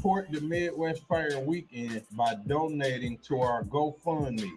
Support the Midwest Fire Weekend by donating to our GoFundMe.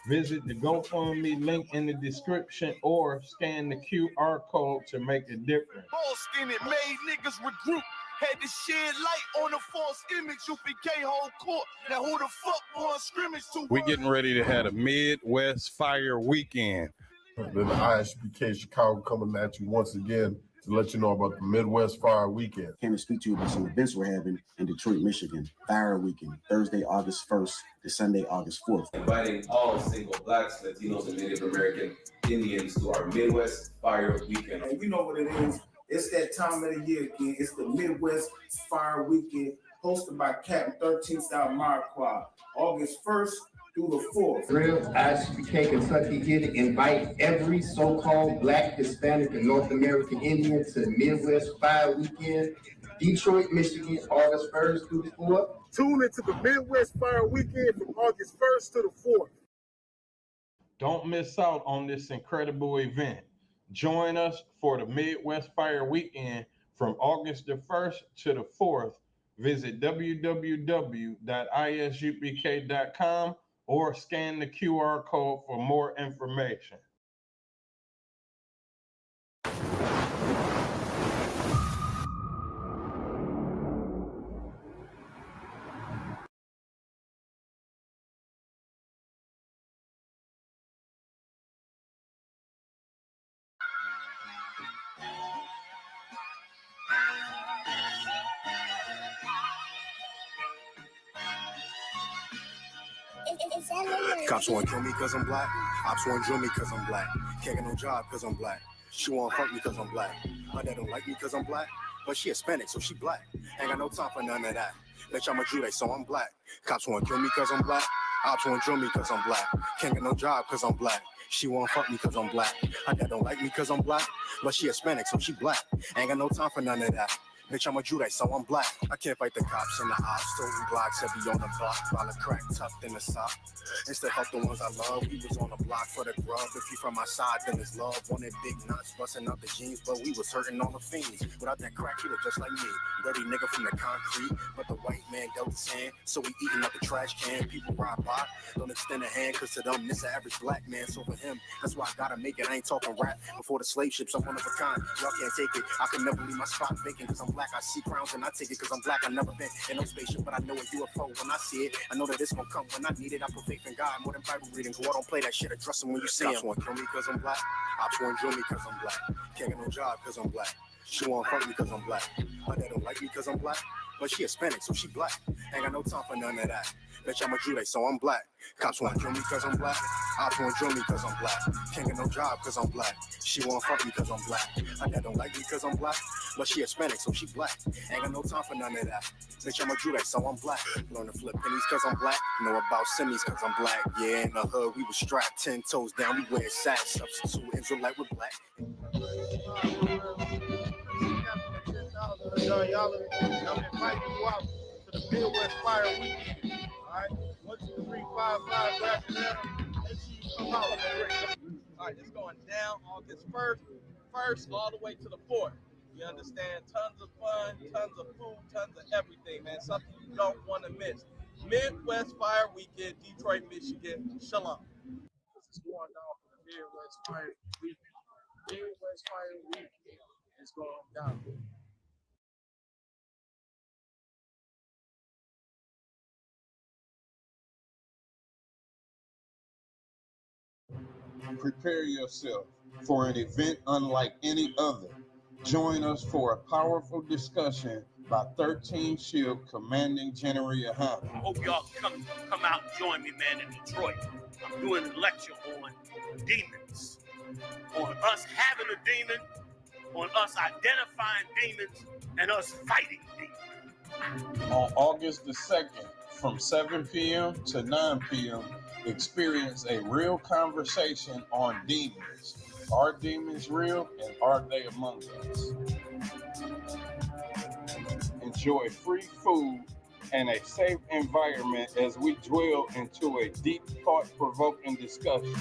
Visit the GoFundMe link in the description or scan the QR code to make a difference. Boston, it made niggas regroup. Had to shed light on the false image. UPK whole court. Now who the fuck won scrimmage to? We're getting ready to have a Midwest Fire Weekend. Then the ISBK Chicago coming at you once again to let you know about the Midwest Fire Weekend. Came to speak to you about some events we're having in Detroit, Michigan. Fire Weekend, Thursday, August 1st to Sunday, August 4th. Inviting all single Blacks, Latinos, and Native American Indians to our Midwest Fire Weekend. And you know what it is. It's that time of the year again. It's the Midwest Fire Weekend, hosted by Captain 13th Out Marquardt, August 1st through the 4th. Real ISBK Kentucky here to invite every so-called Black, Hispanic, and North American Indian to the Midwest Fire Weekend, Detroit, Michigan, August 1st through the 4th. Tune into the Midwest Fire Weekend from August 1st to the 4th. Don't miss out on this incredible event. Join us for the Midwest Fire Weekend from August the 1st to the 4th. Visit www.isupk.com or scan the QR code for more information. Cops wanna kill me cause I'm black. Ops wanna drill me cause I'm black. Can't get no job cause I'm black. She wanna fuck me cause I'm black. My dad don't like me cause I'm black. But she Hispanic, so she black. Ain't got no time for none of that. Bitch, I'm a Jude, so I'm black. Cops wanna kill me cause I'm black. Ops wanna drill me cause I'm black. Can't get no job cause I'm black. She wanna fuck me cause I'm black. My dad don't like me cause I'm black. But she Hispanic, so she black. Ain't got no time for none of that. Bitch, I'm a Jude, so I'm black. I can't fight the cops and the ops. Toting blocks, heavy on the block. While the crack tucked in the sock. Instead to help the ones I love. We was on the block for the grub. If you from my side, then it's love. Wanted big nuts, busting out the jeans. But we was hurting all the fiends. Without that crack, he was just like me. Dirty nigga from the concrete. But the white man dealt with sand. So we eating up the trash can. People ride by. Don't extend a hand, cause to them, this an average black man. So for him, that's why I gotta make it. I ain't talking rap. Before the slave ships, I'm one of a kind. Y'all can't take it. I can never leave my spot vacant. Cause I'm black. I see crowns and I take it cause I'm black. I never been in no spaceship, but I know a UFO when I see it. I know that it's gonna come when I need it. I put faith in God more than Bible reading. So I don't play that shit. Address them when you see him. Cops wanna kill me cause I'm black. Ops wanna drill me cause I'm black. Can't get no job cause I'm black. She wanna fuck me cause I'm black. My dad don't like me cause I'm black. But she Hispanic, so she black. Ain't got no time for none of that. Bitch, I'm a Jude, so I'm black. Cops wanna kill me cause I'm black. Ops wanna drill me cause I'm black. Can't get no job cause I'm black. She wanna fuck me cause I'm black. My dad don't like me cause I'm black. But she Hispanic, so she black. Ain't got no time for none of that. Bitch, I'm a Jude, so I'm black. Learn to flip pennies cause I'm black. Know about semis cause I'm black. Yeah, in the hood, we was strapped 10 toes down. We wear sacks. Substitute Israelite with black. Y'all inviting you out to the Midwest Fire Weekend. All right, 1, 2, 3, 5, 5, black and Make sure you come out. All right, it's going down August 1st all the way to the 4th. You understand? Tons of fun, tons of food, tons of everything, man. Something you don't want to miss. Midwest Fire Weekend, Detroit, Michigan. Shalom. This is going down for the Midwest Fire Weekend. Midwest Fire Weekend is going down. Prepare yourself for an event unlike any other. Join us for a powerful discussion by 13 Shield Commanding General Yohana. I hope y'all come out and join me, man, in Detroit. I'm doing a lecture on demons, on us having a demon, on us identifying demons, and us fighting demons. On August the 2nd, from 7 p.m. to 9 p.m., experience a real conversation on demons. Are demons real and are they among us? Enjoy free food and a safe environment as we dwell into a deep, thought-provoking discussion.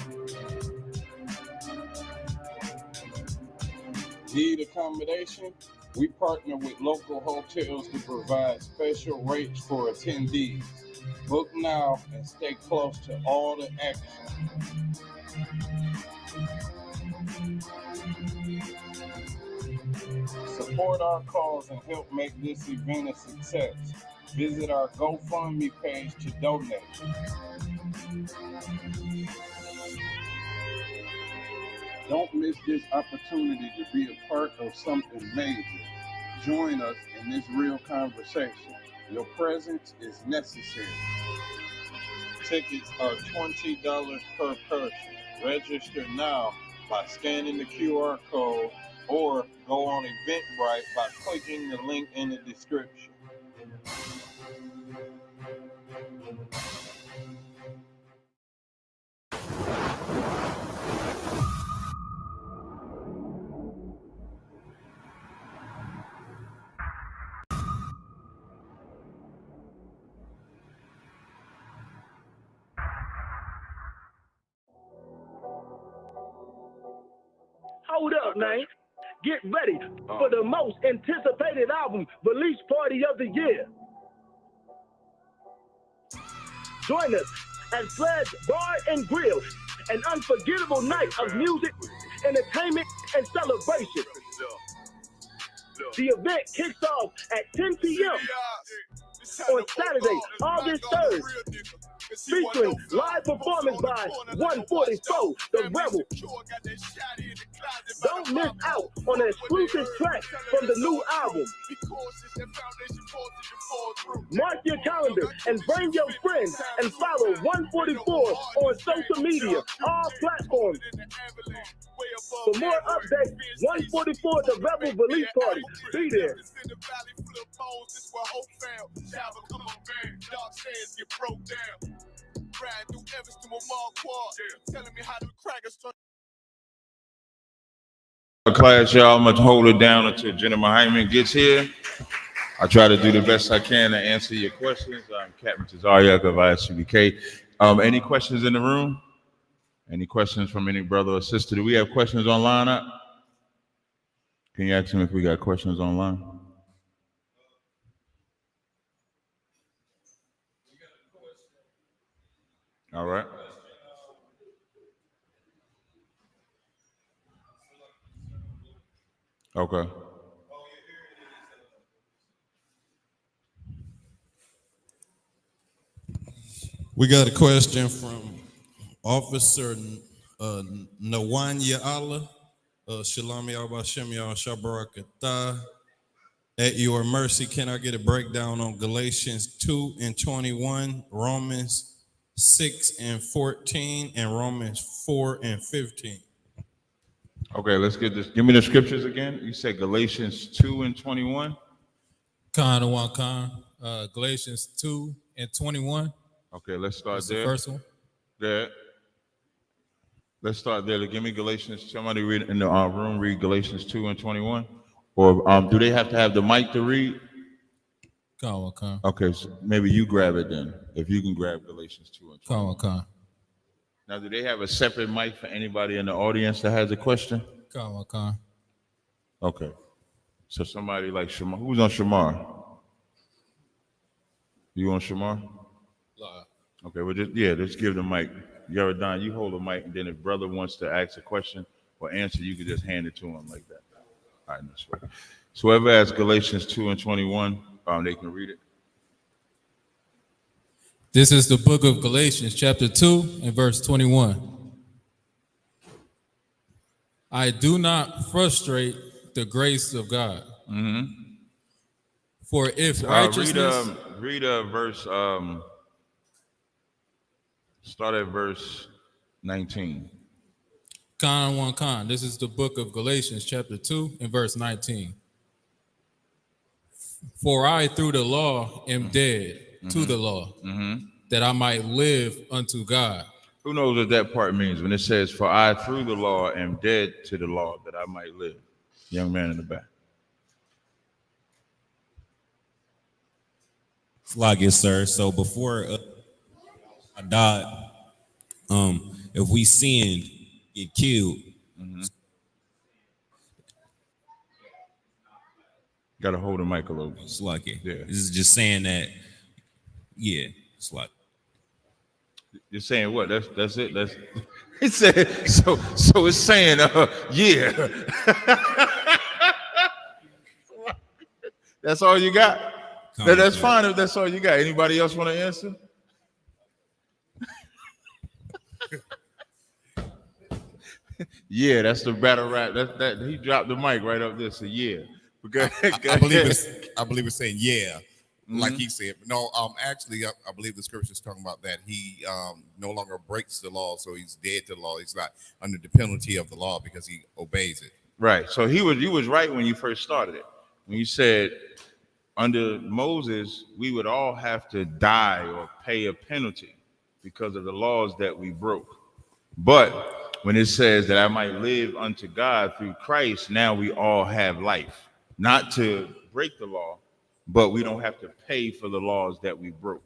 Need accommodation? We partner with local hotels to provide special rates for attendees. Book now and stay close to all the action. Support our cause and help make this event a success. Visit our GoFundMe page to donate. Don't miss this opportunity to be a part of something major. Join us in this real conversation. Your presence is necessary. Tickets are $20 per person. Register now by scanning the QR code or go on Eventbrite by clicking the link in the description. Hold up, man. Get ready for the most anticipated album release party of the year. Join us at Fled's Bar and Grill, an unforgettable night of music, entertainment, and celebration. The event kicks off at 10 p.m. on Saturday, August 3rd, featuring live performance by 144, The Rebel. Don't miss out on an exclusive track from the new album. Mark your calendar and bring your friends and follow 144 on social media, all platforms. For more updates, 144 The Rebel release party. Be there. Class, y'all. I'm gonna hold it down until Jennifer Hyman gets here. I try to do the best I can to answer your questions. I'm Captain Tazariak of ISUBK. Any questions in the room? Any questions from any brother or sister? Do we have questions online? Can you ask them if we got questions online? All right. Okay. We got a question from Officer Nawanya Allah, Shalom Yahbashem Yah Shabarakatah. At your mercy, can I get a breakdown on Galatians 2 and 21, Romans 6 and 14, and Romans 4 and 15? Okay, let's get this. Give me the scriptures again. You said Galatians 2 and 21? Galatians 2 and 21. Okay, let's start That's there. The first one. Yeah. Let's start there. Give me Galatians. Somebody read in the room, read Galatians 2 and 21. Or do they have to have the mic to read? Okay, so maybe you grab it then. If you can grab Galatians 2 and 21. Now, do they have a separate mic for anybody in the audience that has a question? Okay. So somebody like Shamar. Who's on Shamar? You on Shamar? Okay, well, just give the mic. Yaradon, you hold the mic, and then if brother wants to ask a question or answer, you can just hand it to him like that. All right, that's right. So whoever asks Galatians 2 and 21, they can read it. This is the book of Galatians, chapter 2 and verse 21. I do not frustrate the grace of God. Mm-hmm. For if righteousness... read a verse, start at verse 19. This is the book of Galatians, chapter 2 and verse 19. For I through the law am dead to the law, that I might live unto God. Who knows what that part means when it says, for I through the law am dead to the law, that I might live? Young man in the back. Yes, sir. So before I died, if we sinned, get killed. Got to hold the mic a little. It's lucky. Yeah. This is just saying that. Yeah, it's lucky. You're saying what? That's it. That's it said. So it's saying yeah. That's all you got. That's fine if that's all you got. Anybody else want to answer? Yeah, that's the battle rap. That he dropped the mic right up there. So yeah. I believe it's saying yeah, like he said. No, actually, I believe the scripture is talking about that he no longer breaks the law, so he's dead to the law. He's not under the penalty of the law because he obeys it. Right. So you was right when you first started it. When you said under Moses, we would all have to die or pay a penalty because of the laws that we broke. But when it says that I might live unto God through Christ, now we all have life. Not to break the law, but we don't have to pay for the laws that we broke.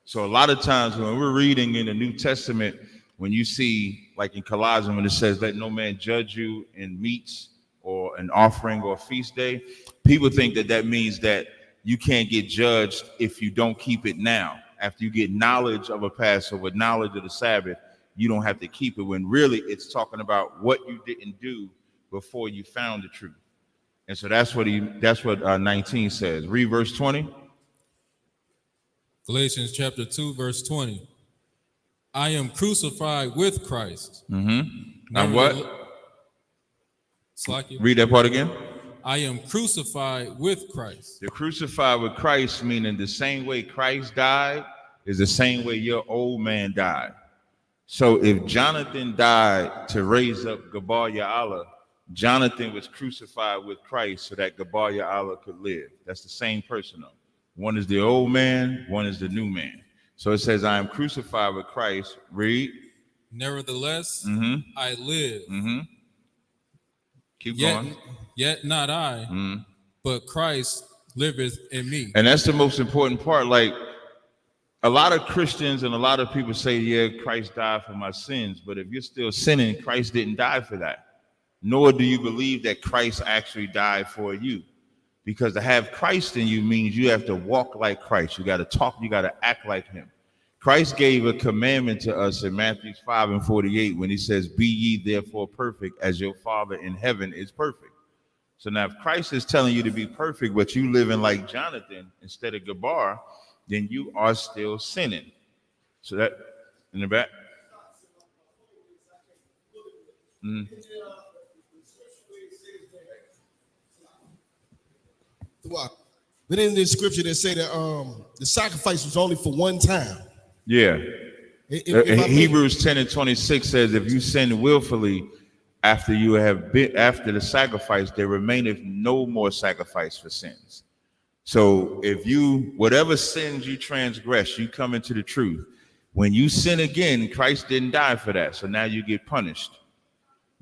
So a lot of times when we're reading in the New Testament, when you see, like in Colossians, when it says, let no man judge you in meats or an offering or a feast day, people think that that means that you can't get judged if you don't keep it now. After you get knowledge of a Passover, knowledge of the Sabbath, you don't have to keep it, when really it's talking about what you didn't do before you found the truth. And so that's what 19 says. Read verse 20. Galatians chapter 2, verse 20. I am crucified with Christ. Now what? Read that part again. I am crucified with Christ. You're crucified with Christ, meaning the same way Christ died is the same way your old man died. So if Jonathan died to raise up Gabal Ya'ala, Jonathan was crucified with Christ so that Gabal Ya'ala could live. That's the same person though. One is the old man, one is the new man. So it says, I am crucified with Christ. Read. Nevertheless, I live. Keep going. Yet not I, but Christ liveth in me. And that's the most important part. Like, a lot of Christians and a lot of people say, yeah, Christ died for my sins. But if you're still sinning, Christ didn't die for that. Nor do you believe that Christ actually died for you. Because to have Christ in you means you have to walk like Christ. You got to talk, you got to act like him. Christ gave a commandment to us in Matthew 5:48 when he says, be ye therefore perfect as your Father in heaven is perfect. So now if Christ is telling you to be perfect, but you living like Jonathan instead of Gabar, then you are still sinning. So that in the back. But in the scripture they say that the sacrifice was only for one time. Yeah. Hebrews 10:26 says, if you sin willfully after you have been after the sacrifice, there remaineth no more sacrifice for sins. So if you, whatever sins you transgress, you come into the truth. When you sin again, Christ didn't die for that. So now you get punished.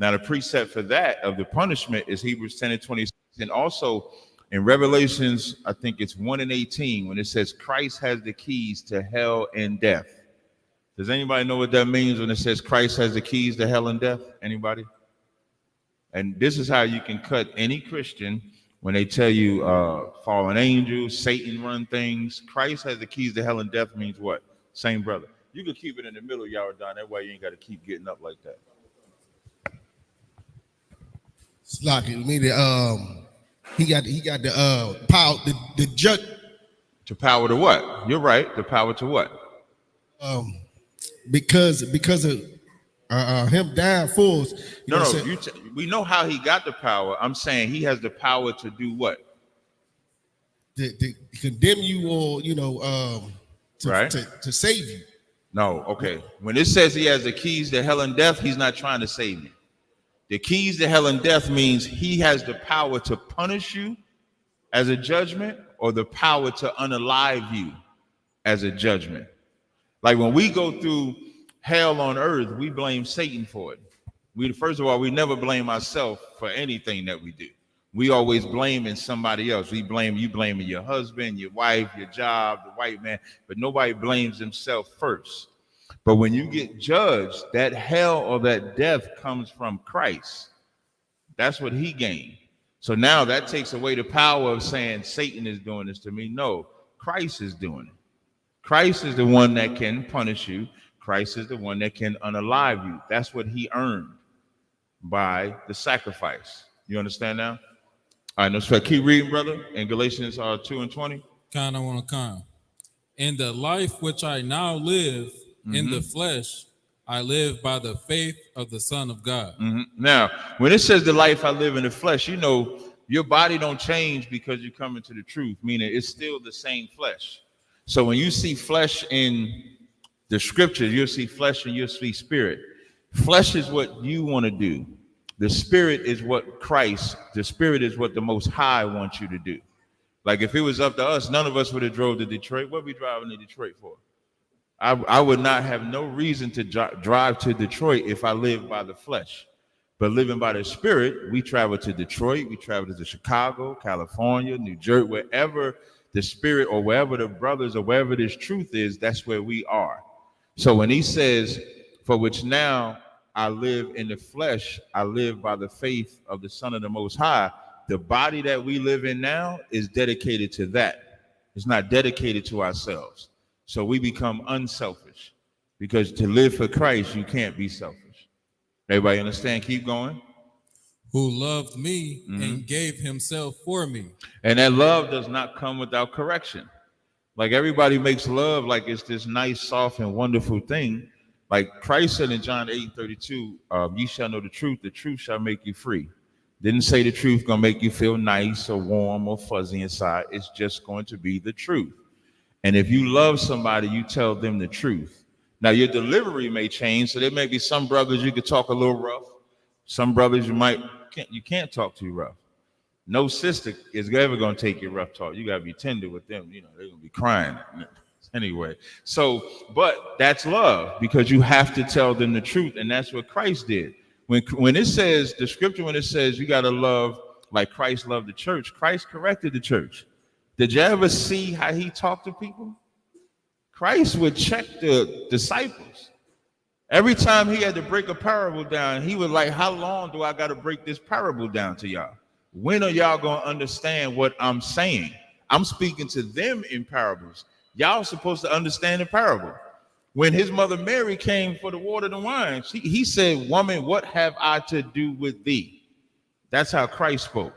Now the precept for that of the punishment is Hebrews 10:26. And also in Revelations, I think it's 1:18, when it says Christ has the keys to hell and death. Does anybody know what that means when it says Christ has the keys to hell and death? Anybody? And this is how you can cut any Christian when they tell you fallen angels, Satan run things. Christ has the keys to hell and death means what? Same brother. You can keep it in the middle, y'all done. That way you ain't got to keep getting up like that. It's like it mean he got the power, the judge. To power to what? You're right. The power to what? Because of him dying for us. We know how he got the power. I'm saying he has the power to do what? To condemn you, or to save you. No, okay. When it says he has the keys to hell and death, he's not trying to save me. The keys to hell and death means he has the power to punish you as a judgment, or the power to unalive you as a judgment. Like when we go through hell on earth, we blame Satan for it. First of all, we never blame ourselves for anything that we do. We always blaming somebody else. You blaming your husband, your wife, your job, the white man, but nobody blames himself first. But when you get judged, that hell or that death comes from Christ. That's what he gained. So now that takes away the power of saying Satan is doing this to me. No, Christ is doing it. Christ is the one that can punish you. Christ is the one that can unalive you. That's what he earned by the sacrifice. You understand now? All right, let's try. Keep reading, brother. In Galatians 2:20. Kind of want to come. In the life which I now live in the flesh, I live by the faith of the Son of God. Now, when it says the life I live in the flesh, you know, your body don't change because you come into the truth, meaning it's still the same flesh. So when you see flesh in the scripture, you'll see flesh and you'll see spirit. Flesh is what you want to do. The spirit is what Christ, the spirit is what the Most High wants you to do. Like if it was up to us, none of us would have drove to Detroit. What are we driving to Detroit for? I would not have no reason to drive to Detroit if I lived by the flesh. But living by the spirit, we travel to Detroit, we travel to Chicago, California, New Jersey, wherever the spirit or wherever the brothers or wherever this truth is, that's where we are. So when he says, for which now I live in the flesh, I live by the faith of the Son of the Most High, the body that we live in now is dedicated to that. It's not dedicated to ourselves. So we become unselfish because to live for Christ, you can't be selfish. Everybody understand? Keep going. Who loved me and gave himself for me. And that love does not come without correction. Like everybody makes love like it's this nice, soft, and wonderful thing. Like Christ said in John 8:32, ye shall know the truth shall make you free. Didn't say the truth gonna make you feel nice or warm or fuzzy inside. It's just going to be the truth. And if you love somebody, you tell them the truth. Now your delivery may change. So there may be some brothers you could talk a little rough. Some brothers you can't talk too rough. No sister is ever gonna take your rough talk. You gotta be tender with them. You know, they're gonna be crying anyway. So, but that's love because you have to tell them the truth, and that's what Christ did. When it says the scripture, when it says you gotta love like Christ loved the church, Christ corrected the church. Did you ever see how he talked to people? Christ would check the disciples. Every time he had to break a parable down, he was like, how long do I got to break this parable down to y'all? When are y'all going to understand what I'm saying? I'm speaking to them in parables. Y'all supposed to understand the parable. When his mother Mary came for the water and the wine, he said, woman, what have I to do with thee? That's how Christ spoke.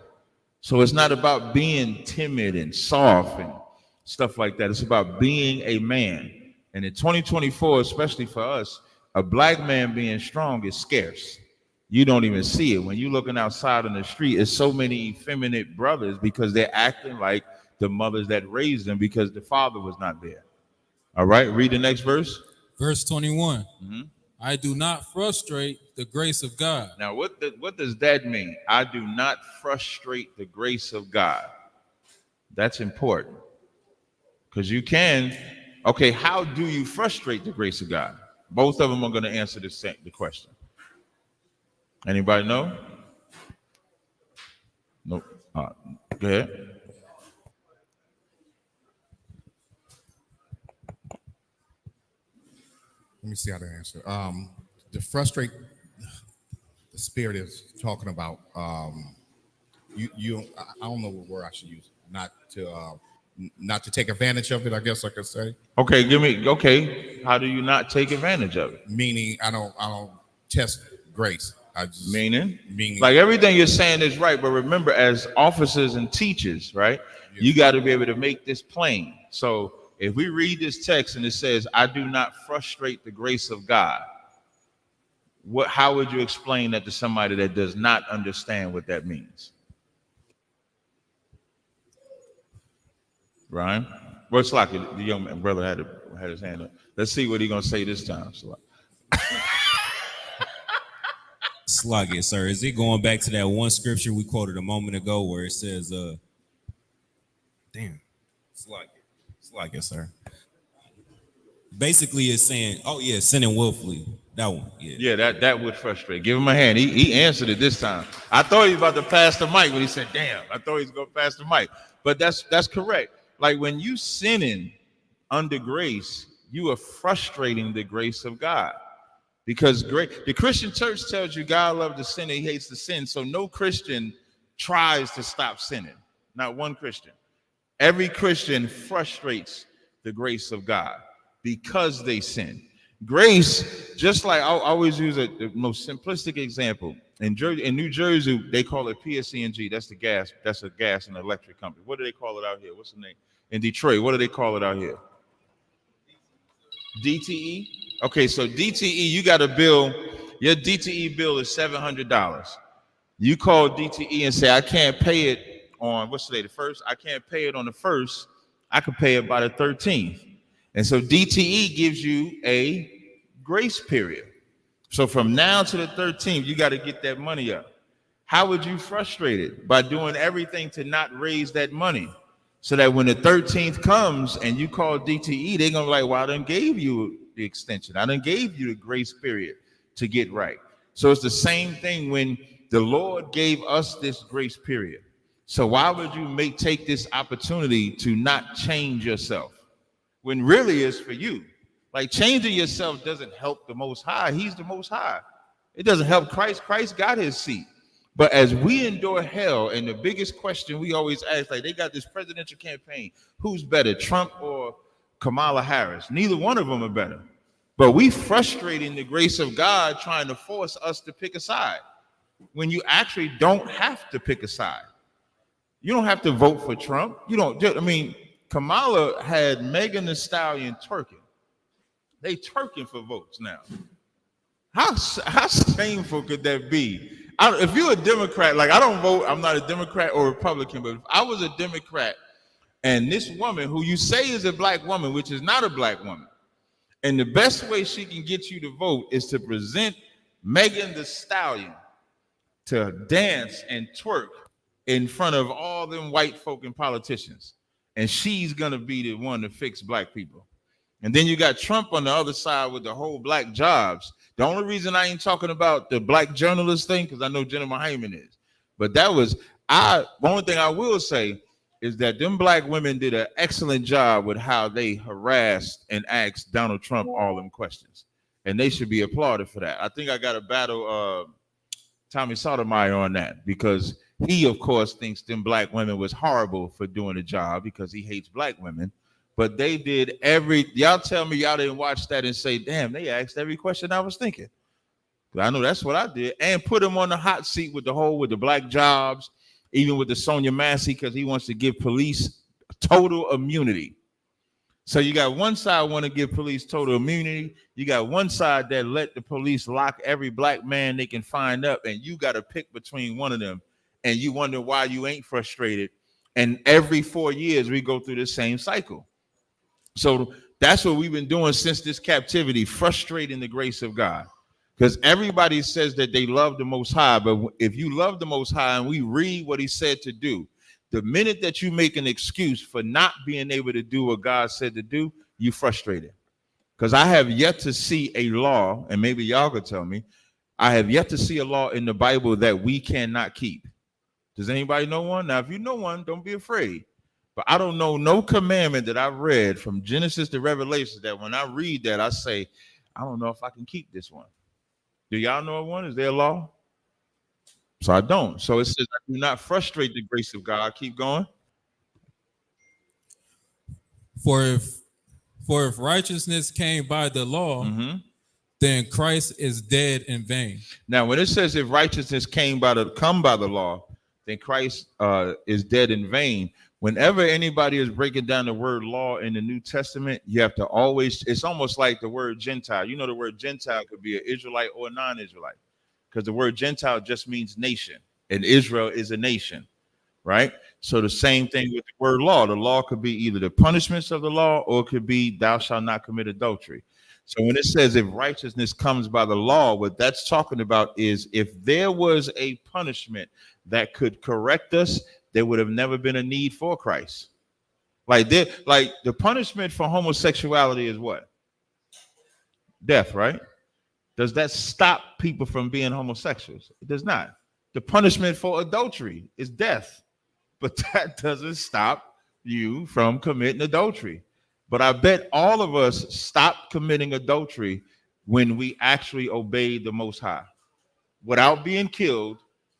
So it's not about being timid and soft and stuff like that. It's about being a man. And in 2024, especially for us, a black man being strong is scarce. You don't even see it. When you're looking outside on the street, it's so many effeminate brothers because they're acting like the mothers that raised them because the father was not there. All right, read the next verse. Verse 21. I do not frustrate the grace of God. Now, what does that mean? I do not frustrate the grace of God. That's important. Because you can, okay, how do you frustrate the grace of God? Both of them are going to answer the question. Anybody know? Nope. Go ahead. Let me see how to answer. To frustrate, the spirit is talking about. I don't know what word I should use. Not to take advantage of it. I guess I could say. Okay, how do you not take advantage of it? Meaning, I don't test grace. I just meaning like everything you're saying is right, but remember, as officers and teachers, right? Yeah. You got to be able to make this plain. So if we read this text and it says, I do not frustrate the grace of God, how would you explain that to somebody that does not understand what that means? Ryan? Well, it's like the young brother had his hand up. Let's see what he's going to say this time. Slug it, sir. Is it going back to that one scripture we quoted a moment ago where it says, damn, slug it, sir. Basically, it's saying, oh yeah, sinning willfully. That one, yeah. Yeah, that would frustrate. Give him a hand. He answered it this time. I thought he was about to pass the mic when he said, damn. I thought he was going to pass the mic. But that's correct. Like when you sinning under grace, you are frustrating the grace of God. Because the Christian church tells you God loves the sinner, he hates the sin. So no Christian tries to stop sinning. Not one Christian. Every Christian frustrates the grace of God because they sin. Grace, just like I always use the most simplistic example. In New Jersey, they call it PSE&G. That's the gas. That's a gas and electric company. What do they call it out here? What's the name? In Detroit, what do they call it out here? DTE. Okay, so DTE, you got a bill. Your DTE bill is $700. You call DTE and say, I can't pay it on what's today, the 1st? I can't pay it on the 1st. I can pay it by the 13th. And so DTE gives you a grace period. So from now to the 13th, you got to get that money up. How would you frustrate it? By doing everything to not raise that money. So that when the 13th comes and you call DTE, they're going to be like, well, I done gave you the extension. I done gave you the grace period to get right. So it's the same thing when the Lord gave us this grace period. So why would you take this opportunity to not change yourself when really it's for you? Like changing yourself doesn't help the Most High. He's the Most High. It doesn't help Christ. Christ got his seat. But as we endure hell, and the biggest question we always ask, like they got this presidential campaign, who's better, Trump or Kamala Harris? Neither one of them are better. But we frustrating the grace of God trying to force us to pick a side when you actually don't have to pick a side. You don't have to vote for Trump. You don't. I mean, Kamala had Megan Thee Stallion twerking. They twerking for votes now. How shameful could that be? If you're a Democrat, like I don't vote, I'm not a Democrat or Republican, but if I was a Democrat and this woman who you say is a black woman, which is not a black woman, and the best way she can get you to vote is to present Megan Thee Stallion to dance and twerk in front of all them white folk and politicians. And she's gonna be the one to fix black people. And then you got Trump on the other side with the whole black jobs. The only reason I ain't talking about the black journalist thing, because I know Jennifer Hyman is. But that was, the only thing I will say is that them black women did an excellent job with how they harassed and asked Donald Trump all them questions. And they should be applauded for that. I think I got to battle Tommy Sotomayor on that, because he, of course, thinks them black women was horrible for doing the job because he hates black women. But they did y'all tell me y'all didn't watch that and say, damn, they asked every question I was thinking. But I know that's what I did. And put him on the hot seat with the black jobs, even with the Sonia Massey, because he wants to give police total immunity. So you got one side want to give police total immunity. You got one side that let the police lock every black man they can find up, and you got to pick between one of them. And you wonder why you ain't frustrated. And every 4 years, we go through the same cycle. So that's what we've been doing since this captivity, frustrating the grace of God. Because everybody says that they love the Most High, but if you love the Most High and we read what he said to do, the minute that you make an excuse for not being able to do what God said to do, you frustrated. Because I have yet to see a law, and maybe y'all could tell me, I have yet to see a law in the Bible that we cannot keep. Does anybody know one? Now, if you know one, don't be afraid. But I don't know no commandment that I've read from Genesis to Revelation that when I read that, I say, I don't know if I can keep this one. Do y'all know one? Is there a law? So I don't. So it says, I do not frustrate the grace of God. Keep going. For if righteousness came by the law, then Christ is dead in vain. Now, when it says if righteousness come by the law, then Christ is dead in vain. Whenever anybody is breaking down the word law in the New Testament, you have to always, it's almost like the word Gentile. You know, the word Gentile could be an Israelite or a non-Israelite, because the word Gentile just means nation, and Israel is a nation, right? So the same thing with the word law. The law could be either the punishments of the law, or it could be thou shalt not commit adultery. So when it says if righteousness comes by the law, what that's talking about is if there was a punishment that could correct us, there would have never been a need for Christ. Like the punishment for homosexuality is what? Death, right? Does that stop people from being homosexuals? It does not. The punishment for adultery is death, but that doesn't stop you from committing adultery. But I bet all of us stopped committing adultery when we actually obeyed the Most High. Without being killed,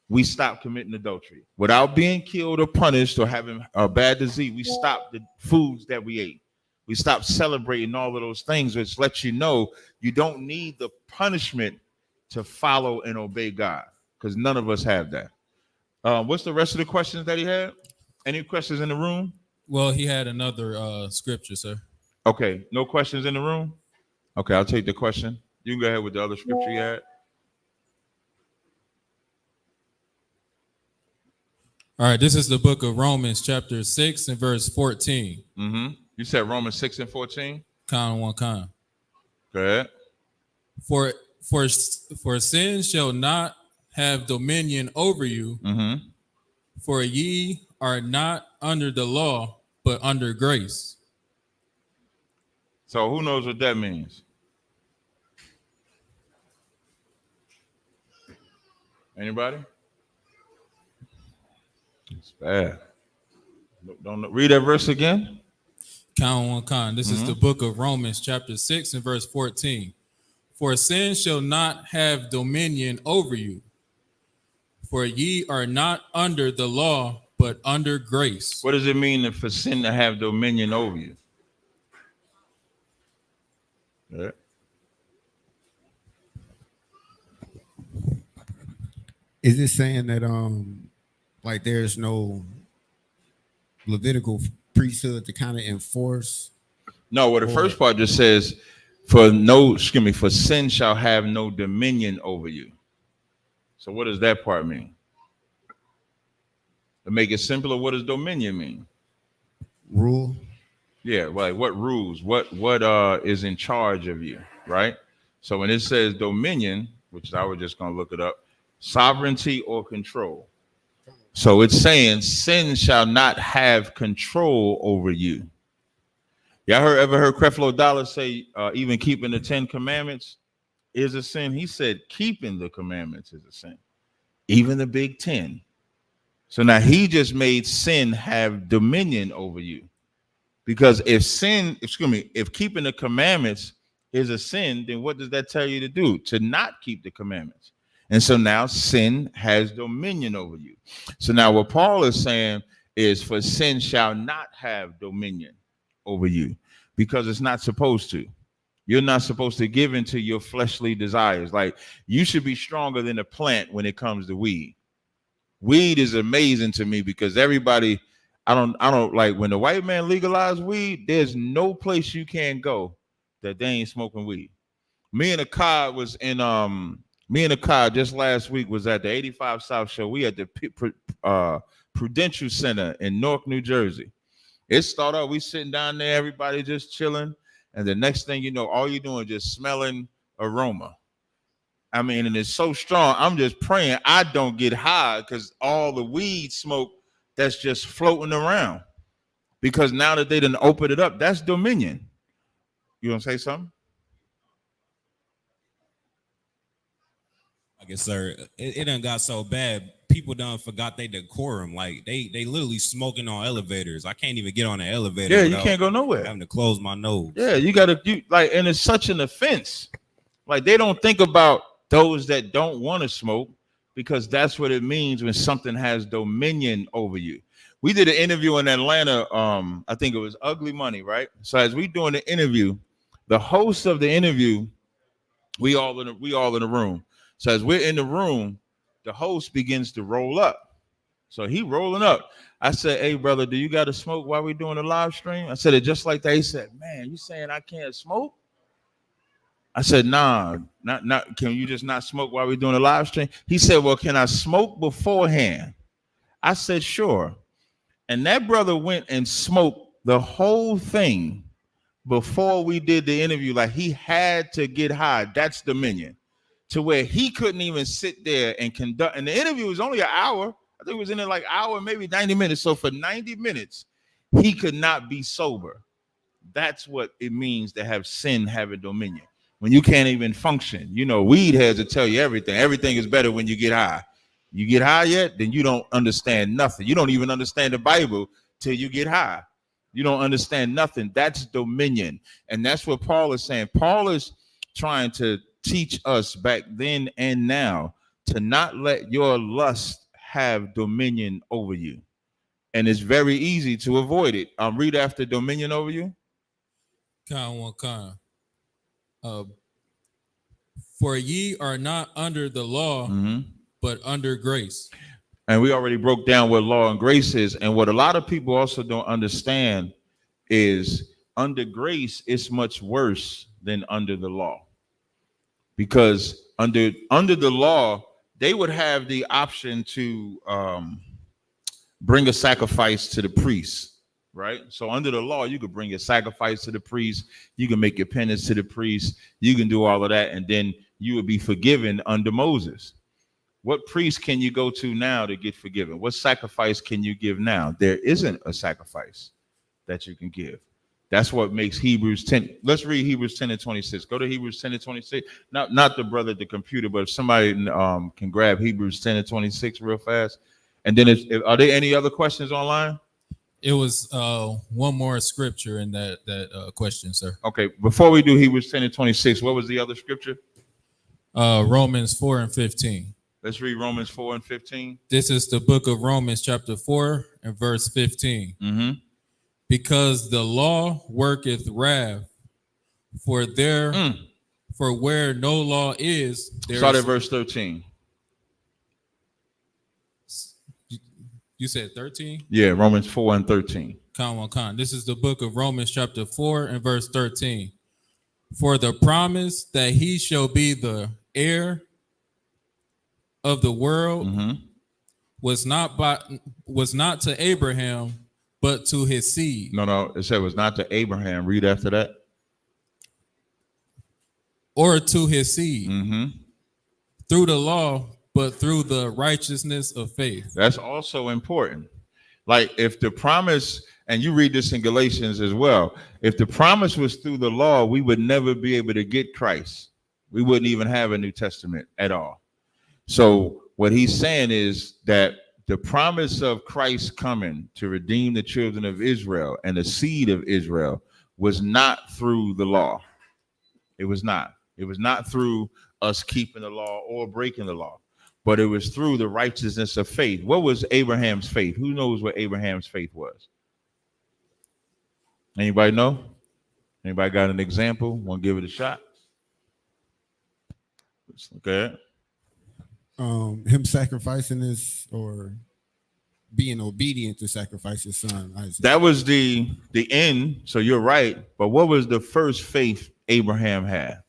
we stop committing adultery. Without being killed or punished or having a bad disease, we stop the foods that we ate. We stop celebrating all of those things, which lets you know you don't need the punishment to follow and obey God, because none of us have that. What's the rest of the questions that he had? Any questions in the room? Well, he had another scripture, sir. Okay, no questions in the room? Okay, I'll take the question. You can go ahead with the other scripture you had. All right, this is the book of Romans, chapter 6 and verse 14. Mm-hmm. You said Romans 6 and 14? Con one con. Go ahead. For sin shall not have dominion over you, for ye are not under the law, but under grace. So who knows what that means? Anybody? It's bad. Don't read that verse again. Count one con. This is the book of Romans, chapter 6 and verse 14. For sin shall not have dominion over you, for ye are not under the law, but under grace. What does it mean for sin to have dominion over you? Yeah. Is it saying that like there's no Levitical priesthood to kind of enforce? No, well, the first part just says, for sin shall have no dominion over you. So what does that part mean? To make it simpler, what does dominion mean? Rule. Yeah, like what rules? What is in charge of you, right? So when it says dominion, which I was just gonna look it up, sovereignty or control. So it's saying sin shall not have control over you. Y'all ever heard Creflo Dollar say even keeping the 10 commandments is a sin? He said keeping the commandments is a sin, even the big 10. So now he just made sin have dominion over you. Because if keeping the commandments is a sin, then what does that tell you to do? To not keep the commandments. And so now sin has dominion over you. So now what Paul is saying is, for sin shall not have dominion over you, because it's not supposed to. You're not supposed to give into your fleshly desires. Like, you should be stronger than a plant when it comes to weed. Weed is amazing to me because everybody, I don't like when the white man legalized weed, there's no place you can go that they ain't smoking weed. Me and the car just last week was at the 85 South show. We at the Prudential Center in Newark, New Jersey. It started out, we sitting down there, everybody just chilling. And the next thing you know, all you're doing is just smelling aroma. I mean, and it's so strong. I'm just praying I don't get high because all the weed smoke that's just floating around. Because now that they done opened it up, that's dominion. You want to say something? I guess, sir, it done got so bad. People done forgot they decorum. Like they literally smoking on elevators. I can't even get on an elevator. Yeah, you can't go nowhere. Having to close my nose. Yeah, and it's such an offense. Like, they don't think about those that don't want to smoke, because that's what it means when something has dominion over you. We did an interview in Atlanta. I think it was Ugly Money, right? So as we doing the interview, the host of the interview, we all in the room. So as we're in the room, the host begins to roll up. So he rolling up. I said, "Hey, brother, do you got to smoke while we're doing the live stream?" I said it just like that. He said, "Man, you saying I can't smoke?" I said, "Nah, not. Can you just not smoke while we're doing the live stream?" He said, "Well, can I smoke beforehand?" I said, "Sure." And that brother went and smoked the whole thing before we did the interview. Like, he had to get high. That's dominion. To where he couldn't even sit there and conduct. And the interview was only an hour. I think it was in there like an hour, maybe 90 minutes. So for 90 minutes, he could not be sober. That's what it means to have sin having dominion. When you can't even function. You know, weed heads will tell you everything. Everything is better when you get high. You get high yet? Then you don't understand nothing. You don't even understand the Bible till you get high. You don't understand nothing. That's dominion. And that's what Paul is saying. Paul is trying to teach us back then and now to not let your lust have dominion over you. And it's very easy to avoid it. Read after dominion over you. For ye are not under the law, but under grace. And we already broke down what law and grace is. And what a lot of people also don't understand is under grace, it's much worse than under the law. Because under the law, they would have the option to bring a sacrifice to the priest, right? So under the law, you could bring a sacrifice to the priest. You can make your penance to the priest. You can do all of that, and then you would be forgiven under Moses. What priest can you go to now to get forgiven? What sacrifice can you give now? There isn't a sacrifice that you can give. That's what makes Hebrews 10. Let's read Hebrews 10 and 26. Go to Hebrews 10 and 26. Not the brother at the computer, but if somebody can grab Hebrews 10 and 26 real fast. And then are there any other questions online? It was one more scripture in that question, sir. Okay, before we do Hebrews 10 and 26, what was the other scripture? Romans 4 and 15. Let's read Romans 4 and 15. This is the book of Romans chapter 4 and verse 15. Because the law worketh wrath, for where no law is, there start is. at verse 13. You said 13? Yeah, Romans 4 and 13. This is the book of Romans chapter 4 and verse 13. For the promise that he shall be the heir of the world was not to Abraham, but to his seed. No, it said it was not to Abraham. Read after that. Or to his seed. Through the law, but through the righteousness of faith. That's also important. Like if the promise, and you read this in Galatians as well, if the promise was through the law, we would never be able to get Christ. We wouldn't even have a New Testament at all. So what he's saying is that the promise of Christ coming to redeem the children of Israel and the seed of Israel was not through the law. It was not. It was not through us keeping the law or breaking the law, but it was through the righteousness of faith. What was Abraham's faith? Who knows what Abraham's faith was? Anybody know? Anybody got an example? Want to give it a shot? Let's look at it. Him sacrificing his, or being obedient to sacrifice his son Isaac. That was the end. So you're right. But what was the first faith Abraham had?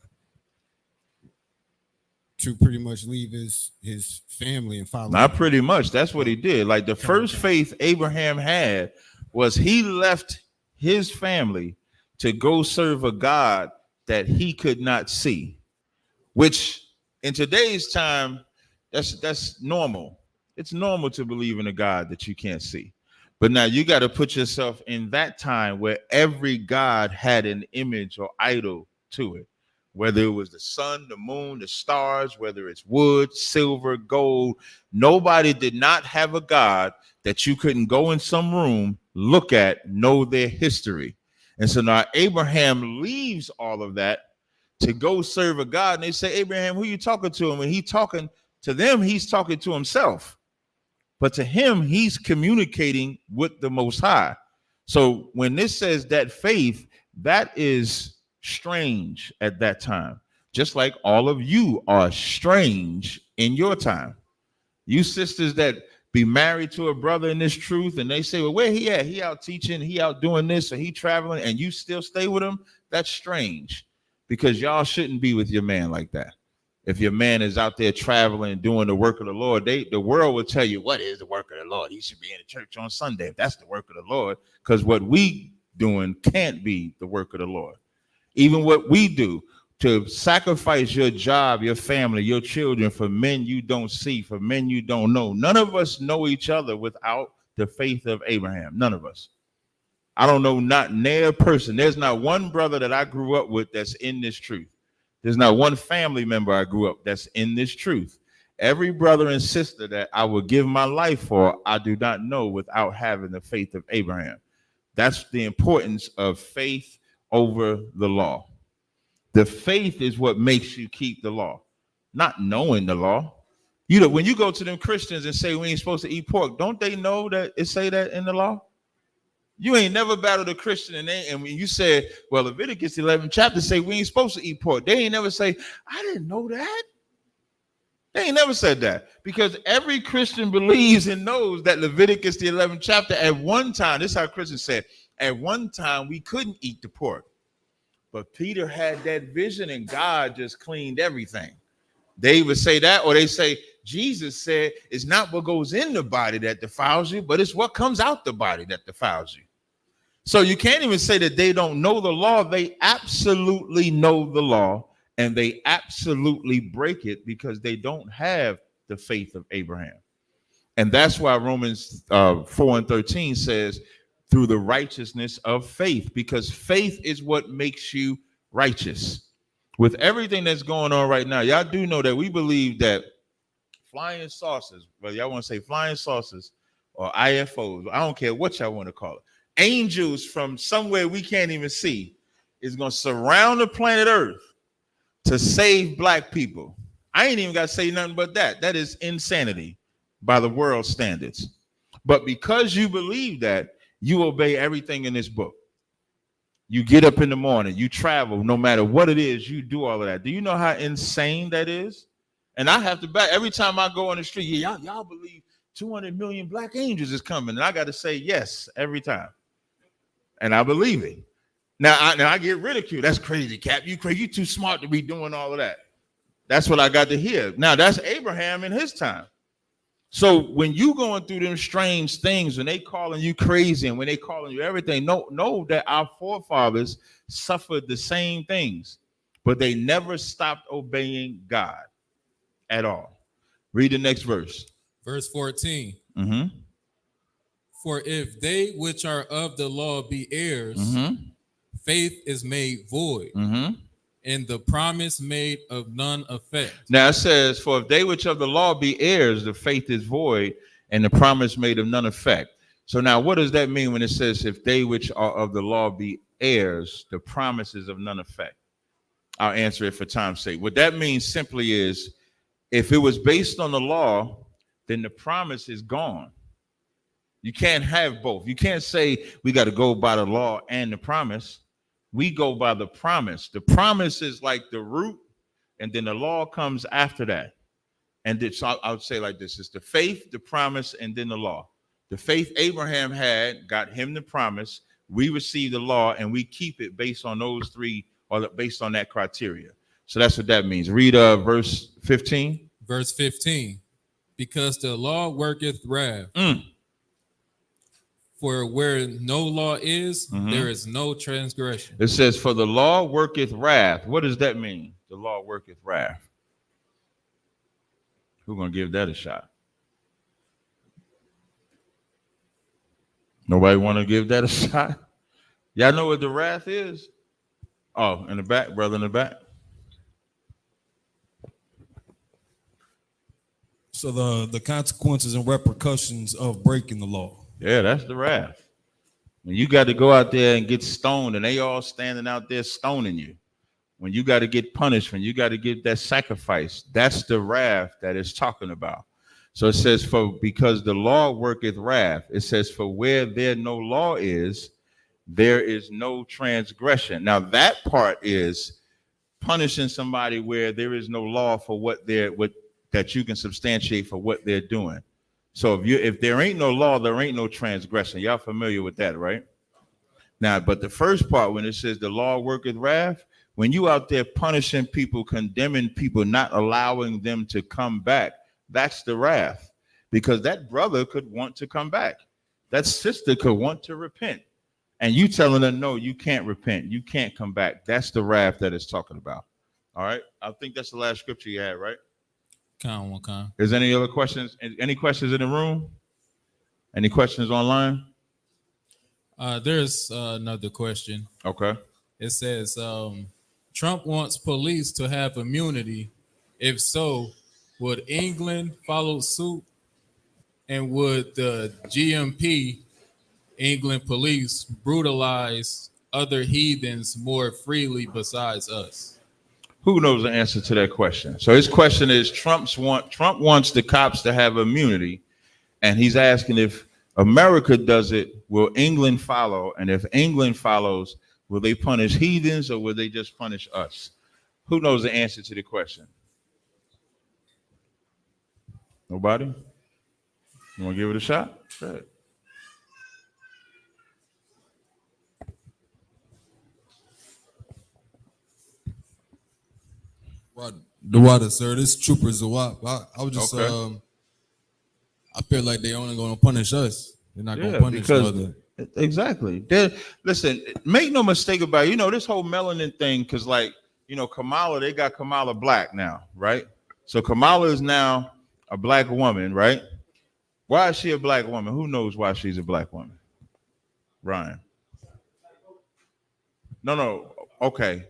To pretty much leave his family and follow. Not pretty much. That's what he did. Like the first faith Abraham had was he left his family to go serve a God that he could not see, which in today's time, that's normal. It's normal to believe in a God that you can't see. But now you got to put yourself in that time where every God had an image or idol to it, whether it was the sun, the moon, the stars, whether it's wood, silver, gold. Nobody did not have a God that you couldn't go in some room, look at, know their history. And so now Abraham leaves all of that to go serve a God. And they say, Abraham, who are you talking to? And when he's talking to them, he's talking to himself. But to him, he's communicating with the Most High. So when this says that faith, that is strange at that time. Just like all of you are strange in your time. You sisters that be married to a brother in this truth, and they say, well, where he at? He out teaching, he out doing this, or he traveling, and you still stay with him? That's strange, because y'all shouldn't be with your man like that. If your man is out there traveling and doing the work of the Lord, the world will tell you, what is the work of the Lord? He should be in the church on Sunday if that's the work of the Lord, because what we doing can't be the work of the Lord. Even what we do to sacrifice your job, your family, your children for men you don't see, for men you don't know. None of us know each other without the faith of Abraham. None of us. I don't know not near a person. There's not one brother that I grew up with that's in this truth. There's not one family member I grew up that's in this truth. Every brother and sister that I would give my life for, I do not know without having the faith of Abraham. That's the importance of faith over the law. The faith is what makes you keep the law, not knowing the law. You know, when you go to them Christians and say we ain't supposed to eat pork, don't they know that it say that in the law? You ain't never battled a Christian and when you said, well, Leviticus 11 chapter say we ain't supposed to eat pork. They ain't never say, I didn't know that. They ain't never said that, because every Christian believes and knows that Leviticus the 11th chapter at one time, this is how Christians said, at one time we couldn't eat the pork. But Peter had that vision and God just cleaned everything. They would say that, or they say Jesus said it's not what goes in the body that defiles you, but it's what comes out the body that defiles you. So you can't even say that they don't know the law. They absolutely know the law, and they absolutely break it because they don't have the faith of Abraham. And that's why Romans 4:13 says, through the righteousness of faith, because faith is what makes you righteous. With everything that's going on right now, y'all do know that we believe that flying saucers, whether y'all want to say flying saucers or IFOs, I don't care what y'all want to call it, angels from somewhere we can't even see is going to surround the planet Earth to save black people. I ain't even got to say nothing but that. That is insanity by the world standards. But because you believe that, you obey everything in this book. You get up in the morning, you travel, no matter what it is, you do all of that. Do you know how insane that is? And I have to back every time I go on the street, yeah, y'all believe 200 million black angels is coming. And I got to say yes every time. And I believe it. Now I get ridiculed. That's crazy, Cap. You crazy. You too smart to be doing all of that. That's what I got to hear. Now that's Abraham in his time. So when you going through them strange things, when they calling you crazy and when they calling you everything, know that our forefathers suffered the same things, but they never stopped obeying God at all. Read the next verse. Verse 14. Mm-hmm. For if they which are of the law be heirs, faith is made void, and the promise made of none effect. Now it says, for if they which of the law be heirs, the faith is void, and the promise made of none effect. So now what does that mean when it says, if they which are of the law be heirs, the promise is of none effect? I'll answer it for time's sake. What that means simply is, if it was based on the law, then the promise is gone. You can't have both. You can't say we got to go by the law and the promise. We go by the promise. The promise is like the root, and then the law comes after that. And it's, I would say like this: it's the faith, the promise, and then the law. The faith Abraham had got him the promise. We receive the law, and we keep it based on those three, or based on that criteria. So that's what that means. Read verse 15. Verse 15. Because the law worketh wrath. For where no law is, there is no transgression. It says, for the law worketh wrath. What does that mean? The law worketh wrath. Who's going to give that a shot? Nobody want to give that a shot? Y'all know what the wrath is? Oh, in the back, brother, in the back. So the consequences and repercussions of breaking the law. Yeah, that's the wrath. When you got to go out there and get stoned, and they all standing out there stoning you. When you got to get punished, when you got to give that sacrifice, that's the wrath that it's talking about. So it says, for because the law worketh wrath, it says, for where there no law is, there is no transgression. Now that part is punishing somebody where there is no law for what that you can substantiate for what they're doing. So if there ain't no law, there ain't no transgression. Y'all familiar with that, right? Now, but the first part, when it says the law worketh wrath, when you out there punishing people, condemning people, not allowing them to come back, that's the wrath. Because that brother could want to come back. That sister could want to repent. And you telling them, no, you can't repent. You can't come back. That's the wrath that it's talking about. All right. I think that's the last scripture you had, right? Con. Is there any other questions? Any questions in the room? Any questions online? There's another question. Okay. It says, Trump wants police to have immunity. If so, would England follow suit? And would the GMP, England police, brutalize other heathens more freely besides us? Who knows the answer to that question? So his question is Trump wants the cops to have immunity, and he's asking if America does it, will England follow? And if England follows, will they punish heathens or will they just punish us? Who knows the answer to the question? Nobody? You want to give it a shot? Go ahead. The water, sir. This troopers a wop. I was just Okay. I feel like they only gonna punish us. They're not gonna punish other. Exactly. Listen, make no mistake about it. This whole melanin thing, because Kamala, they got Kamala Black now, right? So Kamala is now a black woman, right? Why is she a black woman? Who knows why she's a black woman? Ryan. No. Okay.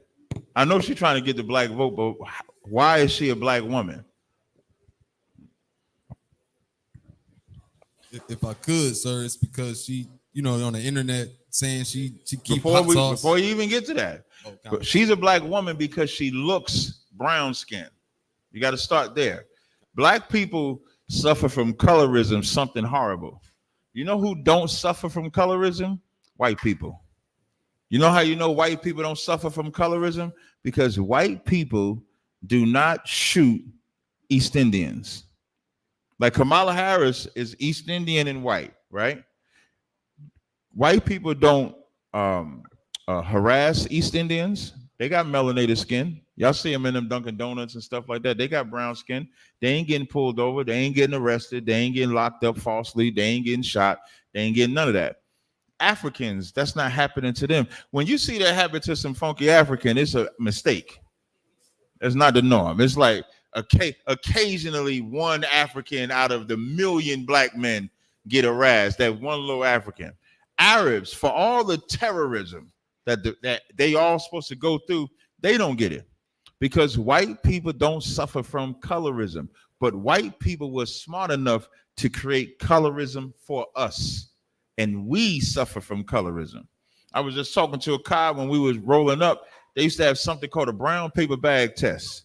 I know she's trying to get the black vote, but why is she a black woman? If I could, sir, it's because she, on the internet saying she keep hot sauce. Before you even get to that, but she's a black woman because she looks brown skinned. You got to start there. Black people suffer from colorism, something horrible. You know who don't suffer from colorism? White people. You know how you know white people don't suffer from colorism? Because white people do not shoot East Indians. Like Kamala Harris is East Indian and white, right? White people don't harass East Indians. They got melanated skin. Y'all see them in them Dunkin' Donuts and stuff like that. They got brown skin. They ain't getting pulled over. They ain't getting arrested. They ain't getting locked up falsely. They ain't getting shot. They ain't getting none of that. Africans, that's not happening to them. When you see that happen to some funky African, it's a mistake. It's not the norm. It's like occasionally one African out of the million black men get harassed, that one little African. Arabs, for all the terrorism that they all supposed to go through, they don't get it because white people don't suffer from colorism, but white people were smart enough to create colorism for us, and we suffer from colorism. I was just talking to a car when we was rolling up. They used to have something called a brown paper bag test.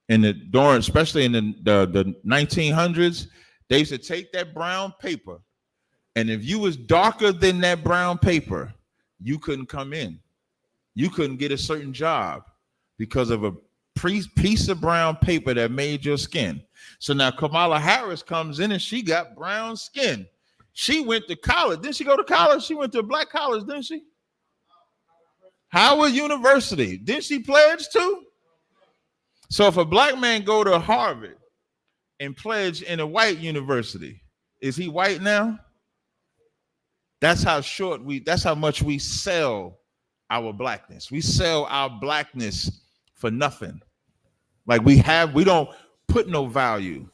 Especially in the 1900s, they used to take that brown paper, and if you was darker than that brown paper, you couldn't come in. You couldn't get a certain job because of a piece of brown paper that made your skin. So now Kamala Harris comes in and she got brown skin. She went to college. Didn't she go to college? She went to a black college, didn't she? Howard University. Didn't she pledge too? So if a black man go to Harvard and pledge in a white university, is he white now? That's how much we sell our blackness. We sell our blackness for nothing. Like we don't put no value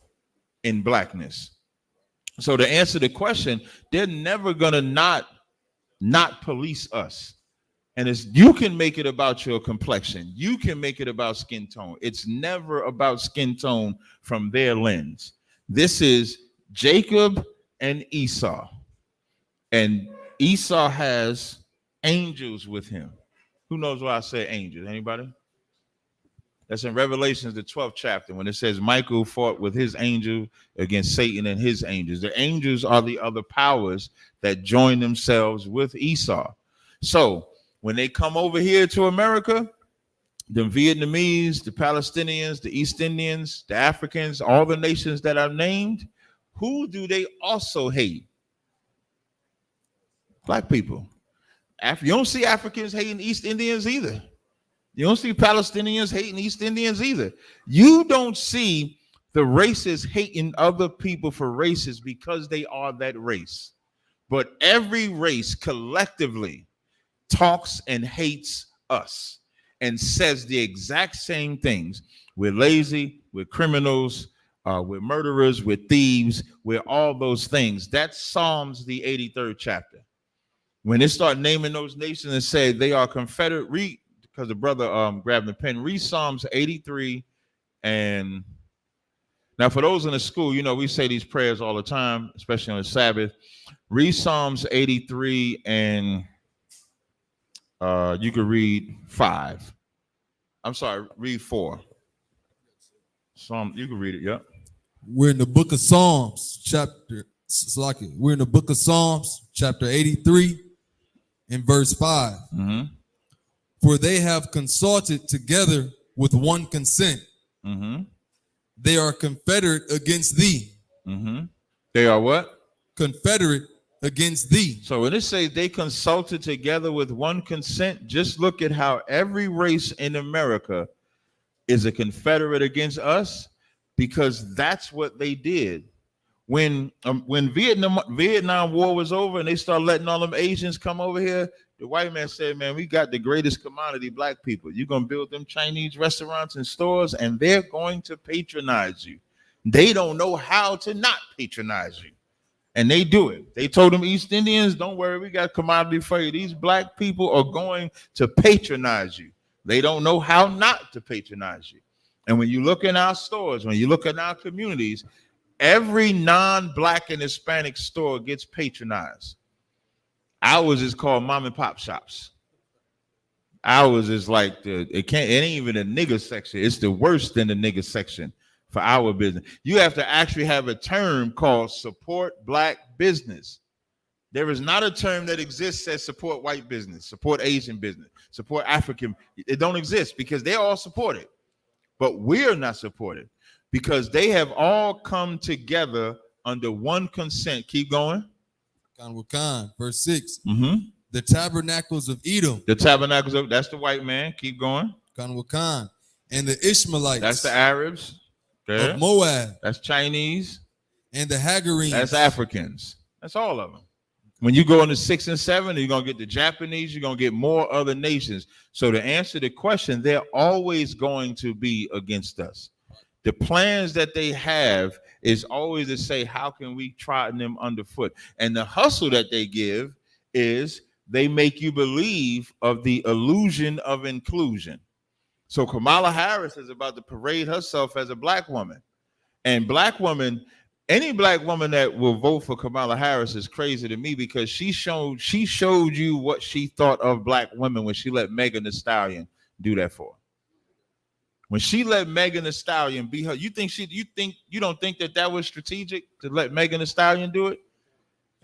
in blackness. So to answer the question, they're never gonna not police us. And you can make it about your complexion. You can make it about skin tone. It's never about skin tone from their lens. This is Jacob and Esau. And Esau has angels with him. Who knows why I say angels? Anybody? That's in Revelations, the 12th chapter, when it says Michael fought with his angel against Satan and his angels. The angels are the other powers that join themselves with Esau. So when they come over here to America, the Vietnamese, the Palestinians, the East Indians, the Africans, all the nations that I've named, who do they also hate? Black people. You don't see Africans hating East Indians either. You don't see Palestinians hating East Indians either. You don't see the races hating other people for races because they are that race. But every race collectively talks and hates us and says the exact same things. We're lazy, we're criminals, we're murderers, we're thieves, we're all those things. That's Psalms, the 83rd chapter. When they start naming those nations and say they are Confederate, because the brother grabbed the pen, read Psalms 83. And now for those in the school, we say these prayers all the time, especially on the Sabbath. Read Psalms 83 and you could read 5. I'm sorry, read 4. Psalm, you can read it, yep. We're in the book of Psalms, we're in the book of Psalms, chapter 83, and verse 5. Mm-hmm. For they have consulted together with one consent. Mm-hmm. They are confederate against thee. Mm-hmm. They are what? Confederate against thee. So when it says they consulted together with one consent, just look at how every race in America is a confederate against us, because that's what they did. When Vietnam War was over and they started letting all them Asians come over here, the white man said, man, we got the greatest commodity, black people. You're going to build them Chinese restaurants and stores, and they're going to patronize you. They don't know how to not patronize you. And they do it. They told them East Indians, don't worry, we got commodity for you. These black people are going to patronize you. They don't know how not to patronize you. And when you look in our stores, when you look in our communities, every non-black and Hispanic store gets patronized. Ours is called mom and pop shops. Ours is like it ain't even a nigger section. It's the worse than the nigger section for our business. You have to actually have a term called support black business. There is not a term that exists that support white business, support Asian business, support African. It don't exist because they're all supported, but we're not supported because they have all come together under one consent. Keep going. Verse 6. Mm-hmm. The tabernacles of Edom. The tabernacles of, that's the white man. Keep going. And the Ishmaelites. That's the Arabs. Okay. Of Moab. That's Chinese. And the Hagarenes. That's Africans. That's all of them. When you go into 6 and 7, you're going to get the Japanese, you're going to get more other nations. So to answer the question, they're always going to be against us. The plans that they have is always to say, how can we trodden them underfoot? And the hustle that they give is they make you believe of the illusion of inclusion. So Kamala Harris is about to parade herself as a black woman. And black women, any black woman that will vote for Kamala Harris is crazy to me because she showed you what she thought of black women when she let Megan Thee Stallion do that for her. When she let Megan Thee Stallion be her, you don't think that was strategic to let Megan Thee Stallion do it?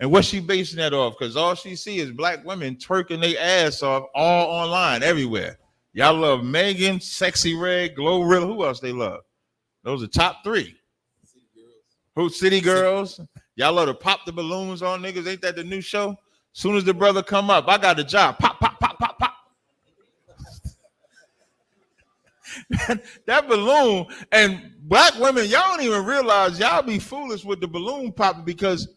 And what's she basing that off? Because all she see is black women twerking their ass off all online, everywhere. Y'all love Megan, Sexy Red, Glorilla. Who else they love? Those are top 3. Who? City Girls. Y'all love to pop the balloons on niggas. Ain't that the new show? Soon as the brother come up, I got a job. Pop, pop, pop, pop, pop. That balloon, and black women, y'all don't even realize y'all be foolish with the balloon popping because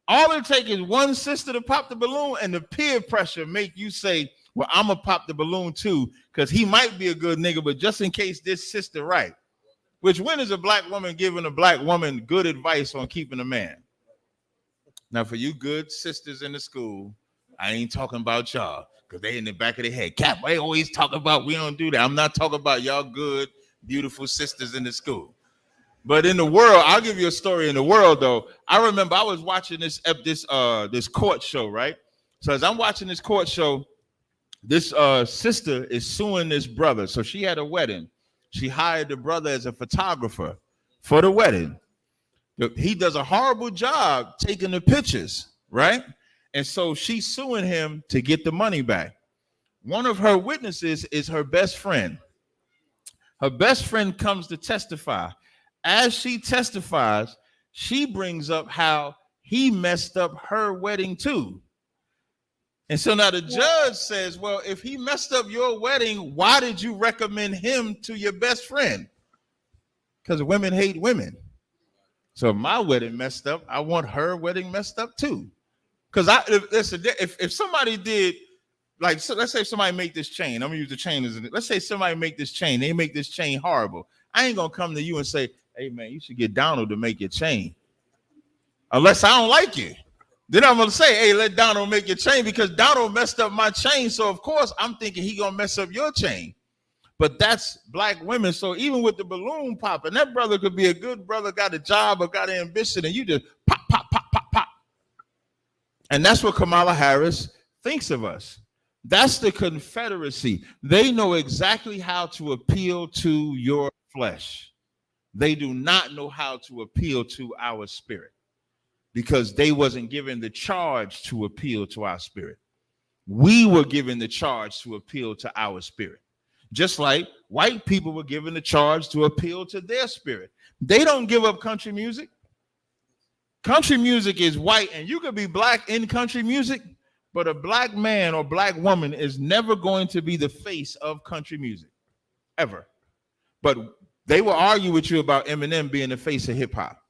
all it takes is one sister to pop the balloon and the peer pressure make you say, well, I'm going to pop the balloon too because he might be a good nigga, but just in case this sister right. Which when is a black woman giving a black woman good advice on keeping a man? Now, for you good sisters in the school, I ain't talking about y'all because they in the back of their head. Cap, they always talk about we don't do that. I'm not talking about y'all good, beautiful sisters in the school. But in the world, I'll give you a story in the world, though. I remember I was watching this court show, right? So as I'm watching this court show, this sister is suing this brother. So she had a wedding. She hired the brother as a photographer for the wedding. He does a horrible job taking the pictures, right? And so she's suing him to get the money back. One of her witnesses is her best friend. Her best friend comes to testify. As she testifies, she brings up how he messed up her wedding too. And so now the judge says, well, if he messed up your wedding, why did you recommend him to your best friend? Because women hate women. So if my wedding messed up, I want her wedding messed up too. Because if somebody did, like, so let's say somebody make this chain. I'm gonna use the chain as let's say somebody make this chain. They make this chain horrible. I ain't gonna come to you and say, hey man, you should get Donald to make your chain. Unless I don't like it. Then I'm gonna say, hey, let Donald make your chain because Donald messed up my chain. So of course I'm thinking he gonna mess up your chain. But that's black women. So even with the balloon popping, that brother could be a good brother, got a job or got ambition, and you just pop, pop, pop, pop, pop. And that's what Kamala Harris thinks of us. That's the Confederacy. They know exactly how to appeal to your flesh. They do not know how to appeal to our spirit because they wasn't given the charge to appeal to our spirit. We were given the charge to appeal to our spirit. Just like white people were given the charge to appeal to their spirit. They don't give up country music. Country music is white, and you could be black in country music, but a black man or black woman is never going to be the face of country music, ever. But they will argue with you about Eminem being the face of hip hop.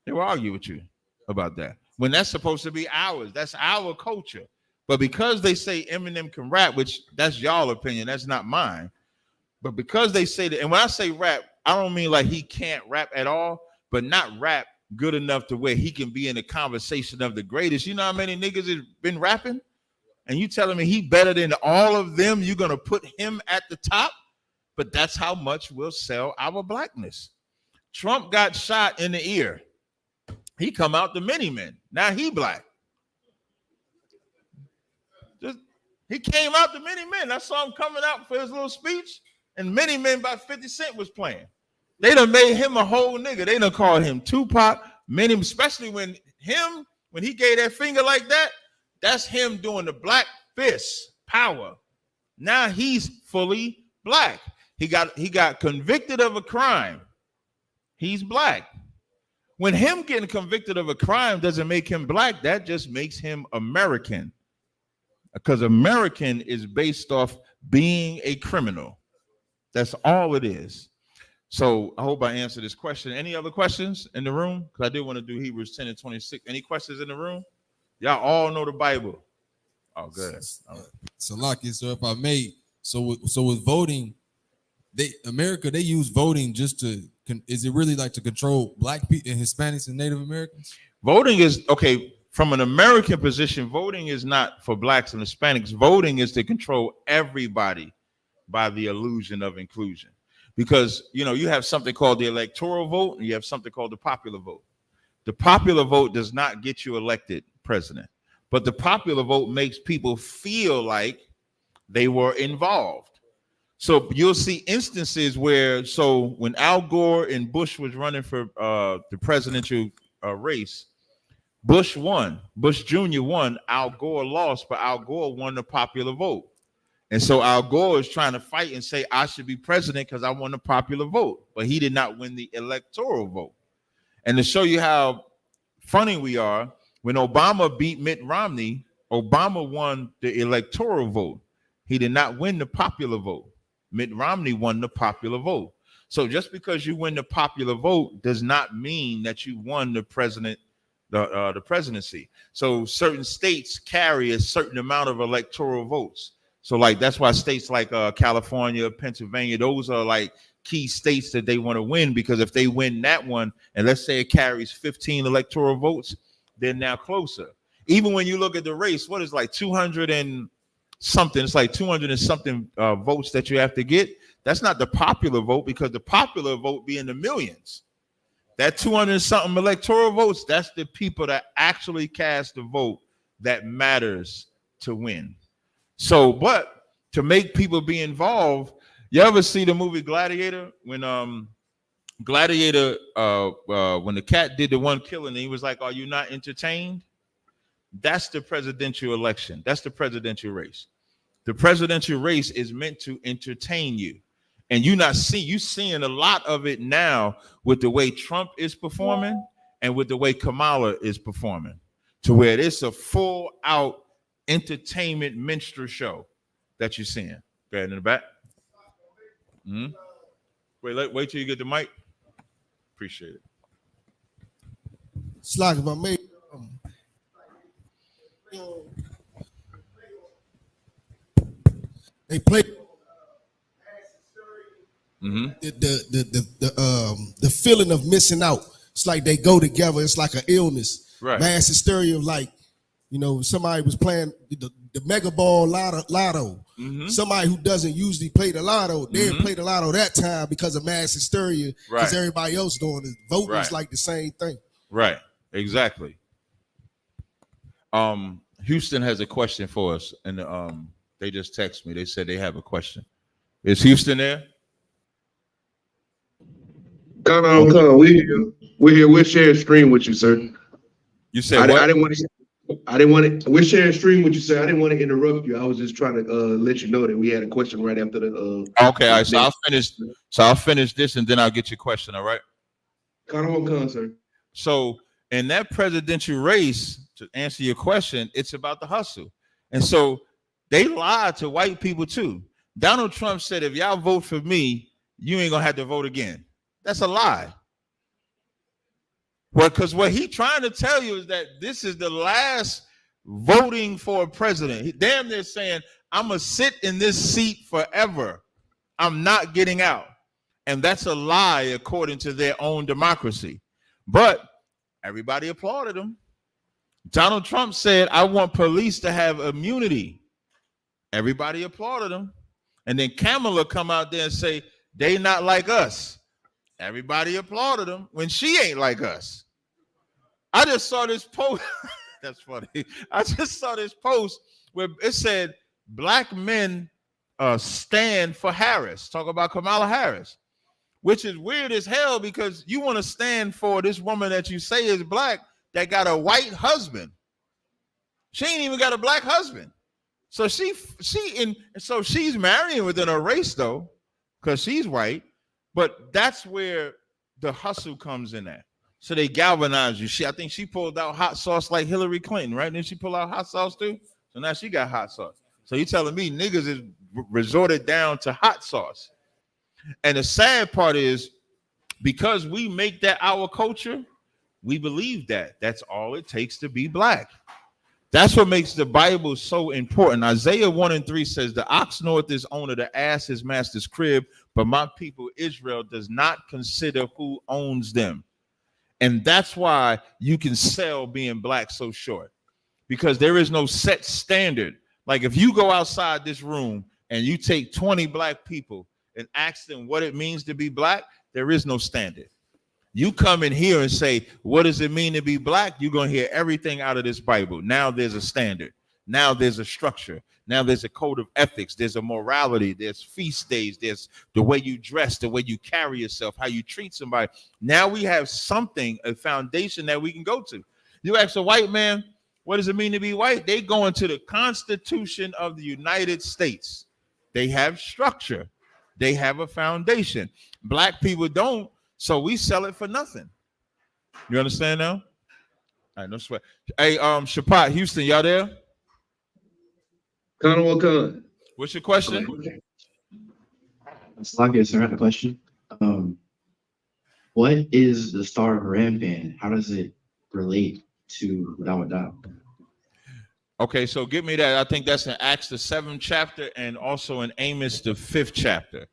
They will argue with you about that when that's supposed to be ours. That's our culture. But because they say Eminem can rap, which that's y'all opinion, that's not mine. But because they say that, and when I say rap, I don't mean like he can't rap at all, but not rap good enough to where he can be in the conversation of the greatest. You know how many niggas has been rapping? And you telling me he better than all of them? You're gonna put him at the top? But that's how much we'll sell our blackness. Trump got shot in the ear. He come out the Mini-Men. Now he black. He came out the Mini-Men. I saw him coming out for his little speech, and Mini-Men by 50 Cent was playing. They done made him a whole nigga. They done called him Tupac, Mini, especially when he gave that finger like that, that's him doing the black fist power. Now he's fully black. He got convicted of a crime. He's black. When him getting convicted of a crime doesn't make him black, that just makes him American. Because American is based off being a criminal. That's all it is. So I hope I answered this question. Any other questions in the room? Because I did want to do Hebrews 10 and 26. Any questions in the room? Y'all all know the Bible. Oh, good. So Lucky, so if I may, so with voting, America use voting just to, is it really like to control black people and Hispanics and Native Americans? Voting is, okay, from an American position, voting is not for blacks and Hispanics. Voting is to control everybody by the illusion of inclusion. Because, you know, you have something called the electoral vote and you have something called the popular vote. The popular vote does not get you elected president, but the popular vote makes people feel like they were involved. So you'll see instances where, so when Al Gore and Bush was running for the presidential race, Bush won. Bush Jr. won. Al Gore lost, but Al Gore won the popular vote. And so Al Gore is trying to fight and say, I should be president because I won the popular vote. But he did not win the electoral vote. And to show you how funny we are, when Obama beat Mitt Romney, Obama won the electoral vote. He did not win the popular vote. Mitt Romney won the popular vote. So just because you win the popular vote does not mean that you won the presidency. So certain states carry a certain amount of electoral votes. So like that's why states like California, Pennsylvania, those are like key states that they want to win, because if they win that one, and let's say it carries 15 electoral votes, they're now closer. Even when you look at the race, what is like 200 and something, it's like 200 and something votes that you have to get. That's not the popular vote, because the popular vote be in the millions. That 200 and something electoral votes, that's the people that actually cast the vote that matters to win. So, but to make people be involved, you ever see the movie Gladiator? When Gladiator, when the cat did the one killing, and he was like, "Are you not entertained?" That's the presidential election. That's the presidential race. The presidential race is meant to entertain you, and you seeing a lot of it now with the way Trump is performing and with the way Kamala is performing, to where it's a full out entertainment minstrel show that you're seeing. Go ahead in the back. Wait till you get the mic. Appreciate it. It's like if I made they play the feeling of missing out. It's like they go together. It's like an illness. Right. Mass hysteria of like, you know, somebody was playing the Mega Ball Lotto. Somebody who doesn't usually play the Lotto, they play the Lotto that time because of mass hysteria, because everybody else doing it. Voting is like the same thing. Right. Exactly. Houston has a question for us, and They just text me. They said they have a question. Is Houston there? Come on, come. We're here. We're sharing stream with you, sir. You said what? I didn't want to. We're sharing stream with you, sir. I didn't want to interrupt you. I was just trying to let you know that we had a question right after the. Okay, all right. So I'll finish this and then I'll get your question. All right. Come on, sir. So in that presidential race, to answer your question, it's about the hustle, and so they lied to white people too. Donald Trump said, "If y'all vote for me, you ain't gonna have to vote again." That's a lie. Well, because what he's trying to tell you is that this is the last voting for a president. He damn near saying, I'm going to sit in this seat forever. I'm not getting out. And that's a lie according to their own democracy. But everybody applauded him. Donald Trump said, I want police to have immunity. Everybody applauded him. And then Kamala come out there and say, they not like us. Everybody applauded him when she ain't like us. I just saw this post. That's funny. I just saw this post where it said black men stand for Harris. Talk about Kamala Harris, which is weird as hell because you want to stand for this woman that you say is black that got a white husband. She ain't even got a black husband. So so she's marrying within a race though, because she's white. But that's where the hustle comes in at. So they galvanize you. I think she pulled out hot sauce like Hillary Clinton, right? Didn't she pull out hot sauce too? So now she got hot sauce. So you telling me niggas is resorted down to hot sauce. And the sad part is because we make that our culture, we believe that. That's all it takes to be black. That's what makes the Bible so important. Isaiah 1:3 says, the ox knoweth his owner, the ass his master's crib, but my people Israel does not consider who owns them. And that's why you can sell being black so short, because there is no set standard. Like if you go outside this room and you take 20 black people and ask them what it means to be black, there is no standard. You come in here and say, what does it mean to be black? You're going to hear everything out of this Bible. Now there's a standard. Now there's a structure. Now there's a code of ethics. There's a morality. There's feast days. There's the way you dress, the way you carry yourself, how you treat somebody. Now we have something, a foundation that we can go to. You ask a white man, what does it mean to be white? They go into the Constitution of the United States. They have structure. They have a foundation. Black people don't. So we sell it for nothing. You understand now? All right, no sweat. Hey, Shapat, Houston, y'all there? What's your question? Slakia, sir, I have a question. What is the Star of Rampan? How does it relate to Dawah? Okay, so give me that. I think that's in Acts the 7th chapter and also in Amos the 5th chapter.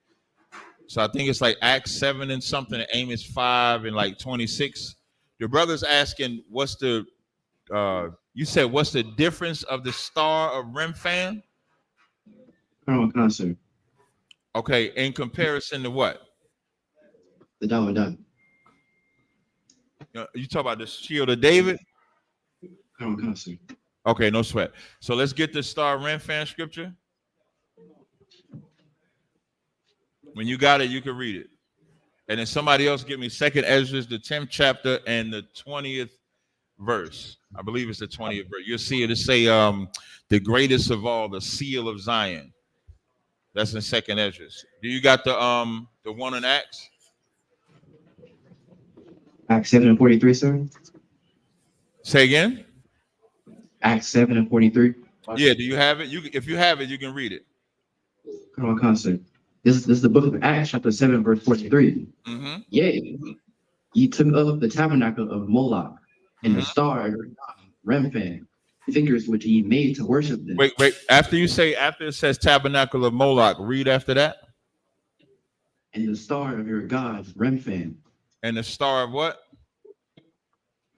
So I think it's like Acts 7 and something, and Amos 5 and like 26. The brother's asking, what's the you said what's the difference of the Star of Remphan? Oh, sir. Okay, in comparison to what? The Dawah. You talk about the Shield of David? Oh, sir. Okay, no sweat. So let's get the Star of Remphan scripture. When you got it, you can read it. And then somebody else give me 2nd Ezra, the 10th chapter and the 20th verse. I believe it's the 20th verse. You'll see it say the greatest of all, the seal of Zion. That's in 2nd Ezra. Do you got the one in Acts? Acts 7:43, sir. Say again? Acts 7:43. Yeah, do you have it? If you have it, you can read it. Come on, sir. This is the book of Acts, chapter 7, verse 43. Mm-hmm. Yea, ye took up the tabernacle of Moloch and the star of Remphan, figures which ye made to worship them. Wait. After it says tabernacle of Moloch, read after that. And the star of your god, Remphan. And the star of what?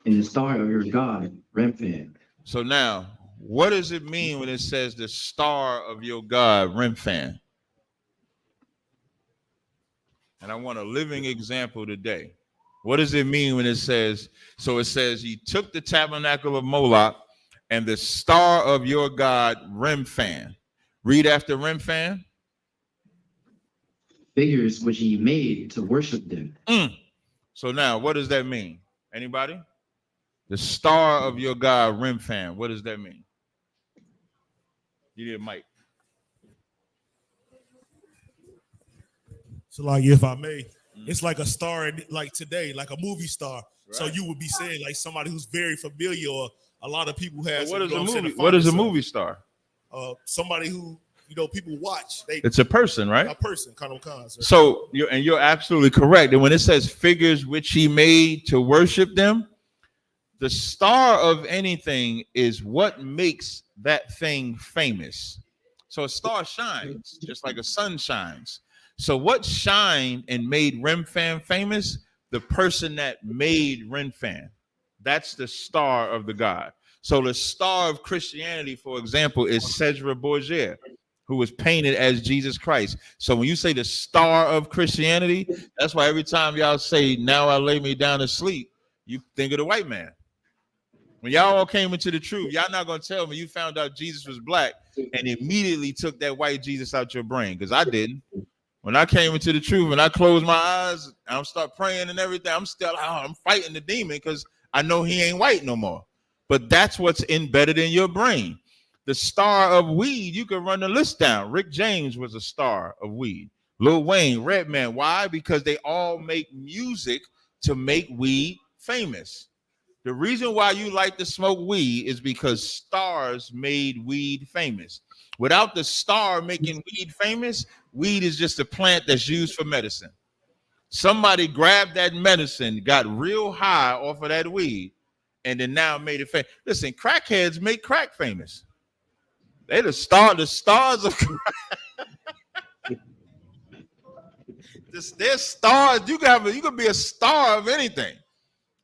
And the star of your god, Remphan. So now, what does it mean when it says the star of your god, Remphan? And I want a living example today. What does it mean when it says, so it says, he took the tabernacle of Moloch and the star of your god, Remphan. Read after Remphan. Figures which he made to worship them. So now, what does that mean? Anybody? The star of your God, Remphan. What does that mean? You need a mic. So, like, if I may, it's like a star, like today, like a movie star. Right. So you would be saying like somebody who's very familiar, or a lot of people have. So what is a movie? What is a movie star? Somebody who people watch. It's a person, right? A person, kind of. Right? So you're absolutely correct. And when it says figures which he made to worship them, the star of anything is what makes that thing famous. So a star shines just like a sun shines. So what shined and made Remphan famous? The person that made Remphan. That's the star of the God. So the star of Christianity, for example, is Cedra Borgia, who was painted as Jesus Christ. So when you say the star of Christianity, that's why every time y'all say, now I lay me down to sleep, you think of the white man. When y'all all came into the truth, y'all not going to tell me you found out Jesus was black and immediately took that white Jesus out your brain, because I didn't. When I came into the truth and I closed my eyes, and I'm start praying and everything, I'm fighting the demon because I know he ain't white no more. But that's what's embedded in your brain. The star of weed, you can run the list down. Rick James was a star of weed. Lil Wayne, Redman. Why? Because they all make music to make weed famous. The reason why you like to smoke weed is because stars made weed famous. Without the star making weed famous, weed is just a plant that's used for medicine. Somebody grabbed that medicine, got real high off of that weed, and then now made it famous. Listen, crackheads make crack famous. They the stars of crack. They're stars. You can be a star of anything.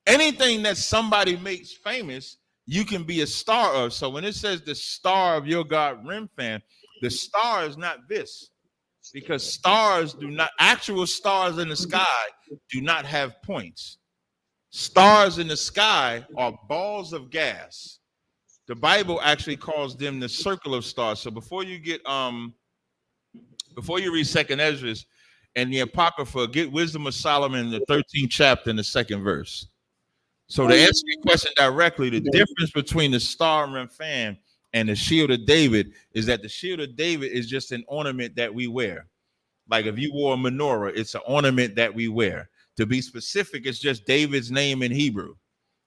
Anything that somebody makes famous, you can be a star of. So when it says the star of your God, Remphan, the star is not this, because stars do not, actual stars in the sky do not have points. Stars in the sky are balls of gas. The Bible actually calls them the circle of stars. So before you read Second Ezra and the Apocrypha, get Wisdom of Solomon, the 13th chapter and the 2nd verse. So to answer your question directly, the difference between the star and Remphan and the shield of David is that the shield of David is just an ornament that we wear. Like if you wore a menorah, it's an ornament that we wear. To be specific, it's just David's name in Hebrew.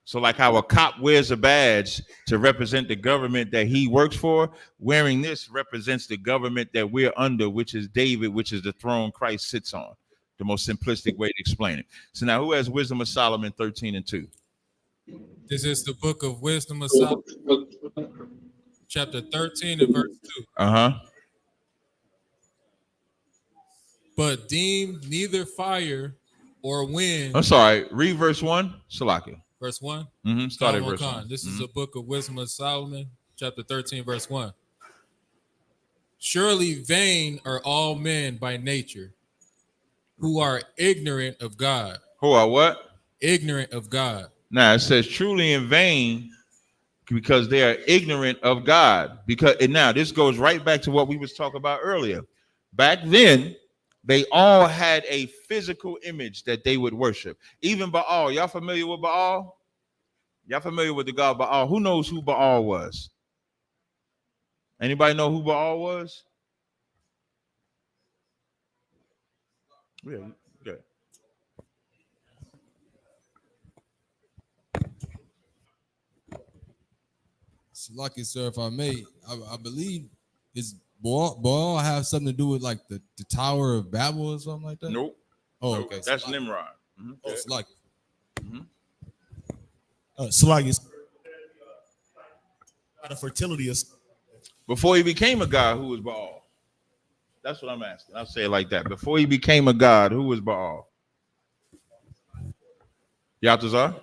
So like how a cop wears a badge to represent the government that he works for, wearing this represents the government that we're under, which is David, which is the throne Christ sits on. The most simplistic way to explain it. So now who has Wisdom of Solomon 13:2? This is the book of Wisdom of Solomon, chapter 13 and verse 2. But deem neither fire or wind. I'm sorry, read verse 1, Salaki. Verse 1? Start at verse 1. This is the book of Wisdom of Solomon, chapter 13, verse 1. Surely vain are all men by nature, who are ignorant of God. Who are what? Ignorant of God. Now it says truly in vain because they are ignorant of God. And now this goes right back to what we was talking about earlier. Back then, they all had a physical image that they would worship. Even Baal. Y'all familiar with Baal? Y'all familiar with the god Baal? Who knows who Baal was? Anybody know who Baal was? Yeah, good. Lucky, sir, if I may, I believe is Baal have something to do with like the Tower of Babel or something like that? Nope. Oh, nope. okay. That's Nimrod. Oh, it's like Salaki, a fertility is before he became a god, who was Baal? That's what I'm asking. I'll say it like that. Before he became a god, who was Baal? Yatazar?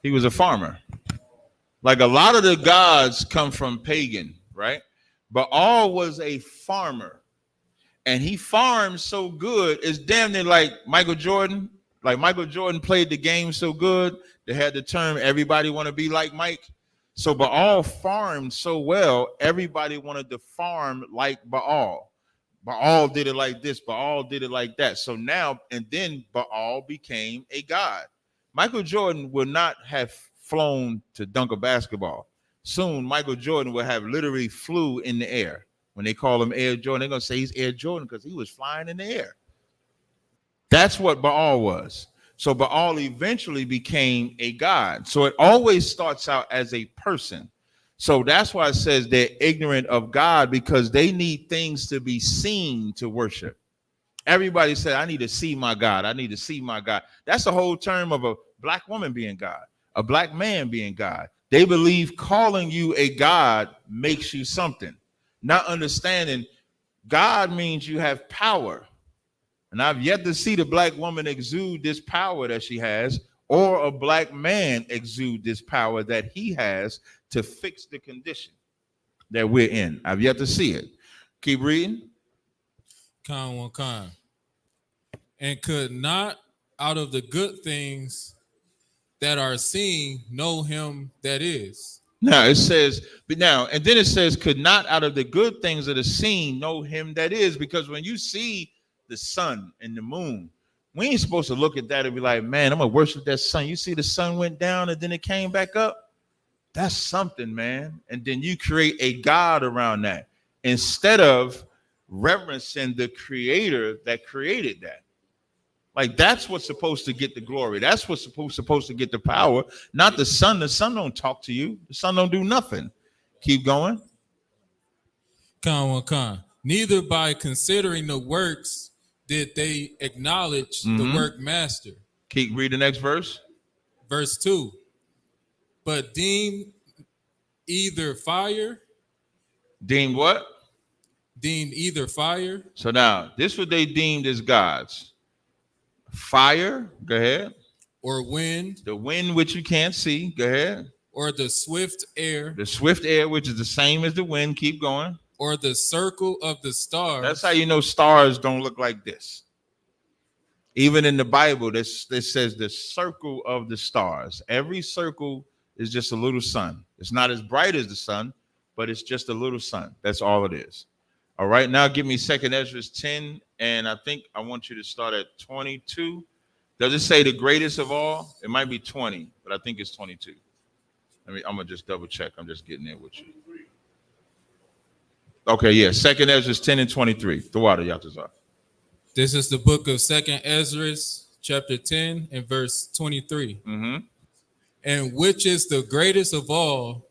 He was a farmer. Like a lot of the gods come from pagan, right? Baal was a farmer. And he farmed so good, it's damn near like Michael Jordan. Like Michael Jordan played the game so good, they had the term everybody want to be like Mike. So Baal farmed so well, everybody wanted to farm like Baal. Baal did it like this, Baal did it like that. So now, and then Baal became a god. Michael Jordan will not have flown to dunk a basketball. Soon, Michael Jordan will have literally flew in the air. When they call him Air Jordan, they're going to say he's Air Jordan because he was flying in the air. That's what Baal was. So Baal eventually became a god. So it always starts out as a person. So that's why it says they're ignorant of God, because they need things to be seen to worship. Everybody said, I need to see my God. I need to see my God. That's the whole term of a black woman being God, a black man being God. They believe calling you a God makes you something, not understanding God means you have power. And I've yet to see the black woman exude this power that she has, or a black man exude this power that he has to fix the condition that we're in. I've yet to see it. Keep reading. Con one con. And could not out of the good things that are seen know him that is. Now it says, but now, and then it says, could not out of the good things that are seen know him that is, because when you see the sun and the moon, we ain't supposed to look at that and be like, man, I'm gonna worship that sun. You see the sun went down and then it came back up. That's something, man. And then you create a God around that instead of reverencing the creator that created that. Like, that's what's supposed to get the glory. That's what's supposed to get the power, not the sun. The sun don't talk to you. The sun don't do nothing. Keep going. Con one con. Neither by considering the works did they acknowledge the work master. Keep reading the next verse. Verse 2. But deemed either fire. Deemed what? Deemed either fire. So now, this is what they deemed as gods. Fire, go ahead. Or wind. The wind, which you can't see, go ahead. Or the swift air. The swift air, which is the same as the wind, keep going. Or the circle of the stars. That's how you know stars don't look like this. Even in the Bible, this says the circle of the stars. Every circle is just a little sun. It's not as bright as the sun, but it's just a little sun. That's all it is. All right, now give me 2nd Ezra 10, and I think I want you to start at 22. Does it say the greatest of all? It might be 20, but I think it's 22. I'm gonna just double check. I'm just getting there with you. Okay, yeah, 2nd Ezra 10 and 23. The water, Yatazar. This is the book of 2nd Ezra, chapter 10 and verse 23. And which is the greatest of all,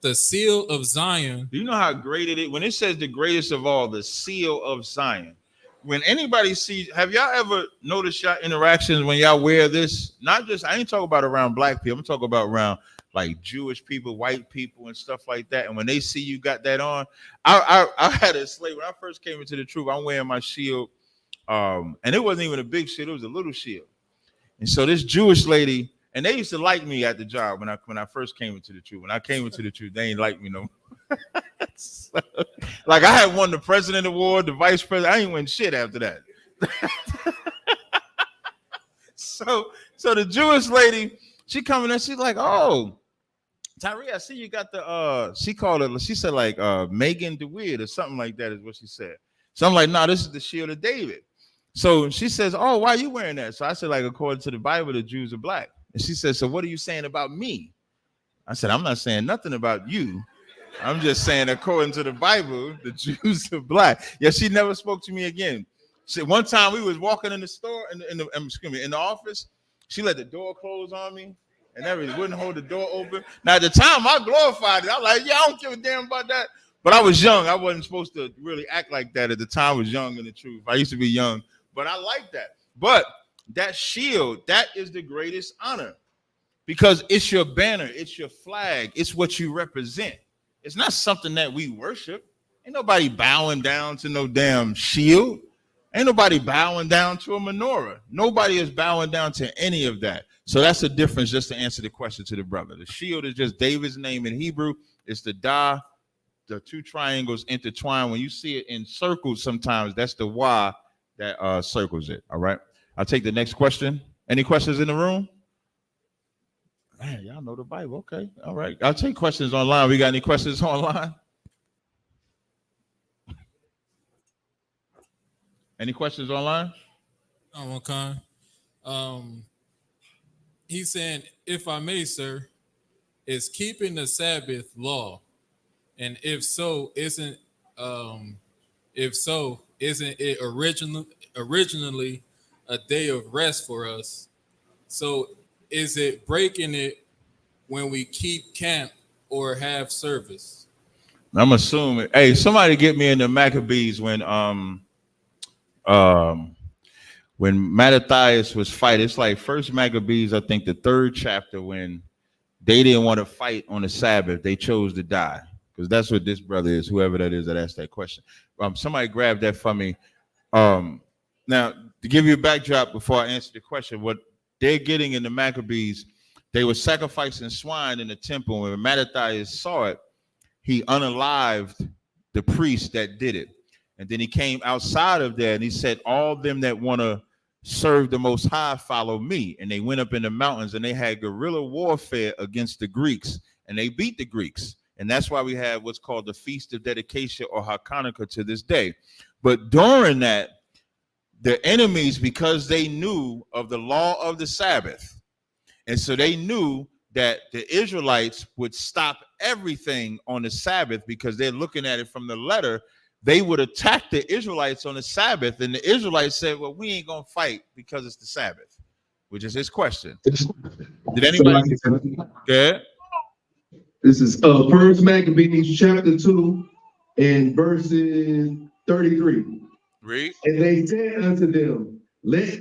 the seal of Zion. Do you know how great it is? When it says the greatest of all, the seal of Zion. When anybody sees, have y'all ever noticed y'all interactions when y'all wear this? Not just, I ain't talking about around black people. I'm talking about around like Jewish people, white people, and stuff like that. And when they see you got that on, I had a slave. When I first came into the truth, I'm wearing my shield. And it wasn't even a big shield, it was a little shield. And so this Jewish lady, and they used to like me at the job when I first came into the truth. When I came into the truth, they ain't like me no more. So, like, I had won the president award, the vice president. I ain't win shit after that. So the Jewish lady, she coming in, she's like, oh, Tyree, I see you got the she said like Megan DeWeerd or something like that is what she said. So I'm like, no, this is the shield of David. So she says, oh, why are you wearing that? So I said, like, according to the Bible, the Jews are black. And she said, so what are you saying about me? I said, I'm not saying nothing about you. I'm just saying, according to the Bible, the Jews are black. Yeah, she never spoke to me again. She, one time we was walking in the store, in the office. She let the door close on me and everything. Wouldn't hold the door open. Now, at the time, I glorified it. I was like, yeah, I don't give a damn about that. But I was young. I wasn't supposed to really act like that at the time. I was young in the truth. I used to be young, but I like that. But that shield, that is the greatest honor because it's your banner. It's your flag. It's what you represent. It's not something that we worship. Ain't nobody bowing down to no damn shield. Ain't nobody bowing down to a menorah. Nobody is bowing down to any of that. So that's the difference, just to answer the question to the brother. The shield is just David's name in Hebrew. It's the Da. The two triangles intertwine. When you see it in circles sometimes, that's the Y that circles it. All right. I'll take the next question. Any questions in the room? Man, y'all know the Bible. Okay. All right. I'll take questions online. We got any questions online? Any questions online? Oh, okay. He's saying, if I may, sir, is keeping the Sabbath law, and if so, isn't it originally a day of rest for us? So is it breaking it when we keep camp or have service? I'm assuming. Hey, somebody get me in the Maccabees when Mattathias was fighting. It's like First Maccabees, I think the 3rd chapter, when they didn't want to fight on the Sabbath, they chose to die, because that's what this brother is, whoever that is that asked that question. Somebody grab that for me. Now, to give you a backdrop before I answer the question, what they're getting in the Maccabees, they were sacrificing swine in the temple. When Mattathias saw it, he unalived the priest that did it. And then he came outside of there and he said, all them that want to serve the Most High follow me. And they went up in the mountains and they had guerrilla warfare against the Greeks, and they beat the Greeks. And that's why we have what's called the Feast of Dedication, or Hanukkah, to this day. But during that, the enemies, because they knew of the law of the Sabbath, and so they knew that the Israelites would stop everything on the Sabbath because they're looking at it from the letter, they would attack the Israelites on the Sabbath. And the Israelites said, well, we ain't going to fight because it's the Sabbath, which is his question. Did anybody? Good. This is First Maccabees chapter 2 and verses 33. Read. And they said unto them, let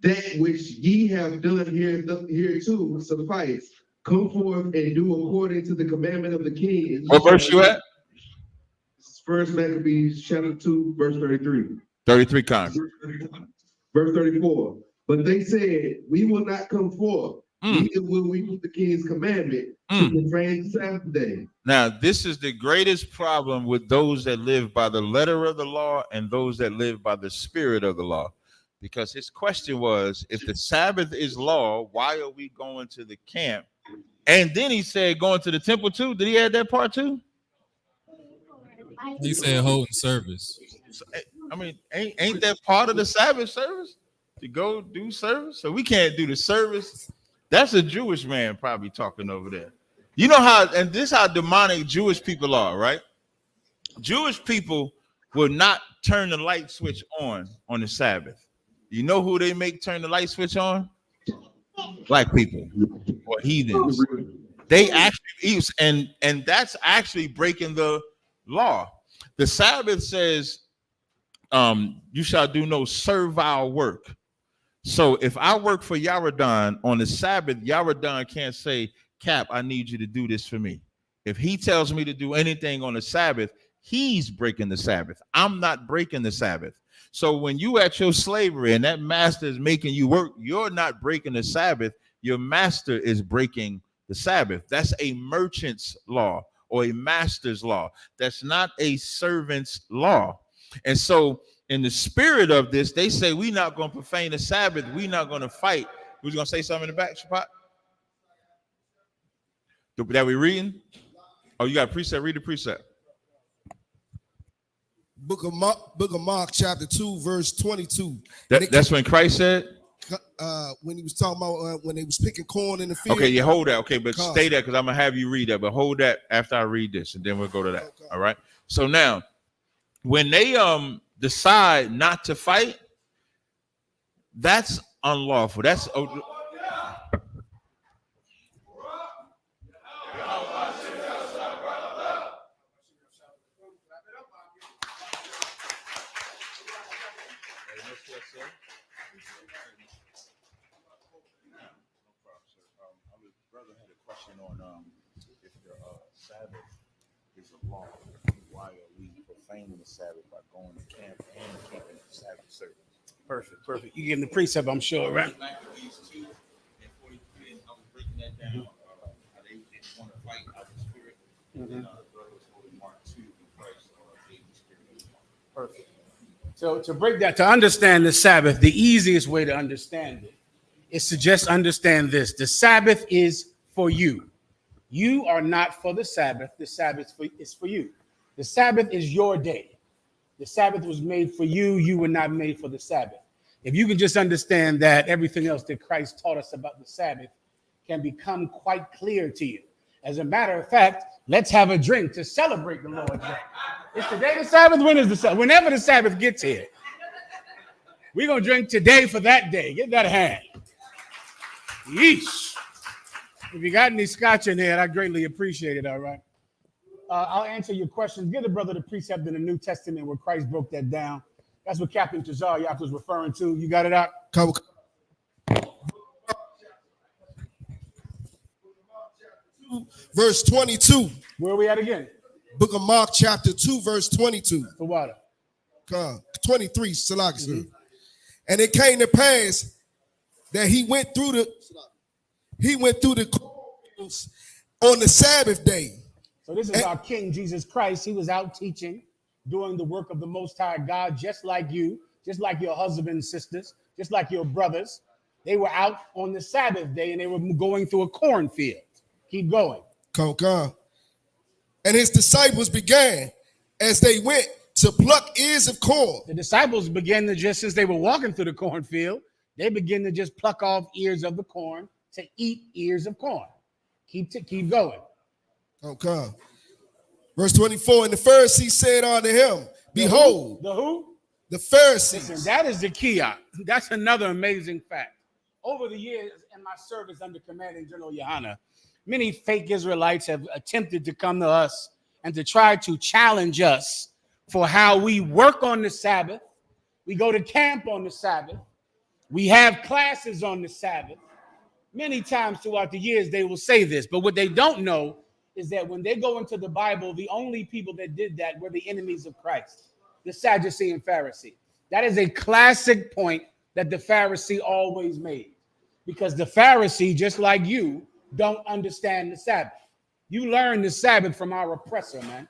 that which ye have done hereto suffice. Come forth and do according to the commandment of the king. What verse you at? First Maccabees chapter 2, verse 33. 33 times. Verse 34. But they said, we will not come forth, neither will we keep the king's commandment to profane the Sabbath day. Now, this is the greatest problem with those that live by the letter of the law and those that live by the spirit of the law. Because his question was, if the Sabbath is law, why are we going to the camp? And then he said going to the temple too. Did he add that part too? He said holding service. I mean, ain't that part of the Sabbath service? To go do service? So we can't do the service. That's a Jewish man probably talking over there. You know how, and this is how demonic Jewish people are, right? Jewish people will not turn the light switch on the Sabbath. You know who they make turn the light switch on? Black people or heathens. They actually use, and that's actually breaking the law. The Sabbath says, you shall do no servile work. So if I work for Yaradan on the Sabbath, Yaradan can't say, Cap, I need you to do this for me. If he tells me to do anything on the Sabbath, he's breaking the Sabbath. I'm not breaking the Sabbath. So when you at your slavery and that master is making you work, you're not breaking the Sabbath. Your master is breaking the Sabbath. That's a merchant's law or a master's law. That's not a servant's law. And so in the spirit of this, they say, we're not going to profane the Sabbath. We're not going to fight. Who's going to say something in the back, Shapat? That we reading? Oh, you got a precept? Read the precept. Book of Mark, chapter 2, verse 22. That's when Christ said? When he was talking about when they was picking corn in the field. Okay, you hold that. Okay, but stay there because I'm going to have you read that. But hold that after I read this, and then we'll go to that. Okay. All right? So now, when they decide not to fight, that's unlawful. That's brother had a question on if the Sabbath is a law, why are we profaning the Sabbath by going to camp and keeping the Sabbath service? Perfect. You getting the precept, I'm sure, right? Perfect. So to understand the Sabbath, the easiest way to understand it is to just understand this. The Sabbath is for you. You are not for the Sabbath. The Sabbath is for you. The Sabbath is your day. The Sabbath was made for you. You were not made for the Sabbath. If you can just understand that, everything else that Christ taught us about the Sabbath can become quite clear to you. As a matter of fact, let's have a drink to celebrate the Lord's Day. It's today the Sabbath. When is the Sabbath? Whenever the Sabbath gets here, we're going to drink today for that day. Get that hand. Yeesh. If you got any scotch in there, I greatly appreciate it, all right? I'll answer your questions. Give the brother the precept in the New Testament where Christ broke that down. That's what Captain Tazaryak was referring to. You got it out? Verse 22. Where are we at again? Book of Mark, chapter 2, verse 22. For what? 23, Salakis. And it came to pass that he went through the courts on the Sabbath day. So this is our King Jesus Christ. He was out teaching, doing the work of the Most High God, just like you, just like your husband and sisters, just like your brothers. They were out on the Sabbath day and they were going through a cornfield. Keep going. And his disciples began as they went to pluck ears of corn. The disciples began to just, since they were walking through the cornfield, they begin to just pluck off ears of the corn to eat ears of corn. Keep going. Okay. Verse 24, and the Pharisees said unto him, behold. The who? The Pharisees. Listen, that is the key. That's another amazing fact. Over the years in my service under Commanding General Yohana, many fake Israelites have attempted to come to us and to try to challenge us for how we work on the Sabbath. We go to camp on the Sabbath. We have classes on the Sabbath. Many times throughout the years, they will say this, but what they don't know is that when they go into the Bible, the only people that did that were the enemies of Christ, the Sadducee and Pharisee. That is a classic point that the Pharisee always made, because the Pharisee, just like you, don't understand the Sabbath. You learn the Sabbath from our oppressor, man.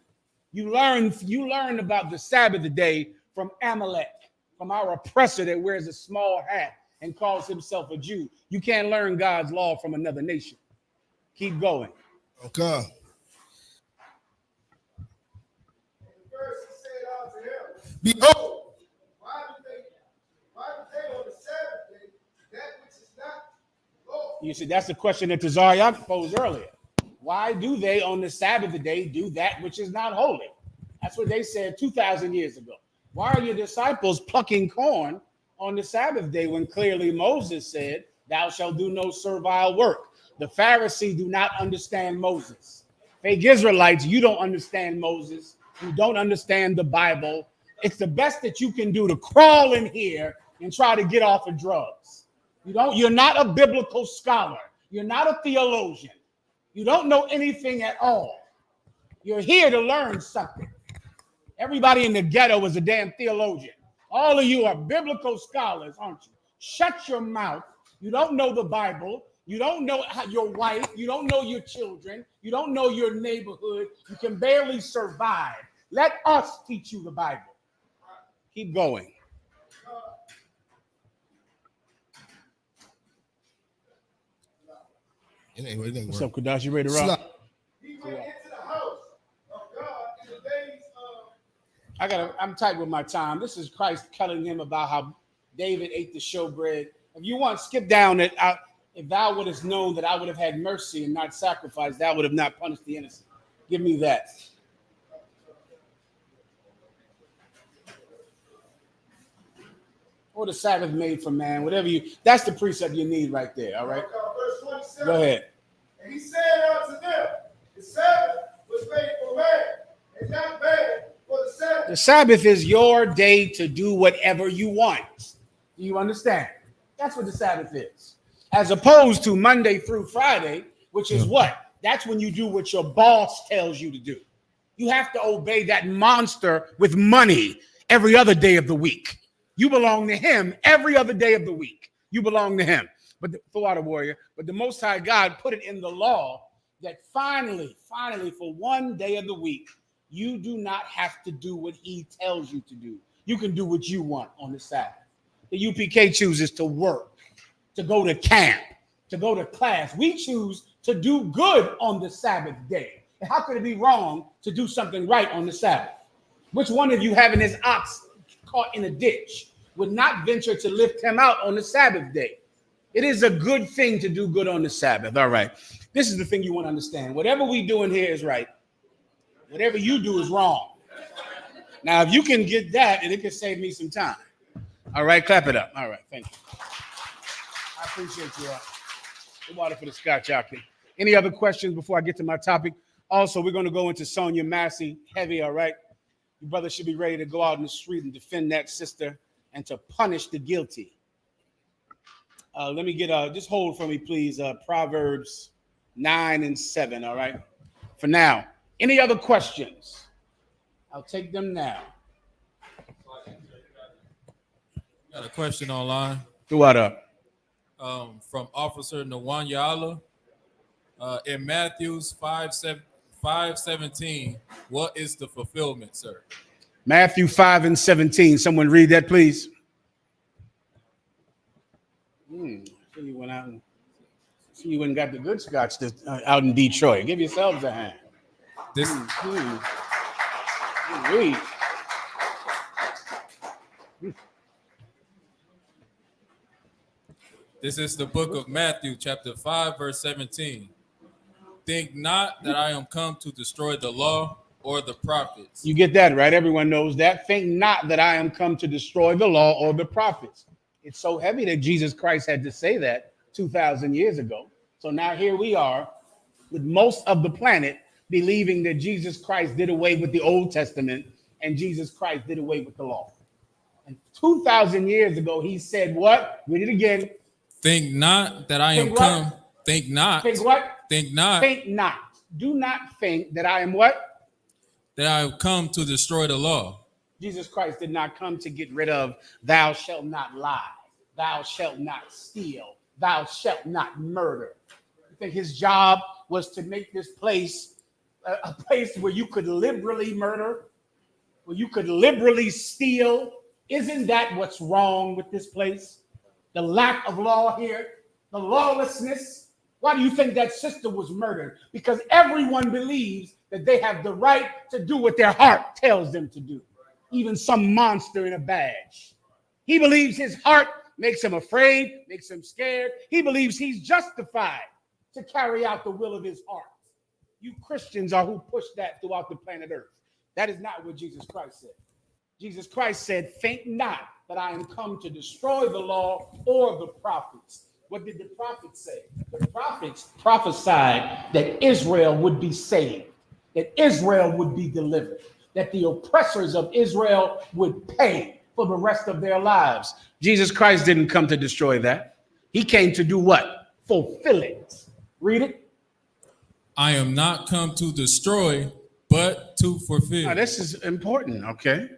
You learn about the Sabbath day from Amalek, from our oppressor that wears a small hat and calls himself a Jew. You can't learn God's law from another nation. Keep going. Okay. Behold, why do they on the Sabbath day that which is not Lord? You see, that's the question that Tazaryak posed earlier. Why do they on the Sabbath day do that which is not holy? That's what they said 2,000 years ago. Why are your disciples plucking corn on the Sabbath day when clearly Moses said, thou shalt do no servile work? The Pharisees do not understand Moses. Fake Israelites, you don't understand Moses. You don't understand the Bible. It's the best that you can do to crawl in here and try to get off of drugs. You're not a biblical scholar. You're not a theologian. You don't know anything at all. You're here to learn something. Everybody in the ghetto is a damn theologian. All of you are biblical scholars, aren't you? Shut your mouth. You don't know the Bible. You don't know your wife. You don't know your children. You don't know your neighborhood. You can barely survive. Let us teach you the Bible. Keep going. What's up, Kadash? You ready to rock? He went into the house of God in the days of... I'm tight with my time. This is Christ telling him about how David ate the showbread. If you want, skip down it. If thou wouldest known that I would have had mercy and not sacrifice, thou would have not punished the innocent. Give me that. Or the Sabbath made for man, whatever that's the precept you need right there, all right? Verse 27. Go ahead. And he said unto them, the Sabbath was made for man, and not man for the Sabbath. The Sabbath is your day to do whatever you want. Do you understand? That's what the Sabbath is. As opposed to Monday through Friday, which is what? That's when you do what your boss tells you to do. You have to obey that monster with money every other day of the week. You belong to him every other day of the week. You belong to him. But the warrior, but the Most High God put it in the law that finally, for one day of the week, you do not have to do what he tells you to do. You can do what you want on the Sabbath. The UPK chooses to work, to go to camp, to go to class. We choose to do good on the Sabbath day. And how could it be wrong to do something right on the Sabbath? Which one of you having his ox caught in a ditch would not venture to lift him out on the Sabbath day? It is a good thing to do good on the Sabbath. All right. This is the thing you want to understand. Whatever we do in here is right. Whatever you do is wrong. Now, if you can get that, and it can save me some time. All right, clap it up. All right, thank you. I appreciate you all. The water for the Scotch out there. Any other questions before I get to my topic? Also, we're going to go into Sonia Massey heavy, all right? You brothers should be ready to go out in the street and defend that sister and to punish the guilty. Let me get, just hold for me, please, Proverbs 9 and 7, all right? For now. Any other questions? I'll take them now. Got a question online. Do what up? From Officer Nwanyala. In Matthew's 5:17, what is the fulfillment, sir? Matthew 5 and 17. Someone read that, please. See you went out and see you went and got the good scotch out in Detroit. Give yourselves a hand. This read. This is the book of Matthew, chapter 5, verse 17. Think not that I am come to destroy the law or the prophets. You get that, right? Everyone knows that. Think not that I am come to destroy the law or the prophets. It's so heavy that Jesus Christ had to say that 2,000 years ago. So now here we are with most of the planet believing that Jesus Christ did away with the Old Testament and Jesus Christ did away with the law. And 2,000 years ago, he said what? Read it again. Think not that I am come. Think not. Think what? Think not. Think not. Do not think that I am what? That I have come to destroy the law. Jesus Christ did not come to get rid of thou shalt not lie, thou shalt not steal, thou shalt not murder. You think his job was to make this place a place where you could liberally murder, where you could liberally steal? Isn't that what's wrong with this place? The lack of law here, the lawlessness. Why do you think that sister was murdered? Because everyone believes that they have the right to do what their heart tells them to do. Even some monster in a badge. He believes his heart makes him afraid, makes him scared. He believes he's justified to carry out the will of his heart. You Christians are who push that throughout the planet Earth. That is not what Jesus Christ said. Jesus Christ said, think not that I am come to destroy the law or the prophets. What did the prophets say? The prophets prophesied that Israel would be saved, that Israel would be delivered, that the oppressors of Israel would pay for the rest of their lives. Jesus Christ didn't come to destroy that. He came to do what? Fulfill it. Read it. I am not come to destroy, but to fulfill. Now, this is important, okay?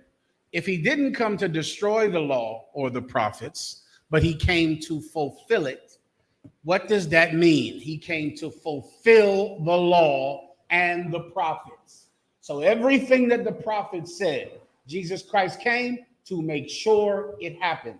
If he didn't come to destroy the law or the prophets, but he came to fulfill it, what does that mean? He came to fulfill the law and the prophets. So everything that the prophets said, Jesus Christ came to make sure it happened.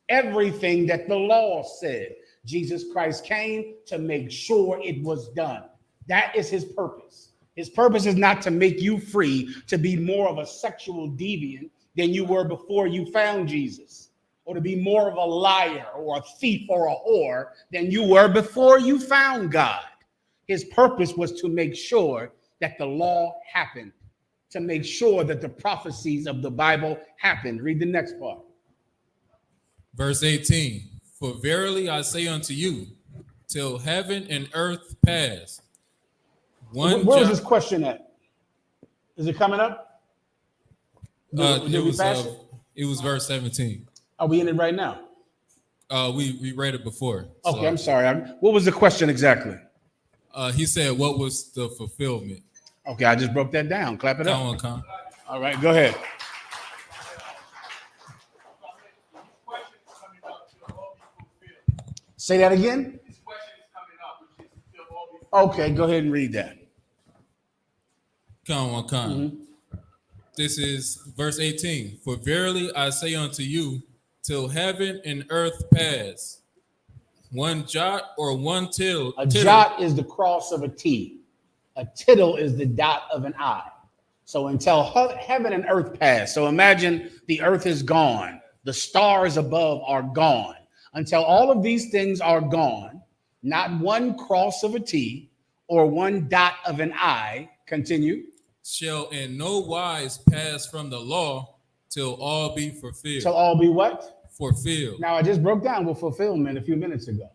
Everything that the law said, Jesus Christ came to make sure it was done. That is his purpose. His purpose is not to make you free to be more of a sexual deviant than you were before you found Jesus, or to be more of a liar or a thief or a whore than you were before you found God. His purpose was to make sure that the law happened, to make sure that the prophecies of the Bible happened. Read the next part. Verse 18, for verily I say unto you, till heaven and earth pass. Where is this question at? Is it coming up? It was verse 17. Are we in it right now? We read it before. Okay, so. I'm sorry. What was the question exactly? He said, what was the fulfillment? Okay, I just broke that down. Clap it up. All right, go ahead. Say that again. Okay, go ahead and read that. This is verse 18. For verily I say unto you, till heaven and earth pass, One jot or one tittle? A jot is the cross of a T. A tittle is the dot of an I. So until heaven and earth pass, so imagine the earth is gone, the stars above are gone. Until all of these things are gone, not one cross of a T or one dot of an I, continue, shall in no wise pass from the law till all be fulfilled. shall all be what? Fulfilled. Now, I just broke down with fulfillment a few minutes ago.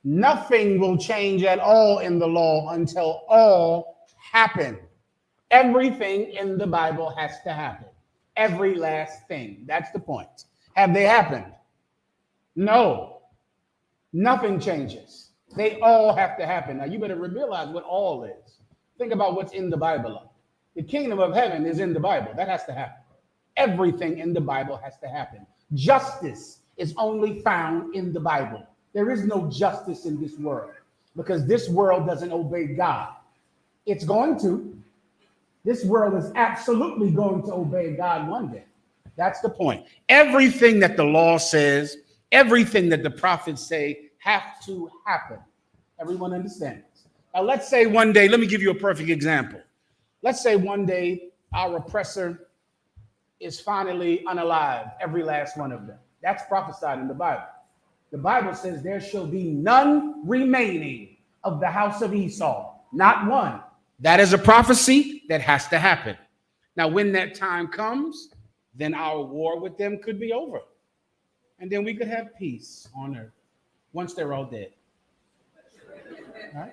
Nothing will change at all in the law until all happen. Everything in the Bible has to happen. Every last thing. That's the point. Have they happened? No. Nothing changes. They all have to happen. Now, you better realize what all is. Think about what's in the Bible. The kingdom of heaven is in the Bible. That has to happen. Everything in the Bible has to happen. Justice is only found in the Bible. There is no justice in this world because this world doesn't obey God. It's going to. This world is absolutely going to obey God one day. That's the point. Everything that the law says, everything that the prophets say have to happen. Everyone understands. Now, let's say one day, let me give you a perfect example. Let's say one day our oppressor is finally unalive, every last one of them. That's prophesied in the Bible. The Bible says there shall be none remaining of the house of Esau, not one. That is a prophecy that has to happen. Now, when that time comes, then our war with them could be over. And then we could have peace on earth once they're all dead. Right?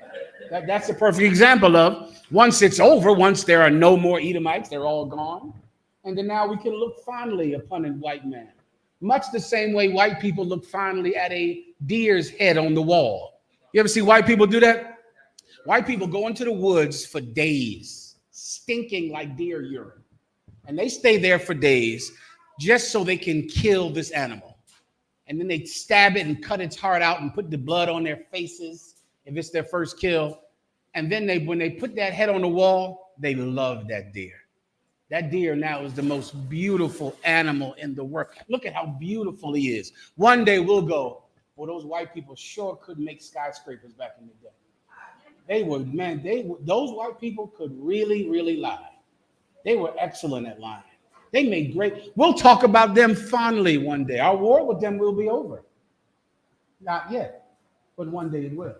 That's a perfect example of once it's over, once there are no more Edomites, they're all gone. And then now we can look fondly upon a white man. Much the same way white people look fondly at a deer's head on the wall. You ever see white people do that? White people go into the woods for days, stinking like deer urine. And they stay there for days just so they can kill this animal. And then they stab it and cut its heart out and put the blood on their faces if it's their first kill. And then when they put that head on the wall, they love that deer. That deer now is the most beautiful animal in the world. Look at how beautiful he is. One day we'll go, well, those white people sure could make skyscrapers back in the day. Those white people could really, really lie. They were excellent at lying. They made great. We'll talk about them fondly one day. Our war with them will be over. Not yet, but one day it will.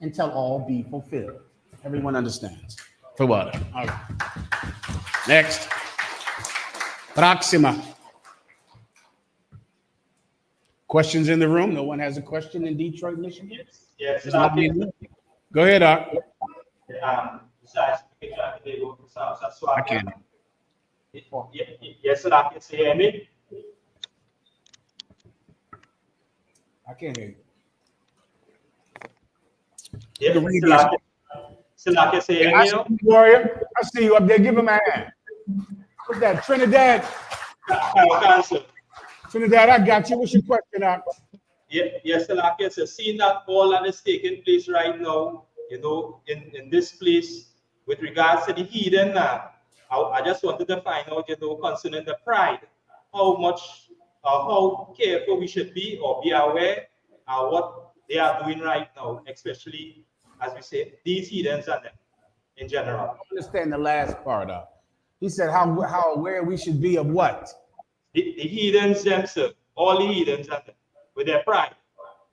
Until all be fulfilled. Everyone understands. For what? All right. Next. Próxima. Questions in the room? No one has a question in Detroit, Michigan? Yes. Go ahead, Doc. I can't. Yes, sir. I can hear me. I can't hear you. Yes, I can hear I me. see you, Warrior. I see you up there. Give him a hand. What's that? Trinidad. Trinidad, I got you. What's your question, Doc? Yes, sir. So seeing that all that is taking place right now, in this place with regards to the heathen, I just wanted to find out, concerning the pride, how much, how careful we should be or be aware of what they are doing right now, especially, as we say, these heathens and them in general. I understand the last part of. He said how aware we should be of what? The heathens themselves, all the heathens and them, with their pride.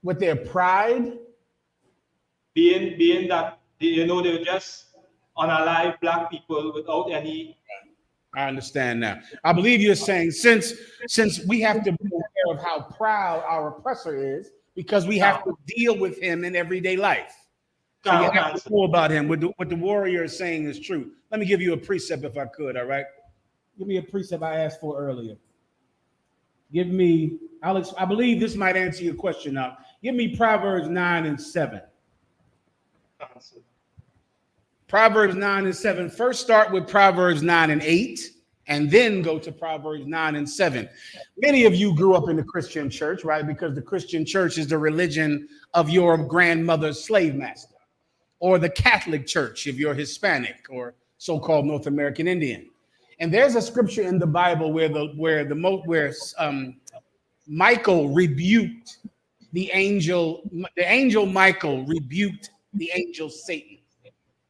With their pride? Being that, they're just unalive black people without any. I understand now. I believe you're saying since we have to be aware of how proud our oppressor is, because we have to deal with him in everyday life. So you have to know about him. What the warrior is saying is true. Let me give you a precept if I could, all right? Give me a precept I asked for earlier. Give me, Alex, I believe this might answer your question now. Give me Proverbs 9 and 7. Proverbs 9 and 7. First start with Proverbs 9 and 8, and then go to Proverbs 9 and 7. Many of you grew up in the Christian church, right? Because the Christian church is the religion of your grandmother's slave master, or the Catholic Church if you're Hispanic or so-called North American Indian. And there's a scripture in the Bible where Michael rebuked the angel Michael rebuked the angel Satan,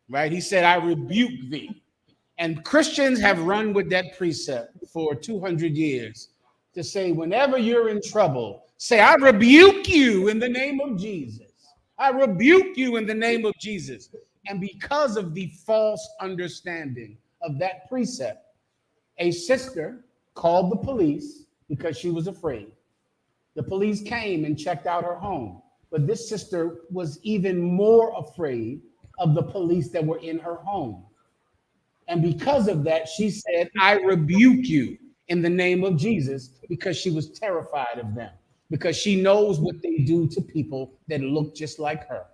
right? He said, I rebuke thee. And Christians have run with that precept for 200 years to say, whenever you're in trouble, say, I rebuke you in the name of Jesus. I rebuke you in the name of Jesus. And because of the false understanding of that precept, a sister called the police because she was afraid. The police came and checked out her home. But this sister was even more afraid of the police that were in her home. And because of that, she said, I rebuke you in the name of Jesus, because she was terrified of them, because she knows what they do to people that look just like her.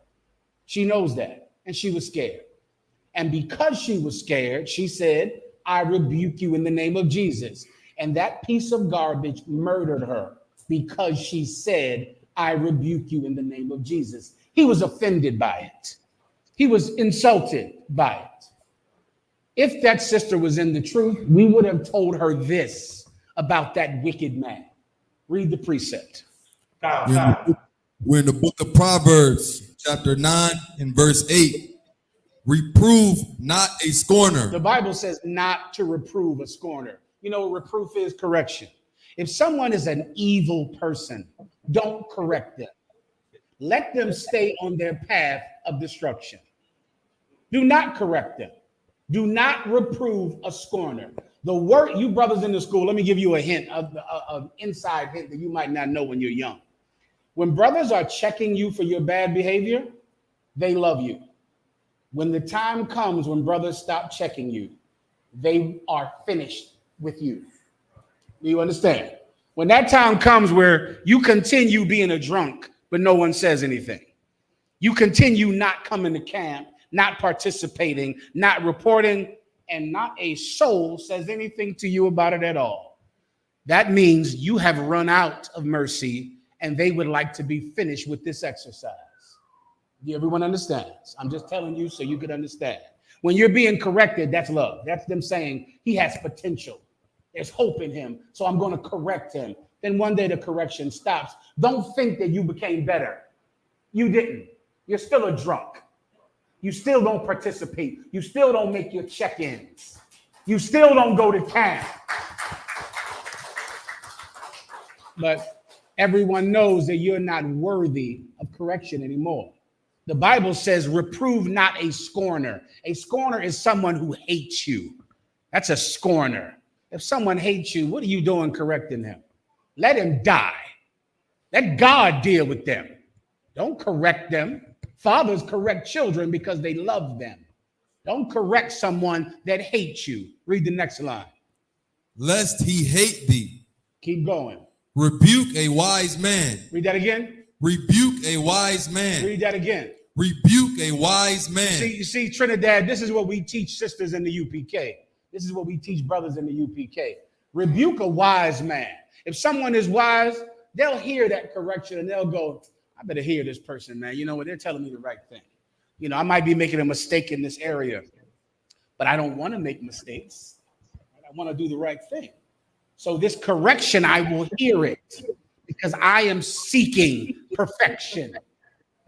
She knows that, and she was scared. And because she was scared, she said, I rebuke you in the name of Jesus. And that piece of garbage murdered her because she said, I rebuke you in the name of Jesus. He was offended by it. He was insulted by it. If that sister was in the truth, we would have told her this about that wicked man. Read the precept. We're in the book of Proverbs, chapter 9 and verse 8. Reprove not a scorner. The Bible says not to reprove a scorner. You know what reproof is? Correction. If someone is an evil person, don't correct them. Let them stay on their path of destruction. Do not correct them. Do not reprove a scorner. The word, you brothers in the school, let me give you a hint, an inside hint that you might not know when you're young. When brothers are checking you for your bad behavior, they love you. When the time comes when brothers stop checking you, they are finished with you. Do you understand? When that time comes where you continue being a drunk, but no one says anything. You continue not coming to camp, not participating, not reporting, and not a soul says anything to you about it at all. That means you have run out of mercy and they would like to be finished with this exercise. Do everyone understands? I'm just telling you so you could understand. When you're being corrected, that's love. That's them saying he has potential. There's hope in him, so I'm going to correct him. Then one day the correction stops. Don't think that you became better. You didn't. You're still a drunk. You still don't participate. You still don't make your check-ins. You still don't go to camp. But everyone knows that you're not worthy of correction anymore. The Bible says, reprove not a scorner. A scorner is someone who hates you. That's a scorner. If someone hates you, what are you doing correcting him? Let him die. Let God deal with them. Don't correct them. Fathers correct children because they love them. Don't correct someone that hates you. Read the next line. Lest he hate thee. Keep going. Rebuke a wise man. Read that again. Rebuke a wise man. Read that again. Rebuke a wise man. You see, Trinidad, this is what we teach sisters in the UPK. This is what we teach brothers in the UPK. Rebuke a wise man. If someone is wise, they'll hear that correction and they'll go, I better hear this person, man. You know what? They're telling me the right thing. You know, I might be making a mistake in this area, but I don't want to make mistakes. I want to do the right thing. So this correction, I will hear it because I am seeking perfection.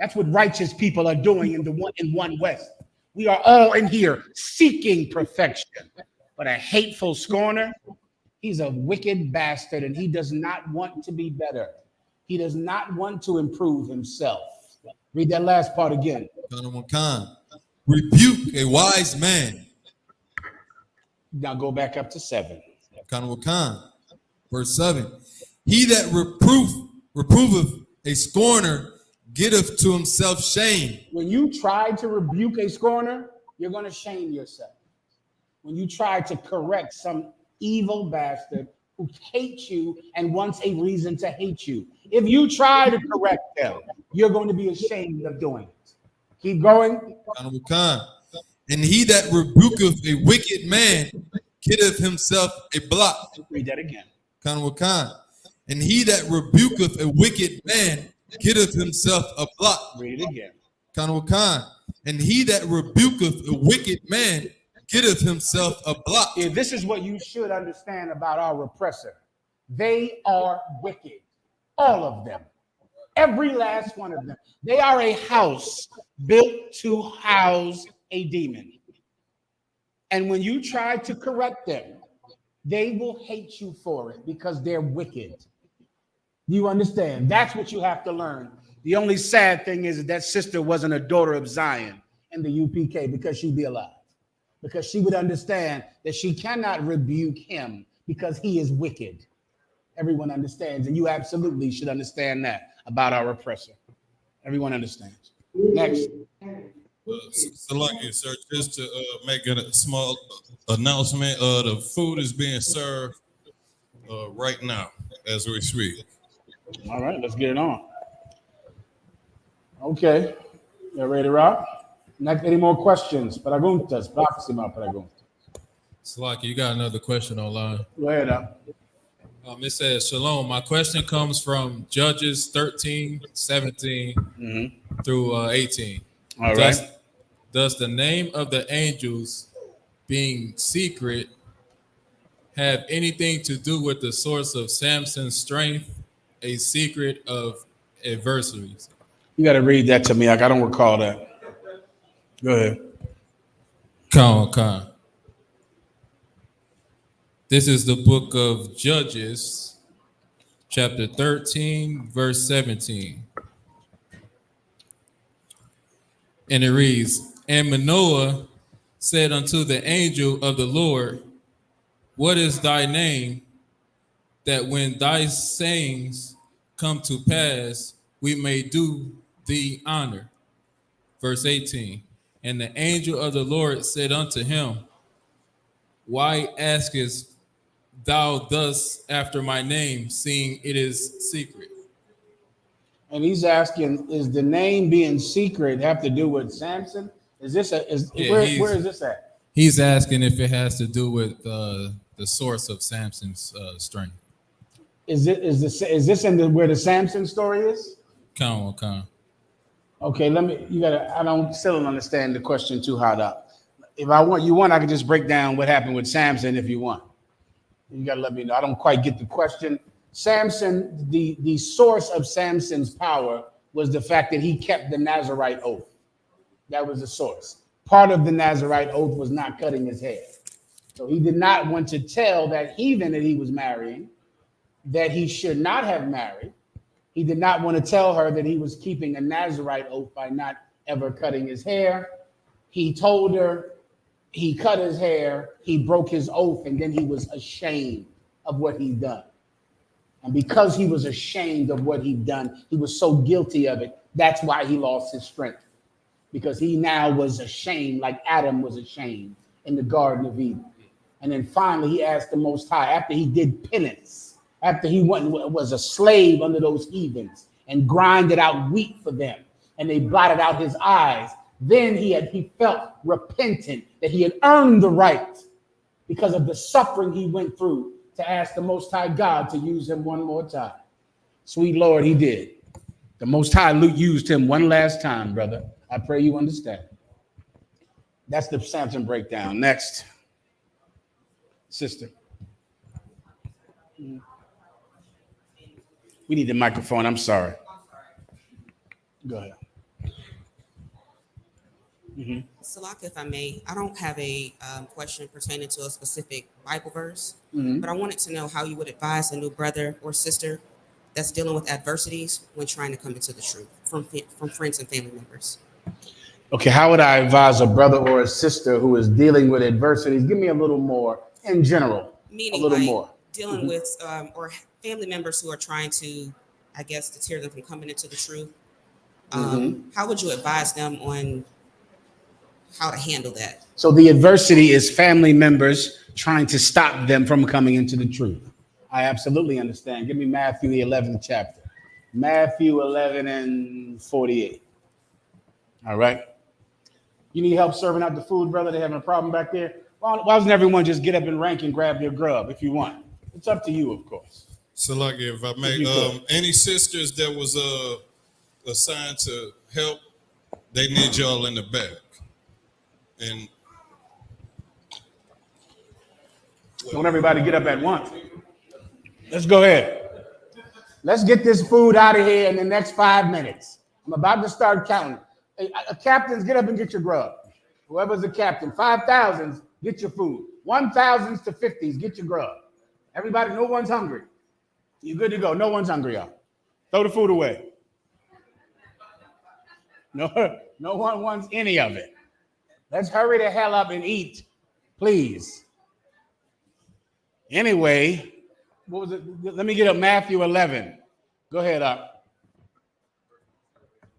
That's what righteous people are doing in One West. We are all in here seeking perfection. But a hateful scorner, he's a wicked bastard and he does not want to be better. He does not want to improve himself. Read that last part again. Rebuke a wise man. Now go back up to 7. Verse 7. He that reproveth a scorner getteth to himself shame. When you try to rebuke a scorner, you're going to shame yourself. When you try to correct some evil bastard who hates you and wants a reason to hate you, if you try to correct them, you're going to be ashamed of doing it. Keep going. And he that rebuketh a wicked man getteth himself a blot. Read that again. And he that rebuketh a wicked man getteth himself a blot. Read it again. And he that rebuketh a wicked man getteth himself a blot. Yeah, this is what you should understand about our repressor. They are wicked. All of them. Every last one of them. They are a house built to house a demon. And when you try to correct them, they will hate you for it because they're wicked. You understand? That's what you have to learn. The only sad thing is that sister wasn't a daughter of Zion in the UPK because she'd be alive. Because she would understand that she cannot rebuke him because he is wicked. Everyone understands, and you absolutely should understand that about our oppressor. Everyone understands. Next. Salaki, sir, just to make a small announcement, the food is being served right now as we speak. All right, let's get it on. Okay, you ready to rock? Next, any more questions? Preguntas, próxima pregunta. Salaki, you got another question online. Go ahead, up. It says, Shalom, my question comes from Judges 13, 17 through 18. All right. Does the name of the angels being secret have anything to do with the source of Samson's strength, a secret of adversaries? You got to read that to me. I don't recall that. Go ahead. Khan. This is the book of Judges, chapter 13, verse 17. And it reads, And Manoah said unto the angel of the Lord, What is thy name, that when thy sayings come to pass, we may do thee honor? Verse 18. And the angel of the Lord said unto him, Why askest thou thus after my name, seeing it is secret? And he's asking, is the name being secret have to do with Samson? Is this where is this at? He's asking if it has to do with the source of Samson's strength. Is this in where the Samson story is? Khan. Okay, I still don't understand the question too hard up. If I can just break down what happened with Samson if you want. You gotta let me know. I don't quite get the question. Samson, the source of Samson's power was the fact that he kept the Nazirite oath. That was the source. Part of the Nazirite oath was not cutting his hair. So he did not want to tell that heathen that he was marrying that he should not have married. He did not want to tell her that he was keeping a Nazirite oath by not ever cutting his hair. He told her he cut his hair, he broke his oath, and then he was ashamed of what he'd done. And because he was ashamed of what he'd done, he was so guilty of it. That's why he lost his strength. Because he now was ashamed, like Adam was ashamed in the Garden of Eden. And then finally he asked the Most High, after he did penance, after he was a slave under those heathens and grinded out wheat for them, and they blotted out his eyes, then he felt repentant that he had earned the right because of the suffering he went through to ask the Most High God to use him one more time. Sweet Lord, he did. The Most High used him one last time, brother. I pray you understand. That's the Samson breakdown. Next. Sister. We need the microphone. I'm sorry. Go ahead. Salak, if I may, I don't have a question pertaining to a specific Bible verse, Mhm. but I wanted to know how you would advise a new brother or sister that's dealing with adversities when trying to come into the truth from friends and family members. Okay, how would I advise a brother or a sister who is dealing with adversities? Give me a little more in general. Meaning a little like more. dealing Mhm. with or family members who are trying to, I guess, deter them from coming into the truth. How would you advise them on how to handle that? So the adversity is family members trying to stop them from coming into the truth. I absolutely understand. Give me Matthew, the 11th chapter. Matthew 11 and 48. All right. You need help serving out the food, brother? They having a problem back there? Why doesn't everyone just get up and rank and grab your grub if you want? It's up to you, of course. So, like, if I may, any sisters that was assigned to help, they need y'all in the back. And don't everybody get up at once. Let's go ahead. Let's get this food out of here in the next 5 minutes. I'm about to start counting. Hey, captains, get up and get your grub. Whoever's the captain, 5,000s, get your food. 1,000s to 50s, get your grub. Everybody, no one's hungry. You're good to go. No one's hungry, y'all. Throw the food away. No one wants any of it. Let's hurry the hell up and eat, please. Anyway, what was it? Let me get up Matthew 11. Go ahead up.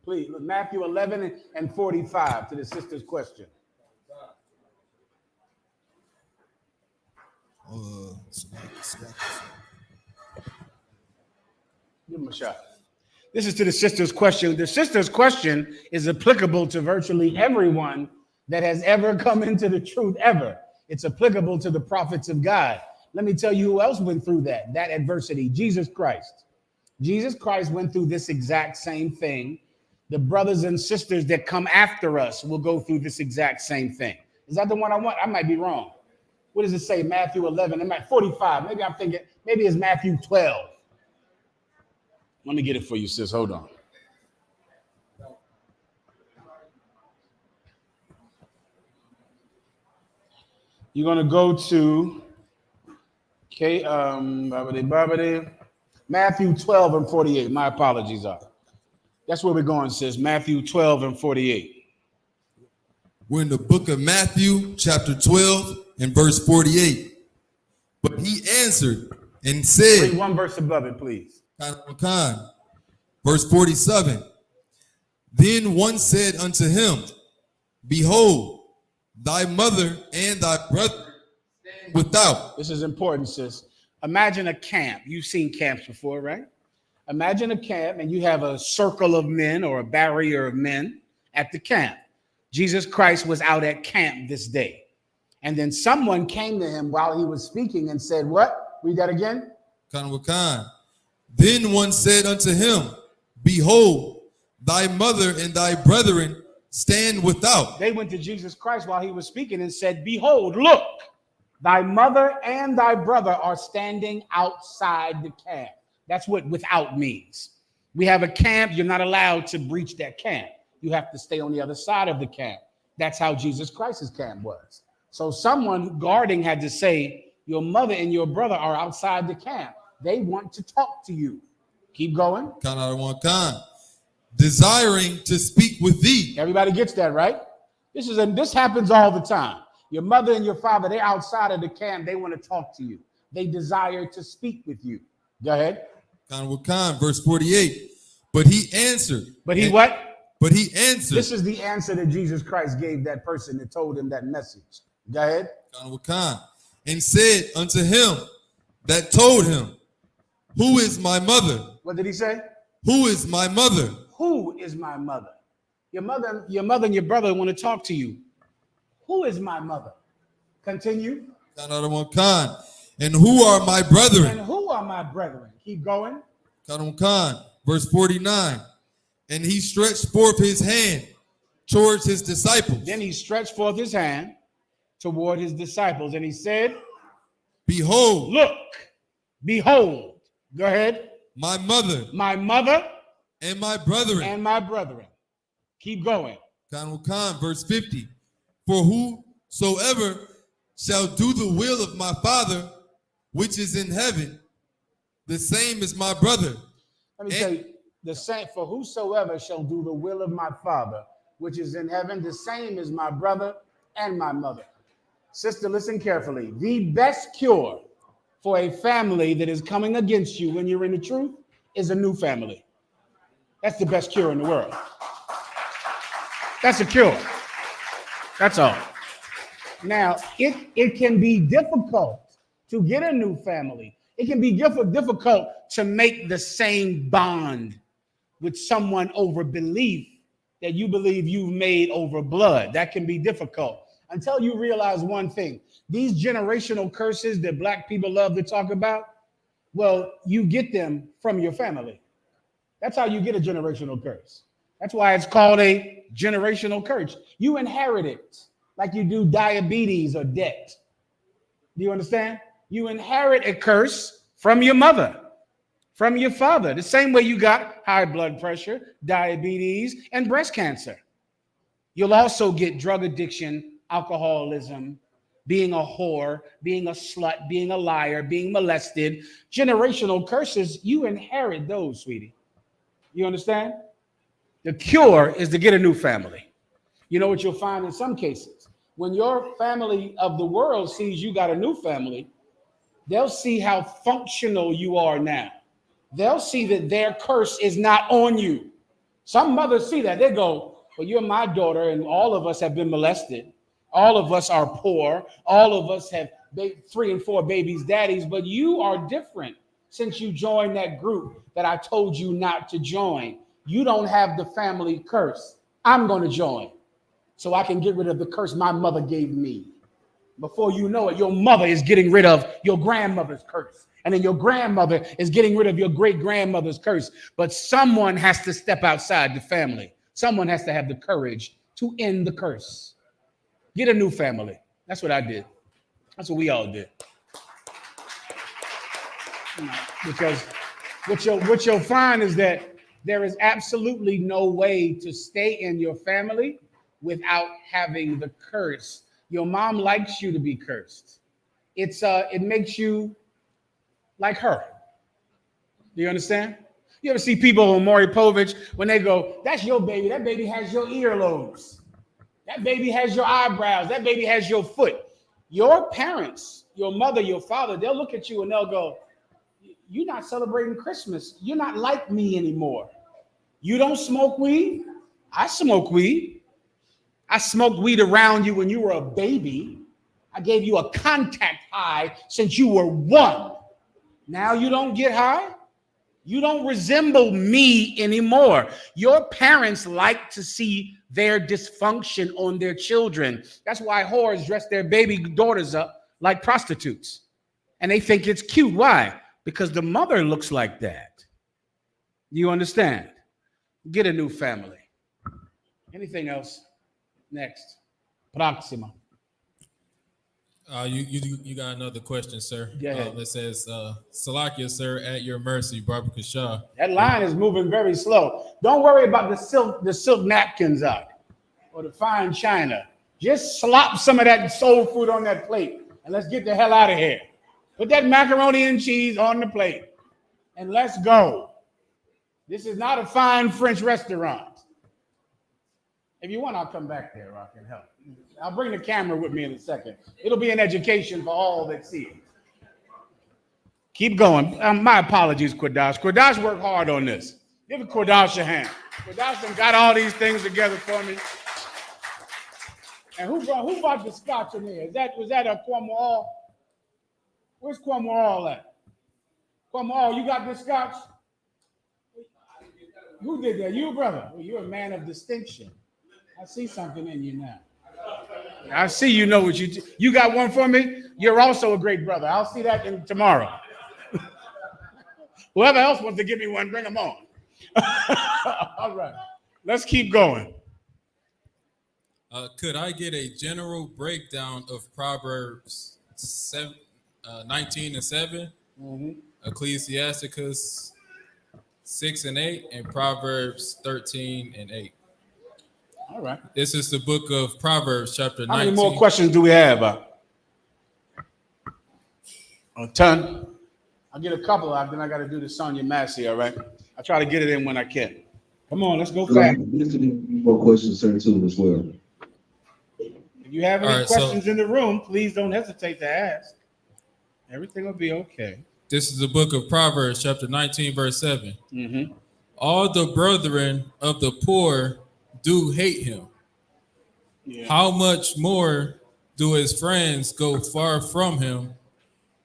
Please, Matthew 11 and 45 to the sister's question. Give him a shot. This is to the sister's question. The sister's question is applicable to virtually everyone that has ever come into the truth ever. It's applicable to the prophets of God. Let me tell you who else went through that adversity. Jesus Christ. Jesus Christ went through this exact same thing. The brothers and sisters that come after us will go through this exact same thing. Is that the one I want? I might be wrong. What does it say? Matthew 11. I'm at 45. Maybe I'm thinking, maybe it's Matthew 12. Let me get it for you, sis. Hold on. You're going to go to Matthew 12 and 48. My apologies are. That's where we're going, sis. Matthew 12 and 48. We're in the book of Matthew, chapter 12 and verse 48. But he answered and said, read one verse above it, please. Verse 47. Then one said unto him, behold, thy mother and thy brother stand without. This is important, sis. Imagine a camp. You've seen camps before, right? Imagine a camp and you have a circle of men or a barrier of men at the camp. Jesus Christ was out at camp this day. And then someone came to him while he was speaking and said, what? Read that again. Then one said unto him, behold, thy mother and thy brethren stand without. They went to Jesus Christ while he was speaking and said, behold, look, thy mother and thy brother are standing outside the camp. That's what without means. We have a camp. You're not allowed to breach that camp. You have to stay on the other side of the camp. That's how Jesus Christ's camp was. So someone guarding had to say, your mother and your brother are outside the camp. They want to talk to you. Keep going. Desiring to speak with thee. Everybody gets that, right? This happens all the time. Your mother and your father, they're outside of the camp. They want to talk to you. They desire to speak with you. Go ahead. Verse 48. But he answered. But he what? But he answered. This is the answer that Jesus Christ gave that person that told him that message. Go ahead. And said unto him that told him, who is my mother? What did he say? Who is my mother? Who is my mother? Your mother and your brother want to talk to you. Who is my mother? Continue. And who are my brethren? And who are my brethren? Keep going. Verse 49. And he stretched forth his hand towards his disciples. Then he stretched forth his hand toward his disciples and he said, behold. Look. Behold. Go ahead. My mother. My mother. And my brethren. And my brethren. Keep going. Verse 50. For whosoever shall do the will of my Father, which is in heaven, the same is my brother. Let me tell you, the same, for whosoever shall do the will of my Father, which is in heaven, the same is my brother and my mother. Sister, listen carefully. The best cure for a family that is coming against you when you're in the truth is a new family. That's the best cure in the world. That's a cure. That's all. Now, it can be difficult to get a new family. It can be difficult to make the same bond with someone over belief that you believe you've made over blood. That can be difficult until you realize one thing. These generational curses that black people love to talk about, well, you get them from your family. That's how you get a generational curse. That's why it's called a generational curse. You inherit it like you do diabetes or debt. Do you understand? You inherit a curse from your mother, from your father. The same way you got high blood pressure, diabetes, and breast cancer. You'll also get drug addiction, alcoholism, being a whore, being a slut, being a liar, being molested. Generational curses, you inherit those, sweetie. You understand? The cure is to get a new family. You know what you'll find in some cases? When your family of the world sees you got a new family, they'll see how functional you are now. They'll see that their curse is not on you. Some mothers see that. They go, well, you're my daughter, and all of us have been molested. All of us are poor. All of us have 3 and 4 babies' daddies, but you are different since you joined that group that I told you not to join. You don't have the family curse. I'm going to join so I can get rid of the curse my mother gave me. Before you know it, your mother is getting rid of your grandmother's curse. And then your grandmother is getting rid of your great-grandmother's curse. But someone has to step outside the family. Someone has to have the courage to end the curse. Get a new family. That's what I did. That's what we all did. Because what you'll find is that there is absolutely no way to stay in your family without having the curse. Your mom likes you to be cursed. It makes you like her. Do you understand? You ever see people on Maury Povich when they go, that's your baby. That baby has your earlobes. That baby has your eyebrows. That baby has your foot. Your parents, your mother, your father, they'll look at you and they'll go, you're not celebrating Christmas. You're not like me anymore. You don't smoke weed? I smoke weed. I smoked weed around you when you were a baby. I gave you a contact high since you were 1. Now you don't get high? You don't resemble me anymore. Your parents like to see their dysfunction on their children. That's why whores dress their baby daughters up like prostitutes. And they think it's cute. Why? Because the mother looks like that. You understand? Get a new family. Anything else? Next. Proxima. You got another question, sir. Yeah. That says, Salakia, sir, at your mercy, Barbara Shah. That line is moving very slow. Don't worry about the silk napkins out or the fine china. Just slop some of that soul food on that plate and let's get the hell out of here. Put that macaroni and cheese on the plate and let's go. This is not a fine French restaurant. If you want, I'll come back there. I can help. I'll bring the camera with me in a second. It'll be an education for all that see it. Keep going. My apologies, Quadash. Quadash worked hard on this. Give Quadash a hand. Quadash done got all these things together for me. And who brought the scotch in here? Was that a Kwamo? Where's Kwamo at? Kwamo, you got this scotch? Who did that? You, brother? Well, you're a man of distinction. I see something in you now. I see you know what you got one for me. You're also a great brother. I'll see that tomorrow. Whoever else wants to give me one, bring them on. All right, let's keep going. Could I get a general breakdown of Proverbs 19 and 7, Ecclesiasticus 6 and 8, and Proverbs 13 and 8? All right. This is the book of Proverbs, chapter 19. How many more questions do we have? A ton. I'll get a couple out, then I got to do the Sonia Massey, all right? I try to get it in when I can. Come on, let's go fast. More questions, sir, too, as well. If you have any questions in the room, please don't hesitate to ask. Everything will be okay. This is the book of Proverbs, chapter 19, verse 7. All the brethren of the poor do hate him. Yeah. How much more do his friends go far from him?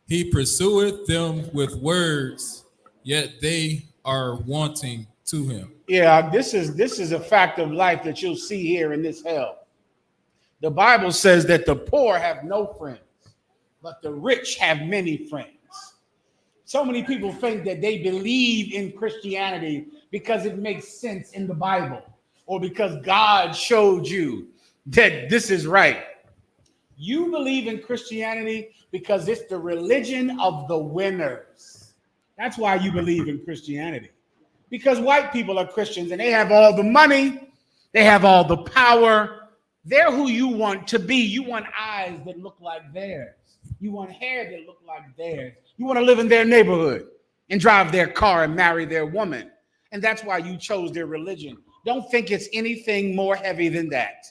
He pursueth them with words, yet they are wanting to him. Yeah, this is a fact of life that you'll see here in this hell. The Bible says that the poor have no friends, but the rich have many friends. So many people think that they believe in Christianity because it makes sense in the Bible, or because God showed you that this is right. You believe in Christianity because it's the religion of the winners. That's why you believe in Christianity. Because white people are Christians and they have all the money, they have all the power. They're who you want to be. You want eyes that look like theirs. You want hair that look like theirs. You want to live in their neighborhood and drive their car and marry their woman. And that's why you chose their religion. Don't think it's anything more heavy than that.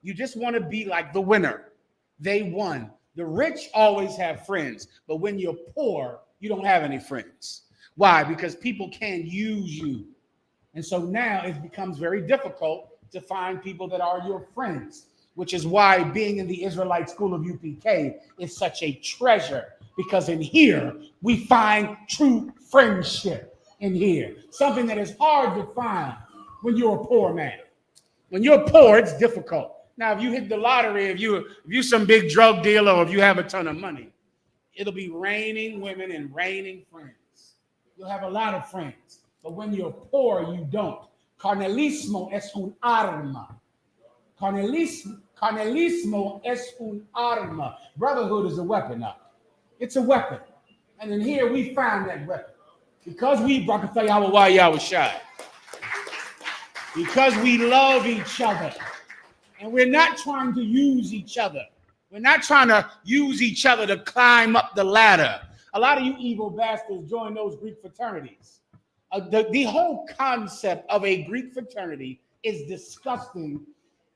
You just want to be like the winner. They won. The rich always have friends, but when you're poor, you don't have any friends. Why? Because people can't use you. And so now it becomes very difficult to find people that are your friends, which is why being in the Israelite School of UPK is such a treasure, because in here we find true friendship in here, something that is hard to find when you're a poor man. When you're poor, it's difficult. Now, if you hit the lottery, if you're some big drug dealer, or if you have a ton of money, it'll be raining women and raining friends. You'll have a lot of friends. But when you're poor, you don't. Carnelismo es un arma. Carnelismo es un arma. Brotherhood is a weapon now. It's a weapon. And in here, we find that weapon. Because we, because we love each other. And we're not trying to use each other. We're not trying to use each other to climb up the ladder. A lot of you evil bastards join those Greek fraternities. The whole concept of a Greek fraternity is disgusting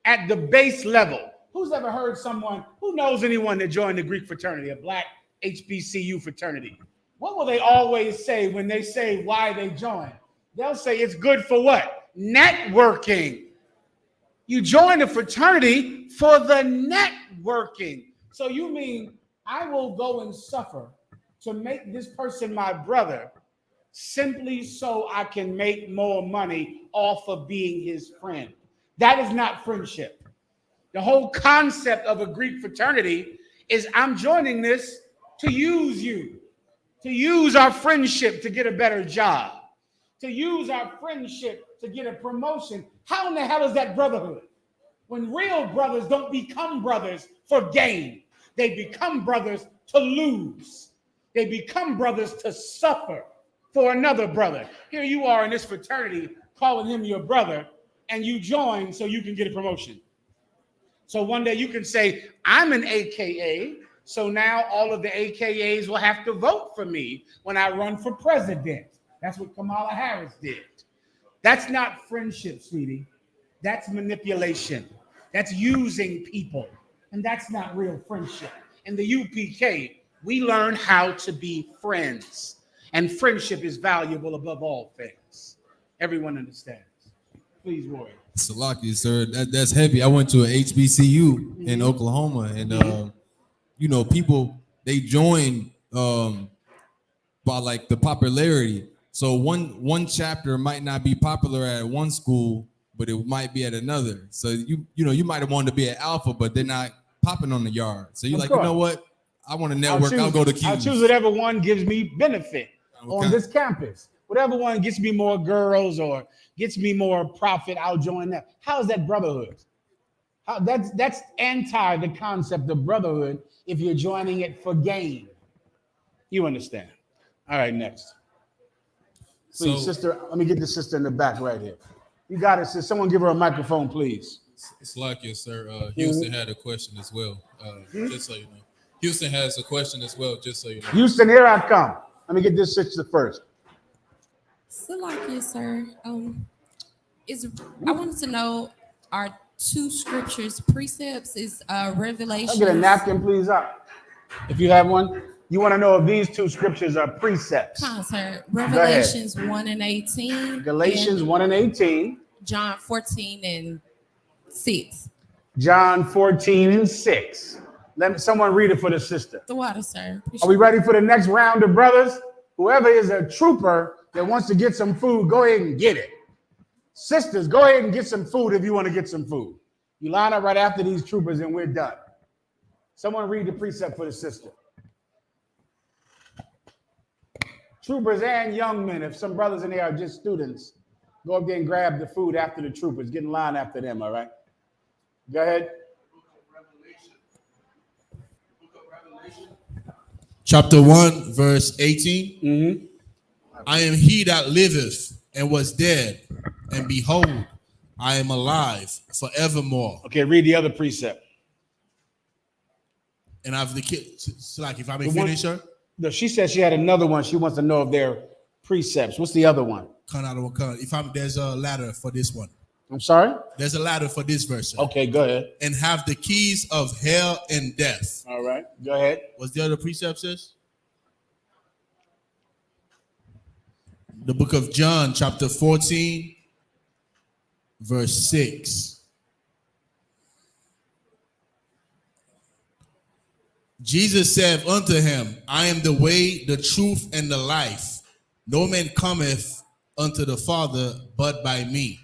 at the base level. Who's ever heard someone, who knows anyone that joined the Greek fraternity, a black HBCU fraternity? What will they always say when they say why they joined? They'll say it's good for what? Networking. You join a fraternity for the networking. So you mean I will go and suffer to make this person my brother simply so I can make more money off of being his friend. That is not friendship. The whole concept of a Greek fraternity is I'm joining this to use you, to use our friendship to get a better job, to use our friendship to get a promotion. How in the hell is that brotherhood? When real brothers don't become brothers for gain, they become brothers to lose. They become brothers to suffer for another brother. Here you are in this fraternity calling him your brother, and you join so you can get a promotion. So one day you can say, I'm an AKA, so now all of the AKAs will have to vote for me when I run for president. That's what Kamala Harris did. That's not friendship, sweetie. That's manipulation. That's using people. And that's not real friendship. In the UPK, we learn how to be friends. And friendship is valuable above all things. Everyone understands. Please, Roy. Salaki, sir. That's heavy. I went to an HBCU in Oklahoma, and people, they join by like the popularity. So one chapter might not be popular at one school, but it might be at another. So you might have wanted to be at Alpha, but they're not popping on the yard. So you're like, you know what? I want to network. I'll go to Q. I'll choose whatever one gives me benefit on this campus. Whatever one gets me more girls or gets me more profit, I'll join that. How is that brotherhood? That's anti the concept of brotherhood if you're joining it for gain. You understand? All right, next. Please, sister, let me get the sister in the back right here. You got it, sister. Someone give her a microphone, please. It's like you, sir. Houston had a question as well, just so you know. Houston has a question as well, just so you know. Houston, here I come. Let me get this sister first. Salakia, sir. I wanted to know, are two scriptures precepts? Is Revelation? I'll get a napkin, please, up. If you have one. You want to know if these two scriptures are precepts? Sir. Revelations 1 and 18. Galatians 1 and 18. John 14 and 6. John 14 and 6. Let someone read it for the sister. The water, sir. Are we ready for the next round of brothers? Whoever is a trooper that wants to get some food, go ahead and get it. Sisters, go ahead and get some food if you want to get some food. You line up right after these troopers and we're done. Someone read the precept for the sister. Troopers and young men, if some brothers in there are just students, go up there and grab the food after the troopers. Get in line after them, all right? Go ahead. Chapter 1, verse 18. I am he that liveth and was dead, and behold, I am alive forevermore. Okay, read the other precept. And I've the kid, so like if I may The one- finish her. No, she said she had another one. She wants to know if they're precepts. What's the other one? There's a ladder for this one. I'm sorry? There's a ladder for this verse. Sir. Okay, go ahead. And have the keys of hell and death. All right, go ahead. What's the other precept, sis? The book of John, chapter 14, verse 6. Jesus said unto him, I am the way, the truth, and the life. No man cometh unto the Father but by me.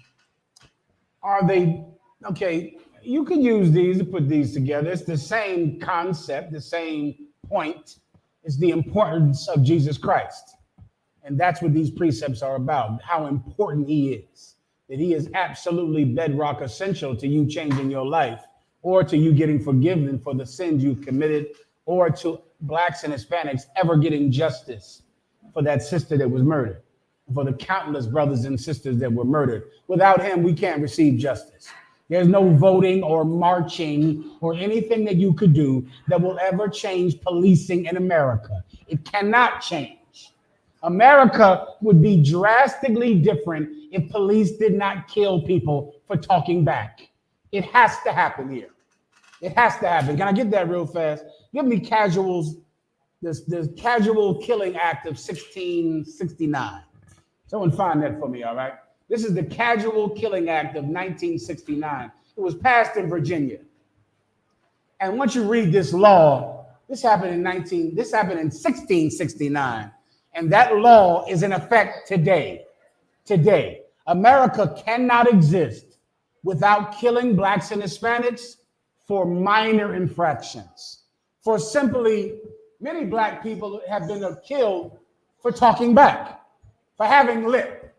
Are they okay? You can use these to put these together. It's the same concept, the same point. It's the importance of Jesus Christ. And that's what these precepts are about, how important he is. That he is absolutely bedrock essential to you changing your life, or to you getting forgiven for the sins you've committed, or to blacks and Hispanics ever getting justice for that sister that was murdered, for the countless brothers and sisters that were murdered. Without him, we can't receive justice. There's no voting or marching or anything that you could do that will ever change policing in America. It cannot change. America would be drastically different if police did not kill people for talking back. It has to happen here. It has to happen. Can I get that real fast? Give me casuals, this casual killing act of 1669. Someone find that for me, all right? This is the casual killing act of 1969. It was passed in Virginia. And once you read this law, this happened in 1669. And that law is in effect today. Today, America cannot exist without killing blacks and Hispanics for minor infractions. For simply, many black people have been killed for talking back, for having lip.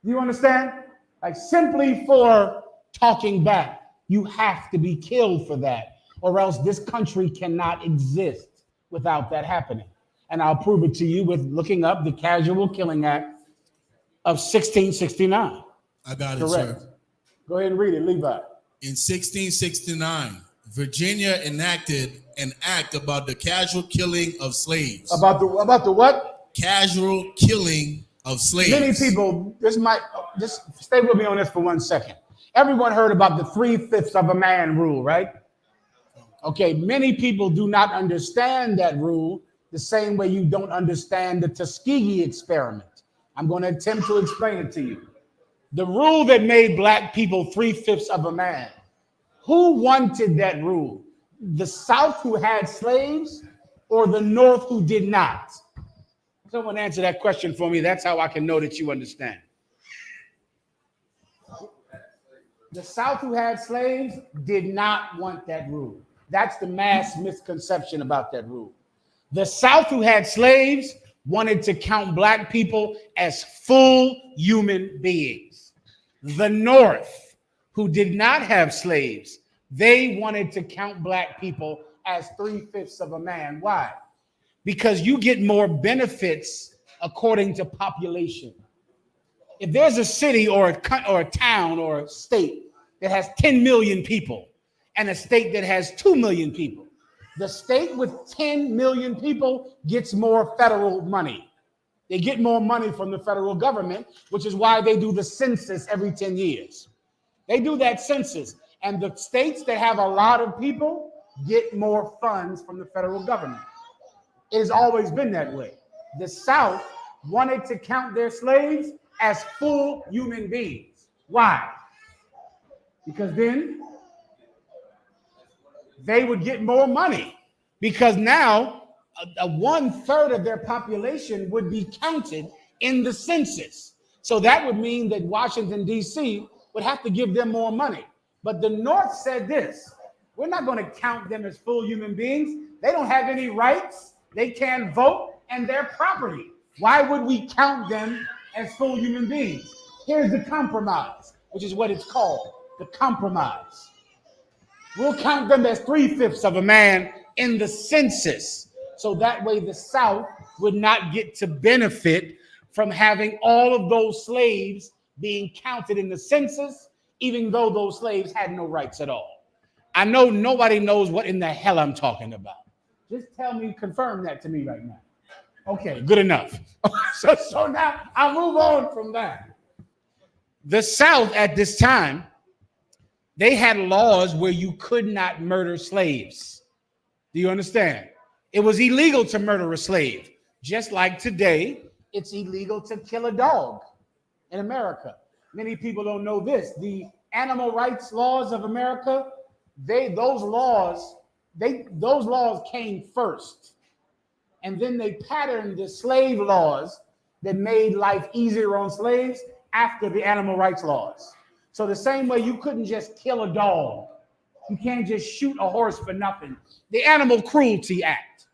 You understand? Like simply for talking back, you have to be killed for that, or else this country cannot exist without that happening. And I'll prove it to you with looking up the Casual Killing Act of 1669. I got it, Correct. sir. Go ahead and read it, Levi. In 1669, Virginia enacted an act about the casual killing of slaves. About the what? Casual killing of slaves. Many people, just stay with me on this for 1 second. Everyone heard about the 3/5 of a man rule, right? Okay, many people do not understand that rule the same way you don't understand the Tuskegee experiment. I'm going to attempt to explain it to you. The rule that made black people 3/5 of a man. Who wanted that rule? The South who had slaves or the North who did not? Someone answer that question for me. That's how I can know that you understand. The South who had slaves did not want that rule. That's the mass misconception about that rule. The South who had slaves wanted to count black people as full human beings. The North, who did not have slaves, they wanted to count black people as 3/5 of a man. Why? Because you get more benefits according to population. If there's a city or a town or a state that has 10 million people and a state that has 2 million people, the state with 10 million people gets more federal money. They get more money from the federal government, which is why they do the census every 10 years. They do that census, and the states that have a lot of people get more funds from the federal government. It has always been that way. The South wanted to count their slaves as full human beings. Why? Because then they would get more money, because now a 1/3 of their population would be counted in the census. So that would mean that Washington, D.C. would have to give them more money. But the North said this: we're not going to count them as full human beings. They don't have any rights. They can't vote, and they're property. Why would we count them as full human beings? Here's the compromise, which is what it's called, the compromise. We'll count them as 3/5 of a man in the census. So that way the South would not get to benefit from having all of those slaves being counted in the census, even though those slaves had no rights at all. I know nobody knows what in the hell I'm talking about. Just tell me, confirm that to me right now. Okay, good enough. So now I'll move on from that. The South at this time, they had laws where you could not murder slaves. Do you understand? It was illegal to murder a slave. Just like today, it's illegal to kill a dog in America. Many people don't know this. The animal rights laws of America, those laws came first. And then they patterned the slave laws that made life easier on slaves after the animal rights laws. So the same way you couldn't just kill a dog, you can't just shoot a horse for nothing. The Animal Cruelty Act,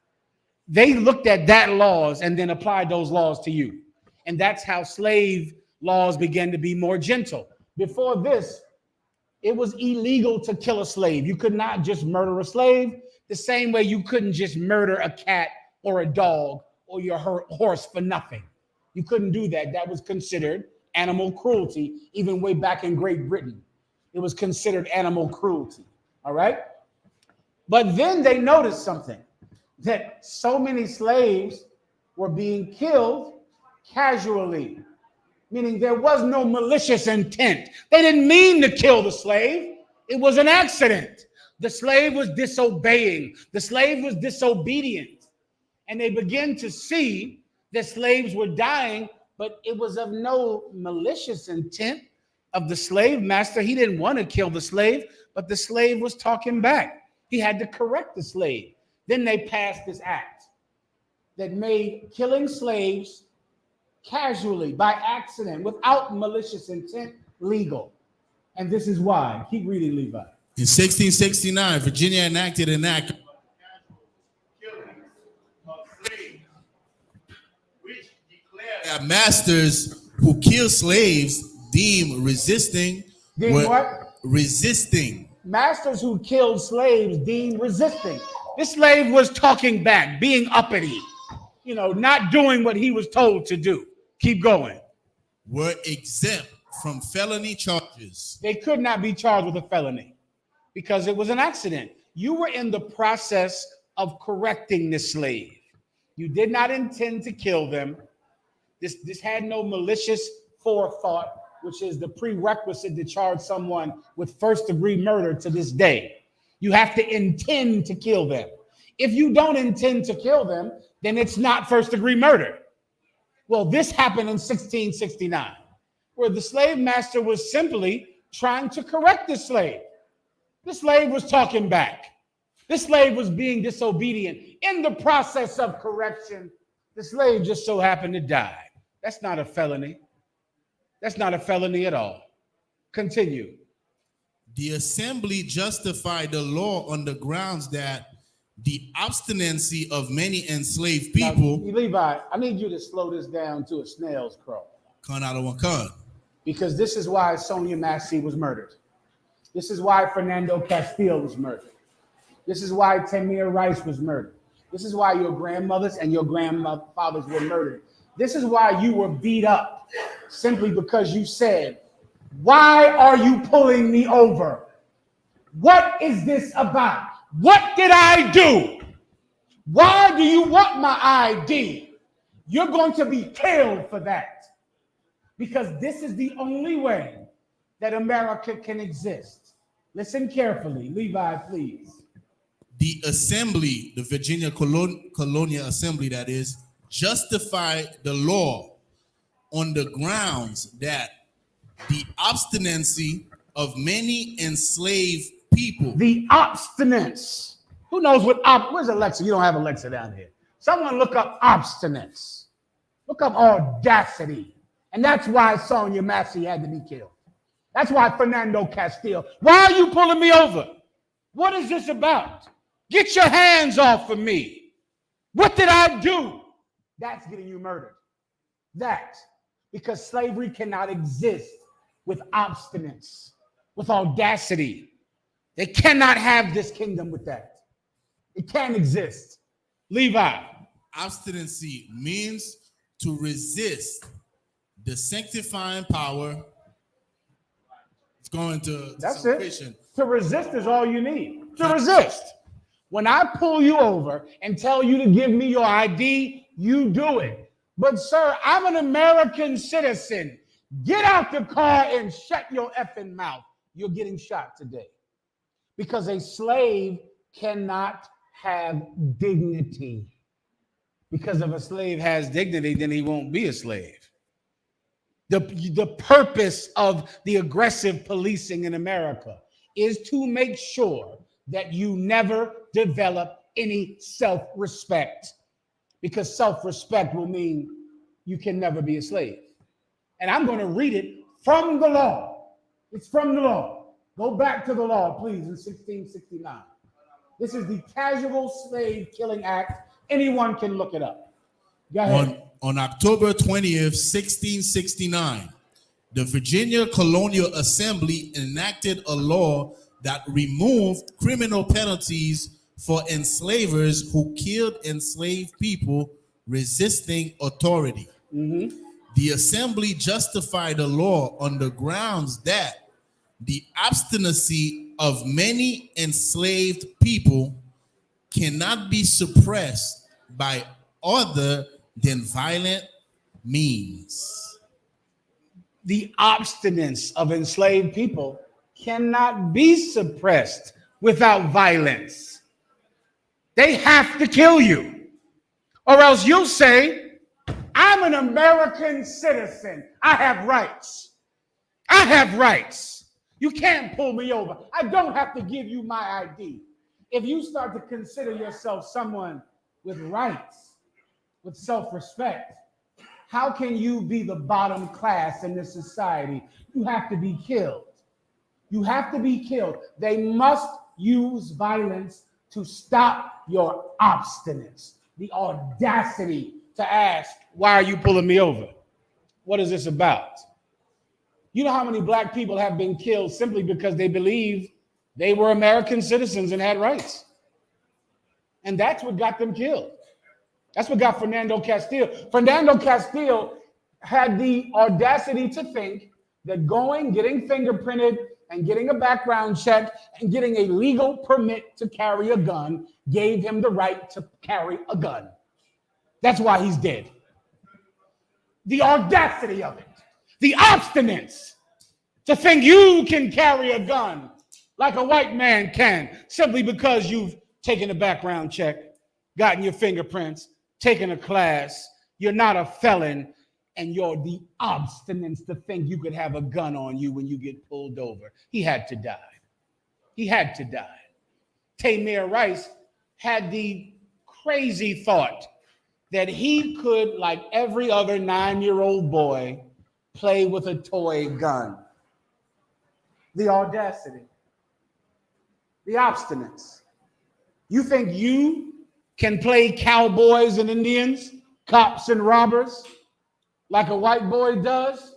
they looked at that laws and then applied those laws to you. And that's how slave laws began to be more gentle. Before this, it was illegal to kill a slave. You could not just murder a slave the same way you couldn't just murder a cat or a dog or your horse for nothing. You couldn't do that. That was considered animal cruelty, even way back in Great Britain. It was considered animal cruelty, all right? But then they noticed something, that so many slaves were being killed casually, meaning there was no malicious intent. They didn't mean to kill the slave. It was an accident. The slave was disobeying. The slave was disobedient. And they began to see that slaves were dying, but it was of no malicious intent of the slave master. He didn't want to kill the slave, but the slave was talking back. He had to correct the slave. Then they passed this act that made killing slaves casually, by accident, without malicious intent, legal. And this is why. Keep reading, Levi. In 1669, Virginia enacted an act that masters who kill slaves deemed resisting. What? Resisting. Masters who killed slaves deemed resisting. This slave was talking back, being uppity, not doing what he was told to do. Keep going. Were exempt from felony charges. They could not be charged with a felony because it was an accident. You were in the process of correcting this slave. You did not intend to kill them. This had no malicious forethought, which is the prerequisite to charge someone with first-degree murder to this day. You have to intend to kill them. If you don't intend to kill them, then it's not first-degree murder. Well, this happened in 1669, where the slave master was simply trying to correct the slave. The slave was talking back. The slave was being disobedient. In the process of correction, the slave just so happened to die. That's not a felony. That's not a felony at all. Continue. The assembly justified the law on the grounds that the obstinacy of many enslaved people. Now, Levi, I need you to slow this down to a snail's crawl. Con out of one con. Because this is why Sonia Massey was murdered. This is why Fernando Castile was murdered. This is why Tamir Rice was murdered. This is why your grandmothers and your grandfathers were murdered. This is why you were beat up, simply because you said, "Why are you pulling me over? What is this about? What did I do? Why do you want my ID? You're going to be killed for that." Because this is the only way that America can exist. Listen carefully. Levi, please. The assembly, the Virginia Colonial Assembly, that is, justified the law on the grounds that the obstinacy of many enslaved people. The obstinance. Who knows what where's Alexa? You don't have Alexa down here. Someone look up obstinance. Look up audacity. And that's why Sonia Massey had to be killed. That's why Fernando Castile. Why are you pulling me over? What is this about? Get your hands off of me. What did I do? That's getting you murdered. That. Because slavery cannot exist with obstinance, with audacity. They cannot have this kingdom with that. It can't exist. Levi. Obstinacy means to resist the sanctifying power. It's going to That's salvation. it. To resist is all you need. To resist. When I pull you over and tell you to give me your ID, you do it. But sir, I'm an American citizen. Get out the car and shut your effing mouth. You're getting shot today. Because a slave cannot have dignity. Because if a slave has dignity, then he won't be a slave. The purpose of the aggressive policing in America is to make sure that you never develop any self-respect. Because self-respect will mean you can never be a slave. And I'm going to read it from the law. It's from the law. Go back to the law, please, in 1669. This is the Casual Slave Killing Act. Anyone can look it up. Go ahead. On October 20th, 1669, the Virginia Colonial Assembly enacted a law that removed criminal penalties for enslavers who killed enslaved people resisting authority. The assembly justified the law on the grounds that the obstinacy of many enslaved people cannot be suppressed by other than violent means. The obstinance of enslaved people cannot be suppressed without violence. They have to kill you. Or else you'll say, I'm an American citizen. I have rights. I have rights. You can't pull me over. I don't have to give you my ID. If you start to consider yourself someone with rights, with self-respect, how can you be the bottom class in this society? You have to be killed. You have to be killed. They must use violence to stop your obstinance, the audacity to ask, why are you pulling me over? What is this about? You know how many black people have been killed simply because they believed they were American citizens and had rights? And that's what got them killed. That's what got Fernando Castillo. Fernando Castillo had the audacity to think that going, getting fingerprinted, and getting a background check, and getting a legal permit to carry a gun gave him the right to carry a gun. That's why he's dead. The audacity of it. The obstinance to think you can carry a gun like a white man can simply because you've taken a background check, gotten your fingerprints, taken a class, you're not a felon, and you're the obstinance to think you could have a gun on you when you get pulled over. He had to die. He had to die. Tamir Rice had the crazy thought that he could, like every other 9-year-old boy, play with a toy gun. The audacity. The obstinance. You think you can play cowboys and Indians, cops and robbers, like a white boy does?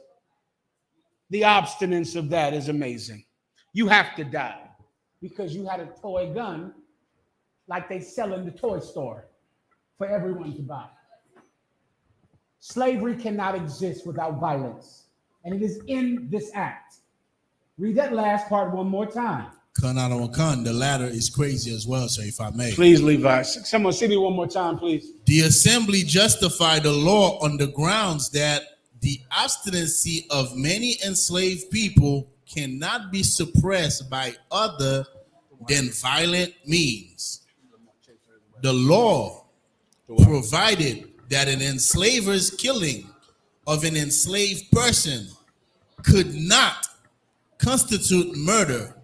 The obstinance of that is amazing. You have to die because you had a toy gun like they sell in the toy store for everyone to buy. Slavery cannot exist without violence, and it is in this act. Read that last part one more time. The latter is crazy as well, sir, if I may. Please, Levi. Someone see me one more time, please. The assembly justified the law on the grounds that the obstinacy of many enslaved people cannot be suppressed by other than violent means. The law provided that an enslaver's killing of an enslaved person could not constitute murder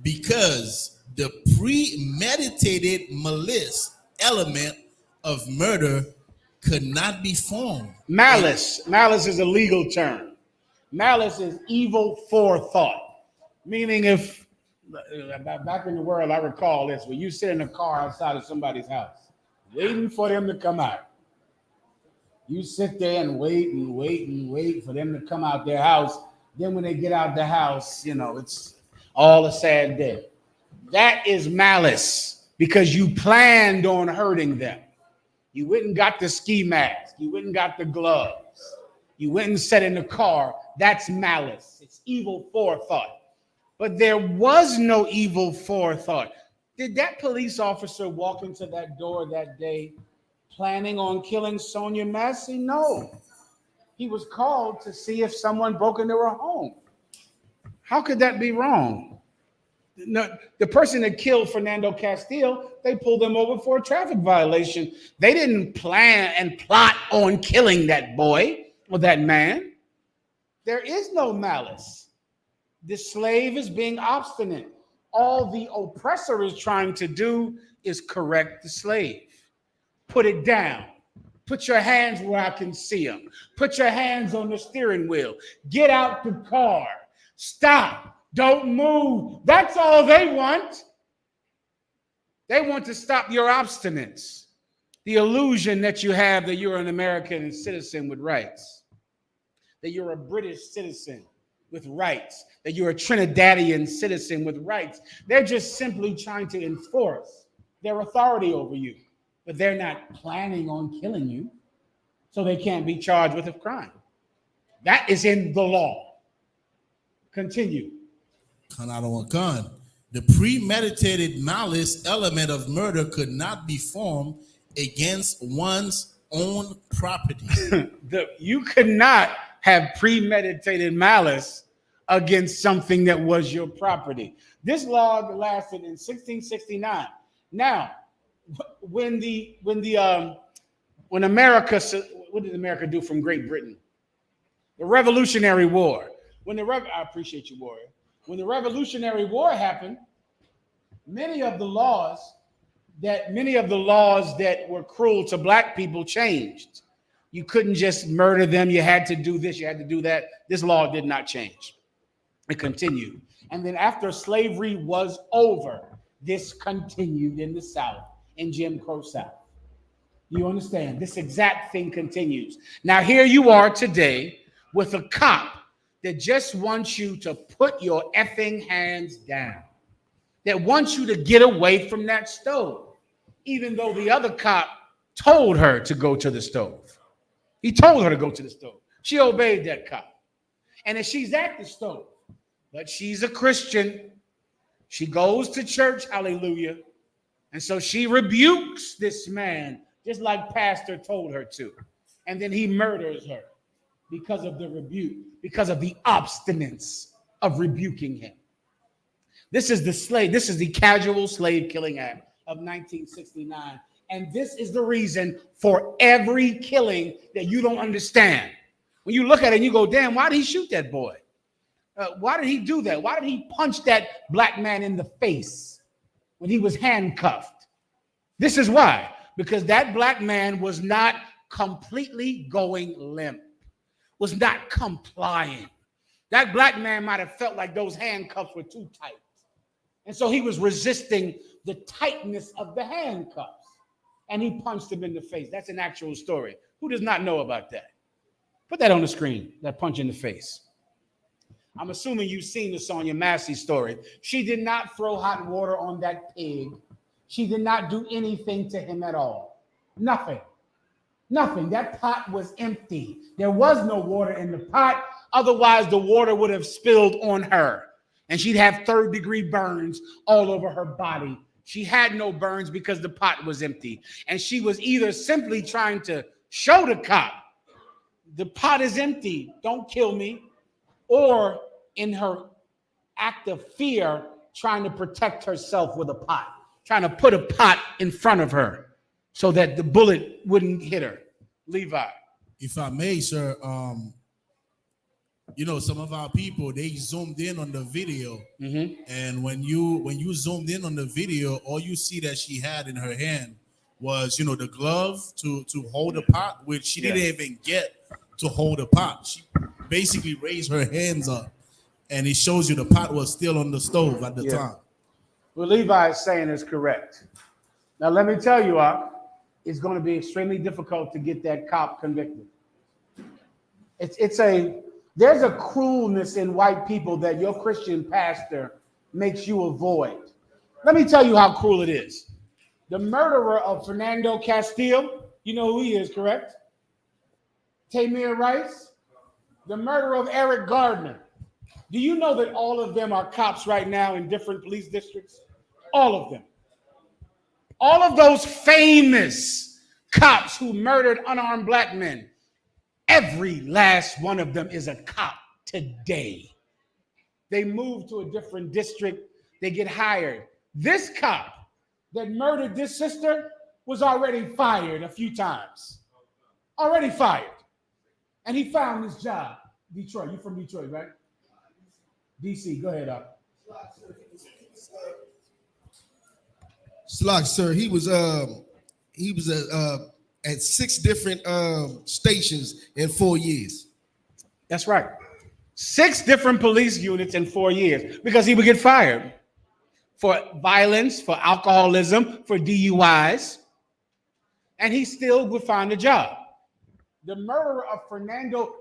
because the premeditated malice element of murder could not be formed. Malice. Malice is a legal term. Malice is evil forethought. Meaning if, back in the world, I recall this, when you sit in a car outside of somebody's house, waiting for them to come out. You sit there and wait and wait and wait for them to come out their house. Then when they get out the house, you know, it's all a sad day. That is malice because you planned on hurting them. You went and got the ski mask. You went and got the gloves. You went and sat in the car. That's malice. It's evil forethought. But there was no evil forethought. Did that police officer walk into that door that day planning on killing Sonia Massey? No. He was called to see if someone broke into her home. How could that be wrong? No, the person that killed Fernando Castillo, they pulled him over for a traffic violation. They didn't plan and plot on killing that boy or that man. There is no malice. The slave is being obstinate. All the oppressor is trying to do is correct the slave. Put it down. Put your hands where I can see them. Put your hands on the steering wheel. Get out the car. Stop. Don't move. That's all they want. They want to stop your obstinance. The illusion that you have that you're an American citizen with rights, that you're a British citizen with rights, that you're a Trinidadian citizen with rights. They're just simply trying to enforce their authority over you, but they're not planning on killing you, so they can't be charged with a crime. That is in the law. Continue. The premeditated malice element of murder could not be formed against one's own property. You could not have premeditated malice against something that was your property. This law lasted in 1669. Now, when America, what did America do from Great Britain? The Revolutionary War. I appreciate you, Warrior. When the Revolutionary War happened, many of the laws that were cruel to black people changed. You couldn't just murder them. You had to do this. You had to do that. This law did not change. It continued. And then after slavery was over, this continued in the South, in Jim Crow South. You understand? This exact thing continues. Now here you are today with a cop that just wants you to put your effing hands down, that wants you to get away from that stove, even though the other cop told her to go to the stove. He told her to go to the stove. She obeyed that cop. And if she's at the stove, but she's a Christian, she goes to church, hallelujah, and so she rebukes this man, just like Pastor told her to, and then he murders her because of the rebuke, because of the obstinance of rebuking him. This is the Casual Slave Killing Act of 1969. And this is the reason for every killing that you don't understand. When you look at it and you go, damn, why did he shoot that boy? Why did he do that? Why did he punch that black man in the face when he was handcuffed? This is why. Because that black man was not completely going limp, was not complying. That black man might have felt like those handcuffs were too tight. And so he was resisting the tightness of the handcuffs. And he punched him in the face. That's an actual story. Who does not know about that? Put that on the screen, that punch in the face. I'm assuming you've seen the Sonia Massey story. She did not throw hot water on that pig. She did not do anything to him at all. Nothing. Nothing. That pot was empty. There was no water in the pot. Otherwise, the water would have spilled on her. And she'd have third-degree burns all over her body. She had no burns because the pot was empty. And she was either simply trying to show the cop, the pot is empty, don't kill me, or in her act of fear, trying to protect herself with a pot, trying to put a pot in front of her so that the bullet wouldn't hit her. Levi. If I may, sir, some of our people, they zoomed in on the video, and when you zoomed in on the video, all you see that she had in her hand was, the glove to hold the pot, which she didn't even get to hold the pot. She basically raised her hands up, and it shows you the pot was still on the stove at the time. What Levi is saying is correct. Now, let me tell you, it's going to be extremely difficult to get that cop convicted. There's a cruelness in white people that your Christian pastor makes you avoid. Let me tell you how cruel it is. The murderer of Fernando Castillo, You know who he is, correct? Tamir Rice, the murderer of Eric Gardner. Do you know that all of them are cops right now in different police districts? All of them. All of those famous cops who murdered unarmed black men, every last one of them is a cop today. They move to a different district, they get hired. This cop that murdered this sister was already fired a few times. Already fired. And he found this job. Detroit. You from Detroit, right? DC. Go ahead, up. Slock, sir. He was at 6 different stations in 4 years. That's right. 6 different police units in 4 years because he would get fired for violence, for alcoholism, for DUIs, and he still would find a job. The murderer of Fernando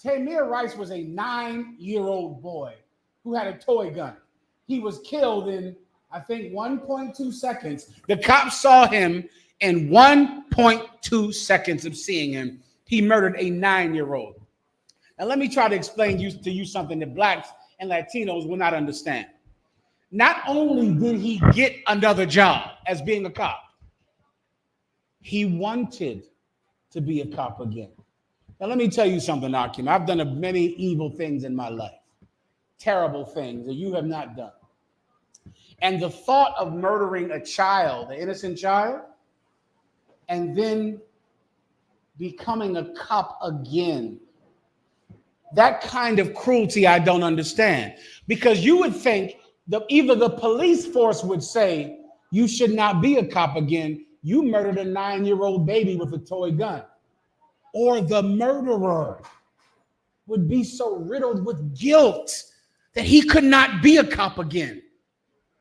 Tamir Rice was a 9-year-old boy who had a toy gun. He was killed in, I think, 1.2 seconds. The cops saw him in 1.2 seconds of seeing him. He murdered a 9-year-old. Now, let me try to explain to you something that blacks and Latinos will not understand. Not only did he get another job as being a cop, he wanted to be a cop again. Now, let me tell you something, Akim. I've done many evil things in my life, terrible things that you have not done. And the thought of murdering a child, an innocent child, and then becoming a cop again, that kind of cruelty I don't understand. Because you would think that either the police force would say, you should not be a cop again. You murdered a 9-year-old baby with a toy gun. Or the murderer would be so riddled with guilt that he could not be a cop again.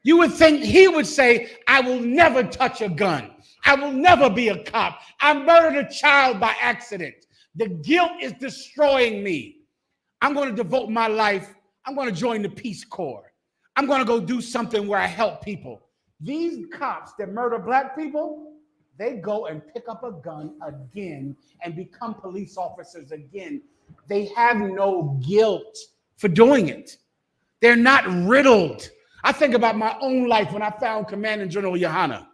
You would think he would say, I will never touch a gun. I will never be a cop. I murdered a child by accident. The guilt is destroying me. I'm going to devote my life. I'm going to join the Peace Corps. I'm going to go do something where I help people. These cops that murder black people, they go and pick up a gun again and become police officers again. They have no guilt for doing it. They're not riddled. I think about my own life when I found Commandant General Yohana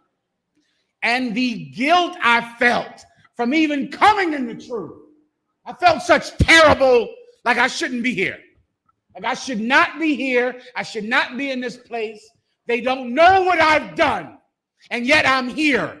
and the guilt I felt from even coming in the truth. I felt such terrible, like I shouldn't be here. Like I should not be here. I should not be in this place. They don't know what I've done. And yet I'm here.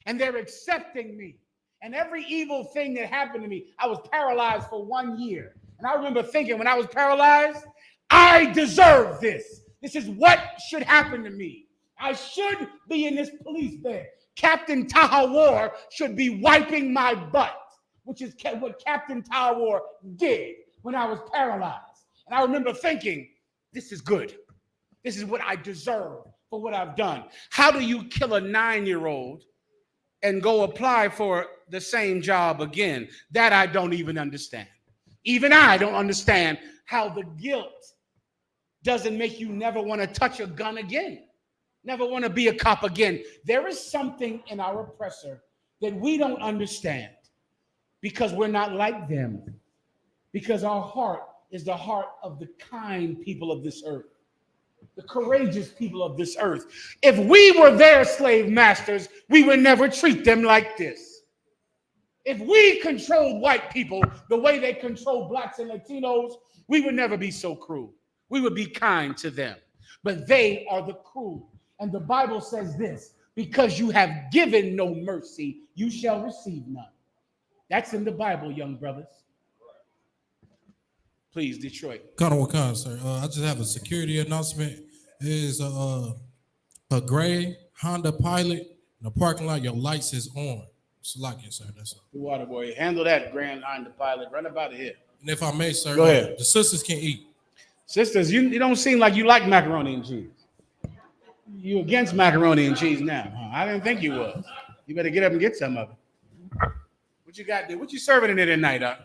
And they're accepting me. And every evil thing that happened to me, I was paralyzed for 1 year. And I remember thinking when I was paralyzed, I deserve this. This is what should happen to me. I should be in this police bed. Captain Tahawar should be wiping my butt, which is what Captain Tahawar did when I was paralyzed. And I remember thinking, this is good. This is what I deserve for what I've done. How do you kill a 9-year-old and go apply for the same job again? That I don't even understand. Even I don't understand how the guilt doesn't make you never want to touch a gun again, never want to be a cop again. There is something in our oppressor that we don't understand because we're not like them, because our heart is the heart of the kind people of this earth, the courageous people of this earth. If we were their slave masters, we would never treat them like this. If we controlled white people the way they control blacks and Latinos, we would never be so cruel. We would be kind to them. But they are the cruel. And the Bible says this, because you have given no mercy, you shall receive none. That's in the Bible, young brothers. Please, Detroit. Colonel Wakan, sir. I just have a security announcement. It is a gray Honda Pilot in the parking lot. Your lights is on. Salakia, sir. That's all. The water boy. Handle that, Grand Honda Pilot. Run up out of here. And if I may, sir, go ahead. The sisters can eat. Sisters, you don't seem like you like macaroni and cheese. You against macaroni and cheese now. Huh? I didn't think you was. You better get up and get some of it. What you got there? What you serving in there tonight, Doc?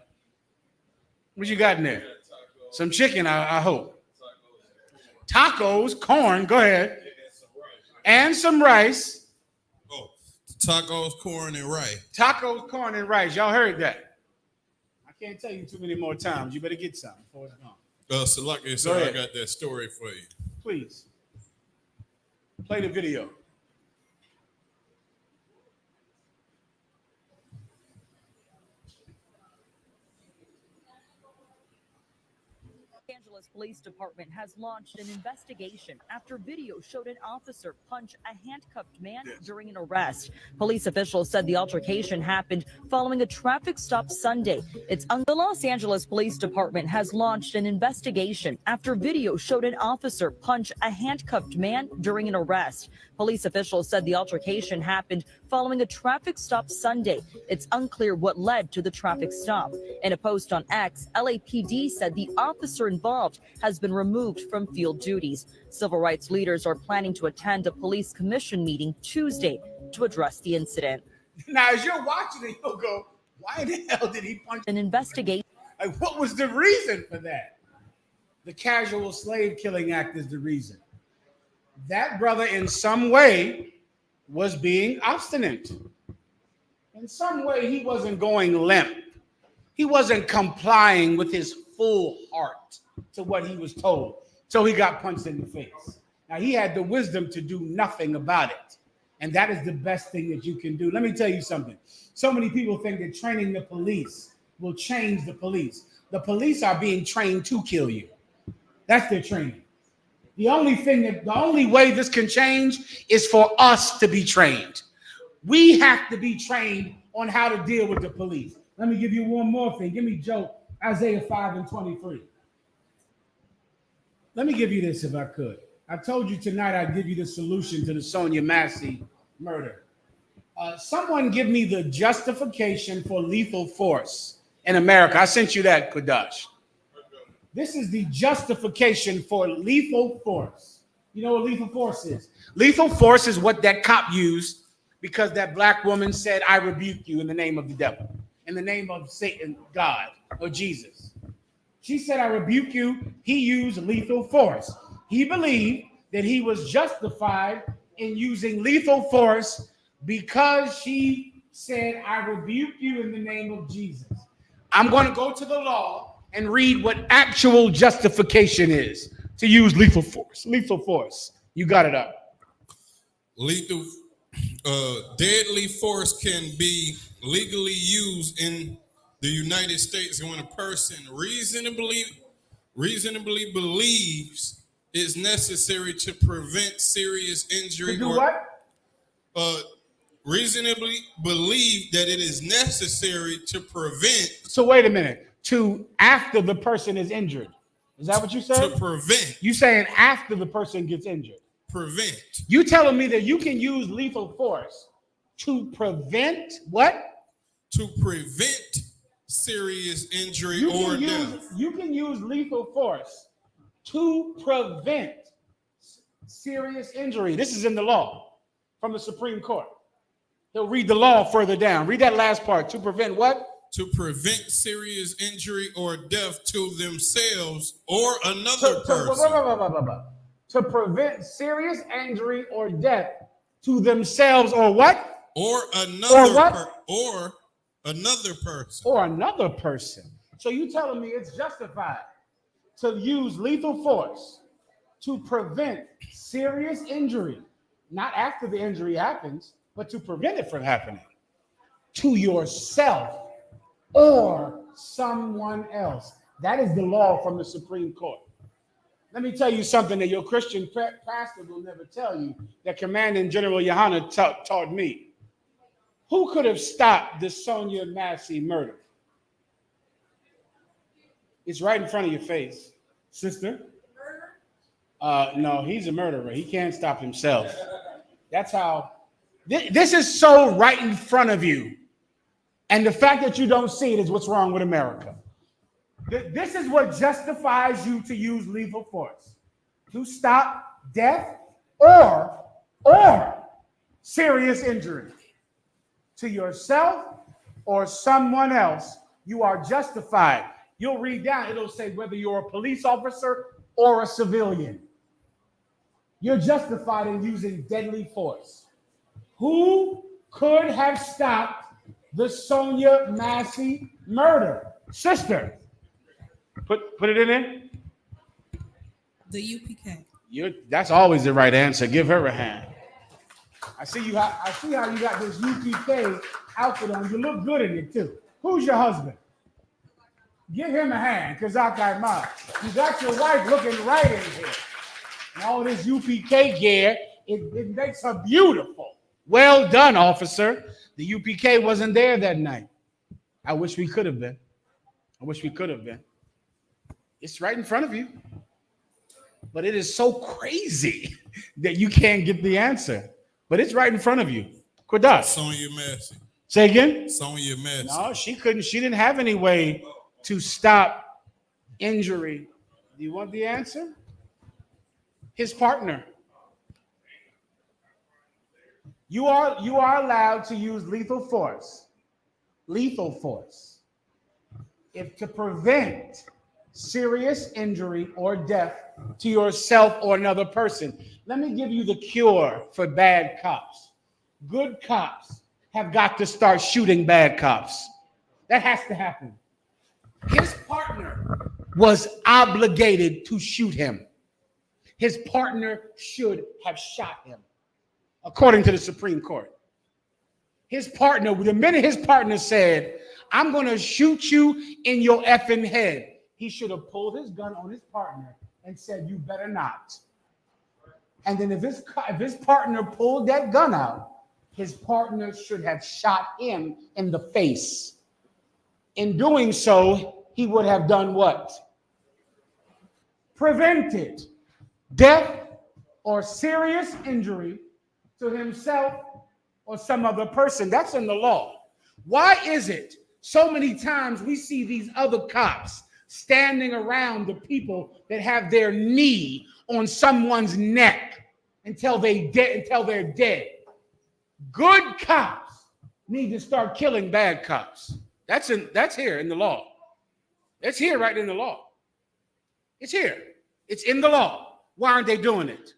What you got in there? Some chicken, I hope. Tacos, corn, go ahead. And some rice. Tacos, corn, and rice. Tacos, corn, and rice. Y'all heard that? I can't tell you too many more times. You better get some before it's gone. Salaki, sir, I got that story for you. Please. Play the video. Los Angeles Police Department has launched an investigation after video showed an officer punch a handcuffed man during an arrest. Police officials said the altercation happened following a traffic stop Sunday. The Los Angeles Police Department has launched an investigation after video showed an officer punch a handcuffed man during an arrest. Police officials said the altercation happened following a traffic stop Sunday. It's unclear what led to the traffic stop. In a post on X, LAPD said the officer involved has been removed from field duties. Civil rights leaders are planning to attend a police commission meeting Tuesday to address the incident. Now, as you're watching it, you'll go, why the hell did he punch? An investigation. Like, what was the reason for that? The Casual Slave Killing Act is the reason. That brother, in some way, was being obstinate. In some way, he wasn't going limp. He wasn't complying with his full heart to what he was told. So he got punched in the face. Now, he had the wisdom to do nothing about it. And that is the best thing that you can do. Let me tell you something. So many people think that training the police will change the police. The police are being trained to kill you. That's their training. The only way this can change is for us to be trained. We have to be trained on how to deal with the police. Let me give you one more thing. Give me Isaiah 5:23. Let me give you this if I could. I told you tonight I'd give you the solution to the Sonia Massey murder. Someone give me the justification for lethal force in America. I sent you that, Kadash. This is the justification for lethal force. You know what lethal force is? Lethal force is what that cop used because that black woman said, I rebuke you in the name of the devil, in the name of Satan, God, or Jesus. She said, I rebuke you. He used lethal force. He believed that he was justified in using lethal force because she said, I rebuke you in the name of Jesus. I'm going to go to the law and read what actual justification is to use lethal force. Lethal force. You got it up. Deadly force can be legally used in the United States when a person reasonably believes it's necessary to prevent serious injury. To do what? Reasonably believe that it is necessary to prevent. So wait a minute. To after the person is injured. Is that what you said? To prevent. You saying after the person gets injured. Prevent. You telling me that you can use lethal force to prevent what? To prevent serious injury or death. You can use lethal force to prevent serious injury. This is in the law from the Supreme Court. They'll read the law further down. Read that last part. To prevent what? To prevent serious injury or death to themselves or another person. To prevent serious injury or death to themselves or what? Or another or another person. Or another person. So you telling me it's justified to use lethal force to prevent serious injury, not after the injury happens, but to prevent it from happening to yourself or someone else. That is the law from the Supreme Court. Let me tell you something that your Christian pastor will never tell you, that Commanding General Yohana taught me. Who could have stopped the Sonia Massey murder? It's right in front of your face, sister. No, he's a murderer. He can't stop himself. That's how. This is so right in front of you. And the fact that you don't see it is what's wrong with America. This is what justifies you to use lethal force. To stop death or serious injury. To yourself or someone else, you are justified. You'll read down, it'll say whether you're a police officer or a civilian. You're justified in using deadly force. Who could have stopped the Sonia Massey murder. Sister, put it in there. The UPK. That's always the right answer. Give her a hand. I see how you got this UPK outfit on. You look good in it too. Who's your husband? Give him a hand, Kazakai Ma. You got your wife looking right in here. And all this UPK gear, it makes her beautiful. Well done, officer. The UPK wasn't there that night. I wish we could have been. It's right in front of you. But it is so crazy that you can't get the answer. But it's right in front of you. Quadas. Sonya Massey. Say again? Sonya Massey. No, she couldn't. She didn't have any way to stop injury. Do you want the answer? His partner. You are allowed to use lethal force. Lethal force. If to prevent serious injury or death to yourself or another person. Let me give you the cure for bad cops. Good cops have got to start shooting bad cops. That has to happen. His partner was obligated to shoot him. His partner should have shot him, according to the Supreme Court. His partner, the minute his partner said, I'm going to shoot you in your effing head, he should have pulled his gun on his partner and said, you better not. And then if his partner pulled that gun out, his partner should have shot him in the face. In doing so, he would have done what? Prevented death or serious injury to himself or some other person. That's in the law. Why is it so many times we see these other cops standing around the people that have their knee on someone's neck until they're dead? Good cops need to start killing bad cops. That's here in the law. It's here right in the law. It's here. It's in the law. Why aren't they doing it?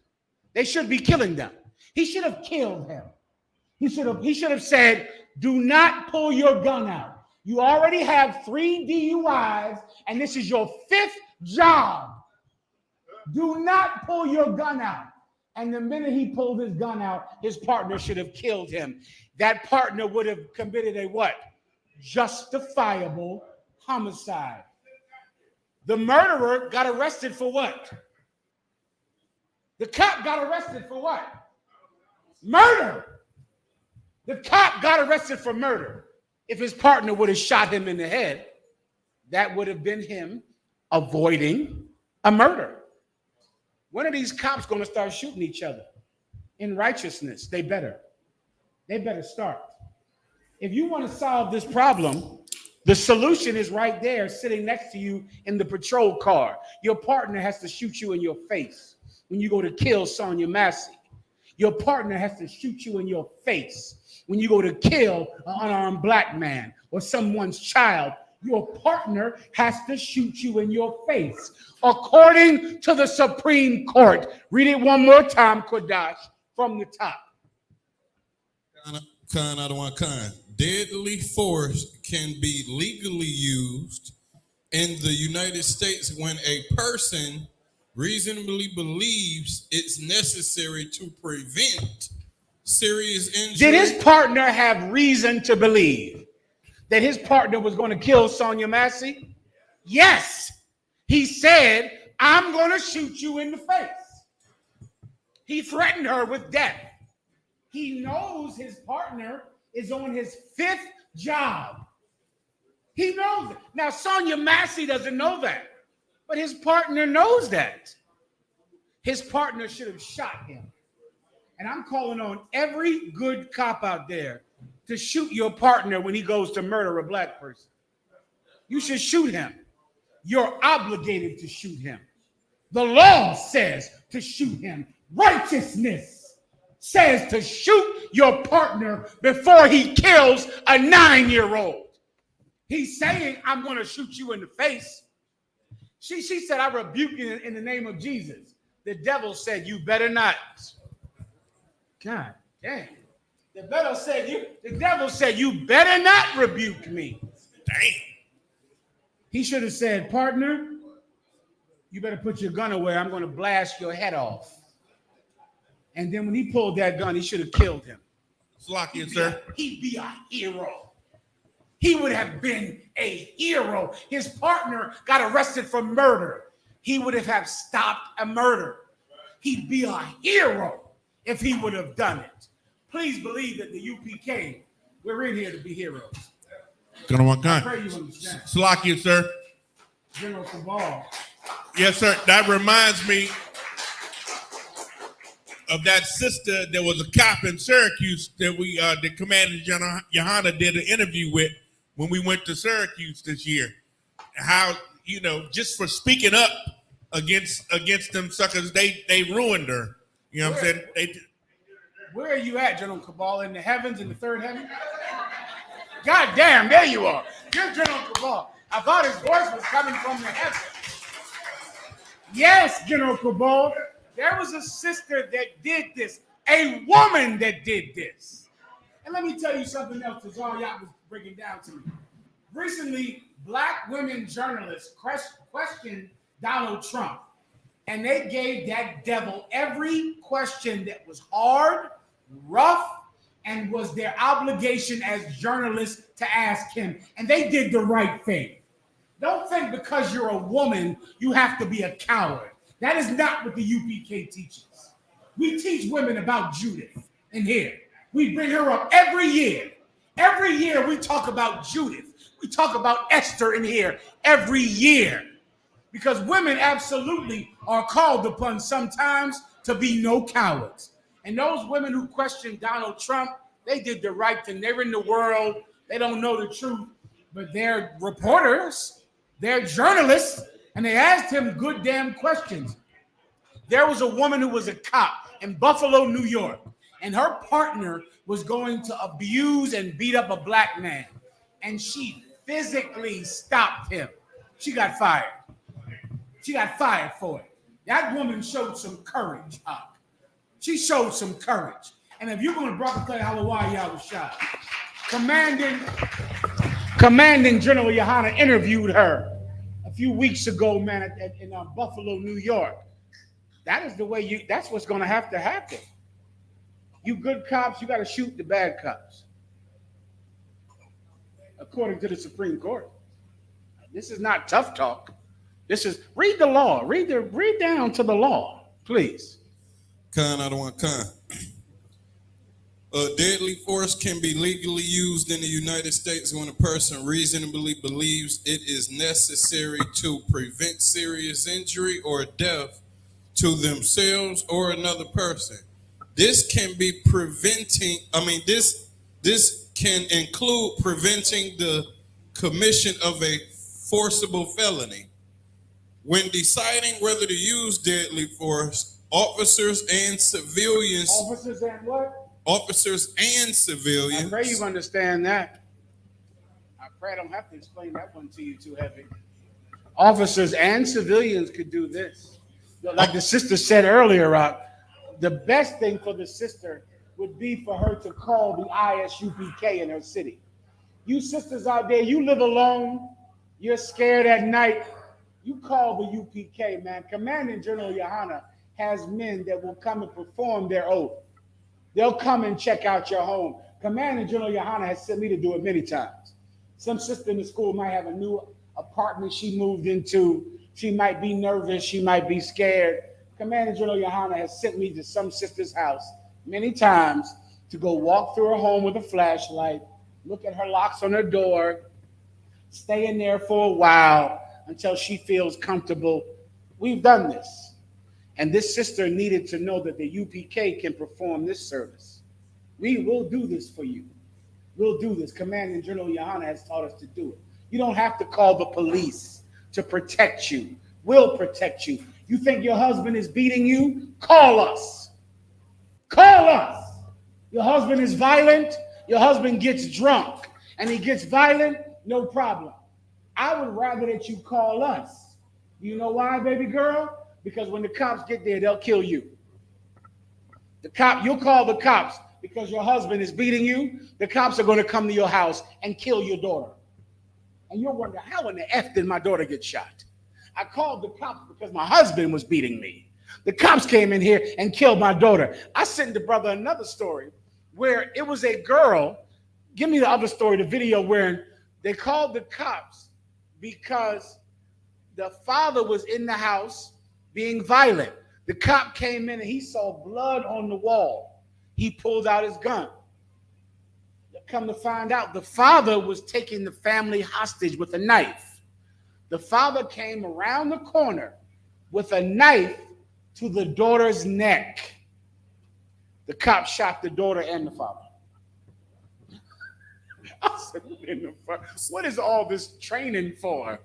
They should be killing them. He should have killed him. He should have said, do not pull your gun out. You already have 3 DUIs, and this is your 5th job. Do not pull your gun out. And the minute he pulled his gun out, his partner should have killed him. That partner would have committed a what? Justifiable homicide. The murderer got arrested for what? The cop got arrested for what? Murder. The cop got arrested for murder. If his partner would have shot him in the head, that would have been him avoiding a murder. When are these cops going to start shooting each other? In righteousness, they better start. If you want to solve this problem, the solution is right there, sitting next to you in the patrol car. Your partner has to shoot you in your face when you go to kill Sonia Massey. Your partner has to shoot you in your face when you go to kill an unarmed black man or someone's child. Your partner has to shoot you in your face. According to the Supreme Court. Read it one more time, Kodash, from the top. Deadly force can be legally used in the United States when a person reasonably believes it's necessary to prevent serious injury. Did his partner have reason to believe that his partner was going to kill Sonia Massey? Yes. He said, I'm going to shoot you in the face. He threatened her with death. He knows his partner is on his 5th job. He knows it. Now, Sonia Massey doesn't know that, but his partner knows that. His partner should have shot him. And I'm calling on every good cop out there to shoot your partner when he goes to murder a black person. You should shoot him. You're obligated to shoot him. The law says to shoot him. Righteousness says to shoot your partner before he kills a 9-year-old. He's saying, I'm going to shoot you in the face. She said, I rebuke you in the name of Jesus. The devil said, you better not. God dang. The devil said, you better not rebuke me. Damn. He should have said, partner, you better put your gun away. I'm going to blast your head off. And then when he pulled that gun, he should have killed him. Slocky, sir. He'd be a hero. He would have been a hero. His partner got arrested for murder. He would have stopped a murder. He'd be a hero if he would have done it. Please believe that the UPK, we're in here to be heroes. I pray you understand. Slocky, sir. General Cabal. Yes, sir. That reminds me of that sister that was a cop in Syracuse that the Commander Johanna did an interview with when we went to Syracuse this year. How, just for speaking up against them suckers, they ruined her. You know what I'm saying? Where are you at, General Cabal? In the heavens, in the third heaven? God damn, there you are. You're General Cabal. I thought his voice was coming from the heavens. Yes, General Cabal. There was a sister that did this, a woman that did this. And let me tell you something else that Zaryat was breaking down to me. Recently, black women journalists questioned Donald Trump, and they gave that devil every question that was hard, rough, and was their obligation as journalists to ask him. And they did the right thing. Don't think because you're a woman, you have to be a coward. That is not what the UPK teaches. We teach women about Judith in here. We bring her up every year. Every year we talk about Judith. We talk about Esther in here every year. Because women absolutely are called upon sometimes to be no cowards. And those women who question Donald Trump, they did the right thing. They're in the world. They don't know the truth. But they're reporters. They're journalists. And they asked him good damn questions. There was a woman who was a cop in Buffalo, New York, and her partner was going to abuse and beat up a black man. And she physically stopped him. She got fired. She got fired for it. That woman showed some courage, Huck. She showed some courage. And if you're going to Brakatay Halawai Yahushua, Commanding General Yohana interviewed her a few weeks ago, man, in Buffalo, New York. That is the way that's what's going to happen. You good cops, you got to shoot the bad cops. According to the Supreme Court. This is not tough talk. This is, read the law. Read down to the law, please. Con, I don't want con. Deadly force can be legally used in the United States when a person reasonably believes it is necessary to prevent serious injury or death to themselves or another person. This can be this can include preventing the commission of a forcible felony. When deciding whether to use deadly force, officers and civilians. Officers and what? Officers and civilians. I pray you understand that. I pray I don't have to explain that one to you too heavy. Officers and civilians could do this. Like the sister said earlier, the best thing for the sister would be for her to call the ISUPK in her city. You sisters out there, you live alone, you're scared at night, you call the UPK, man. Commanding General Yohana has men that will come and perform their oath. They'll come and check out your home. Commanding General Yohana has sent me to do it many times. Some sister in the school might have a new apartment she moved into. She might be nervous. She might be scared. Commanding General Yohana has sent me to some sister's house many times to go walk through her home with a flashlight, look at her locks on her door, stay in there for a while until she feels comfortable. We've done this. And this sister needed to know that the UPK can perform this service. We will do this for you. We'll do this. Commanding General Yohana has taught us to do it. You don't have to call the police to protect you. We'll protect you. You think your husband is beating you? Call us. Call us. Your husband is violent. Your husband gets drunk and he gets violent. No problem. I would rather that you call us. You know why, baby girl? Because when the cops get there, they'll kill you. You'll call the cops because your husband is beating you, the cops are going to come to your house and kill your daughter. And you'll wonder, how in the F did my daughter get shot? I called the cops because my husband was beating me. The cops came in here and killed my daughter. I sent the brother another story where it was a girl. Give me the other story, the video where they called the cops because the father was in the house being violent. The cop came in and he saw blood on the wall. He pulled out his gun. Come to find out, the father was taking the family hostage with a knife. The father came around the corner with a knife to the daughter's neck. The cop shot the daughter and the father. I said, what is all this training for?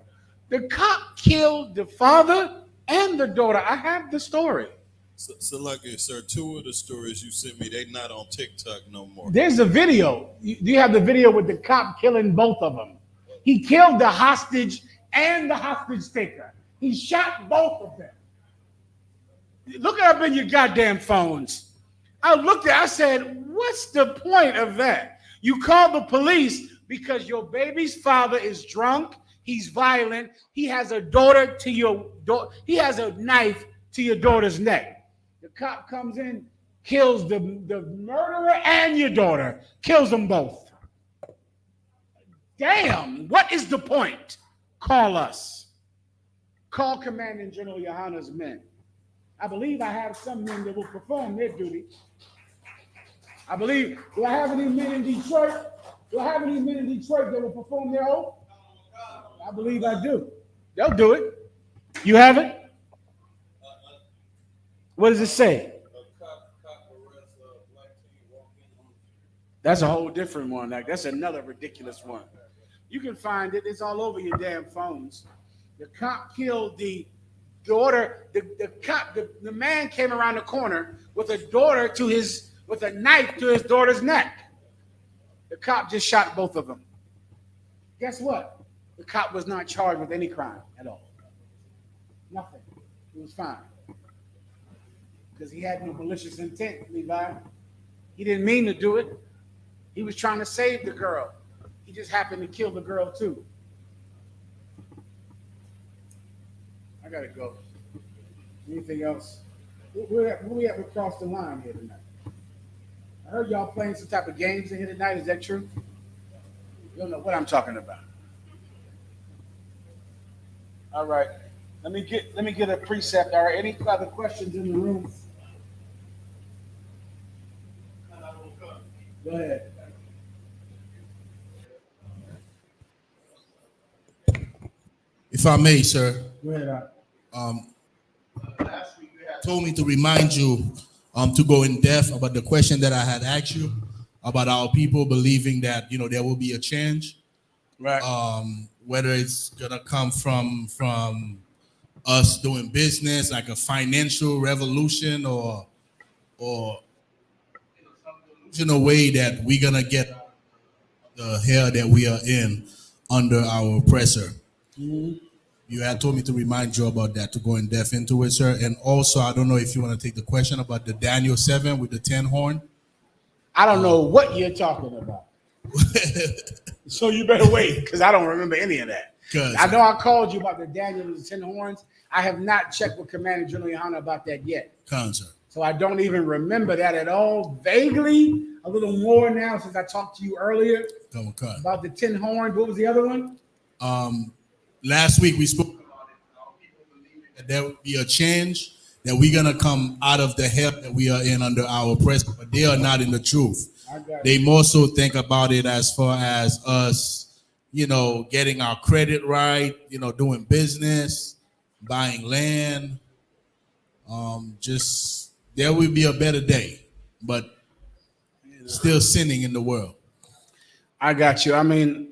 The cop killed the father and the daughter. I have the story. So like sir, two of the stories you sent me, they not on TikTok no more. There's a video. Do you have the video with the cop killing both of them? He killed the hostage and the hostage taker. He shot both of them. Look it up in your goddamn phones. I looked at it, I said, what's the point of that? You call the police because your baby's father is drunk, he's violent, he has a daughter to your daughter, he has a knife to your daughter's neck. The cop comes in, kills the murderer and your daughter, kills them both. Damn, what is the point? Call us. Call Commanding General Yohana's men. I believe I have some men that will perform their duty. I believe, do I have any men in Detroit? Do I have any men in Detroit that will perform their oath? I believe I do. They'll do it. You have it? What does it say? That's a whole different one. Like, that's another ridiculous one. You can find it. It's all over your damn phones. The cop killed the daughter. The man came around the corner with with a knife to his daughter's neck. The cop just shot both of them. Guess what? The cop was not charged with any crime at all. Nothing. He was fine. Because he had no malicious intent, Levi. He didn't mean to do it. He was trying to save the girl. He just happened to kill the girl too. I gotta go. Anything else? Where we at across the line here tonight? I heard y'all playing some type of games in here tonight. Is that true? You don't know what I'm talking about. All right. Let me get a precept. All right. Any other questions in the room? Go ahead. If I may, sir. Go ahead. Last week you had told me to remind you to go in depth about the question that I had asked you about our people believing that there will be a change. Right. Whether it's gonna come from us doing business, like a financial revolution, or in a way that we're gonna get the hell that we are in under our oppressor. Mm-hmm. You had told me to remind you about that, to go in depth into it, sir. And also, I don't know if you want to take the question about the Daniel 7 with the 10 horn. I don't know what you're talking about. So you better wait, because I don't remember any of that. I know I called you about the Daniel and the 10 horns. I have not checked with Commander General Yohana about that yet. Sir. So I don't even remember that at all. Vaguely, a little more now since I talked to you earlier about the 10 horns. What was the other one? Last week we spoke about it. That there would be a change, that we're gonna come out of the hell that we are in under our oppressor, but they are not in the truth. They more so think about it as far as us, getting our credit right, doing business, buying land. Just there will be a better day, but still sinning in the world. I got you. I mean,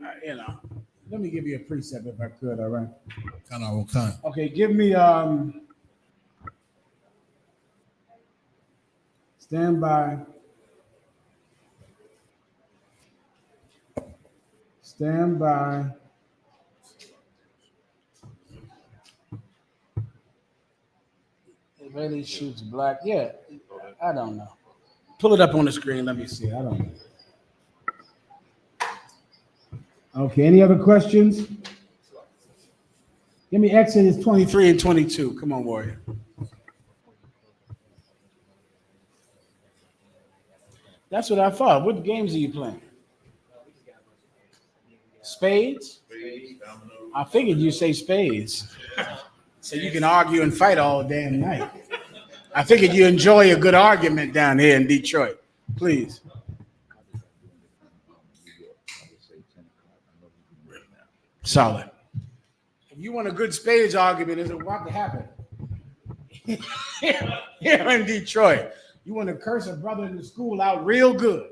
let me give you a precept if I could, all right? Kind. Okay, give me stand by. Stand by. It really shoots black. Yeah, I don't know. Pull it up on the screen. Let me see. I don't know. Okay, any other questions? Give me Exodus 23 and 22. Come on, warrior. That's what I thought. What games are you playing? Spades? I figured you say spades. So you can argue and fight all damn night. I figured you enjoy a good argument down here in Detroit. Please. Solid. If you want a good spades argument, it's about to happen. Here in Detroit. You want to curse a brother in the school out real good.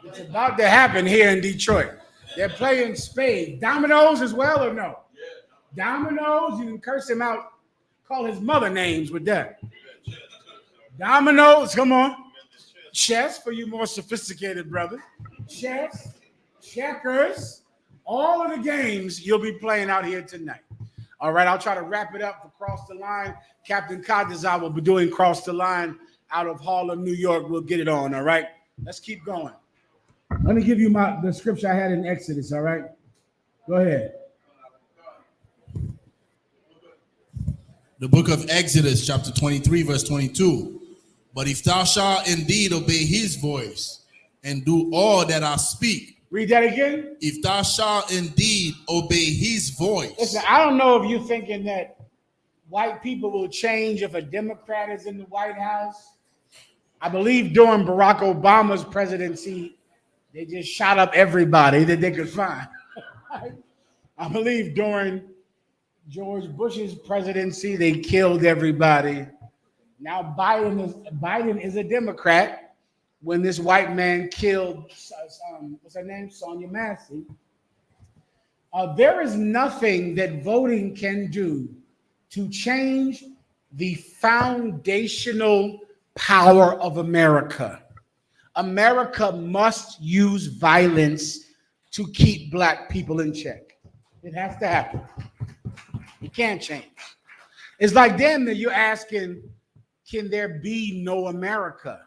It's about to happen here in Detroit. They're playing spades. Dominoes as well or no? Dominoes, you can curse him out. Call his mother names with that. Dominoes, come on. Chess for you more sophisticated brothers. Chess, checkers, all of the games you'll be playing out here tonight. All right, I'll try to wrap it up for Cross the Line. Captain Kadazar will be doing Cross the Line out of Harlem, New York. We'll get it on, all right? Let's keep going. Let me give you the scripture I had in Exodus, all right? Go ahead. The book of Exodus, chapter 23, verse 22. But if thou shalt indeed obey his voice and do all that I speak. Read that again. If thou shalt indeed obey his voice. Listen, I don't know if you're thinking that white people will change if a Democrat is in the White House. I believe during Barack Obama's presidency, they just shot up everybody that they could find. I believe during George Bush's presidency, they killed everybody. Now Biden is a Democrat. When this white man killed, what's her name? Sonia Massey. There is nothing that voting can do to change the foundational power of America. America must use violence to keep black people in check. It has to happen. It can't change. It's like damn that you're asking, can there be no America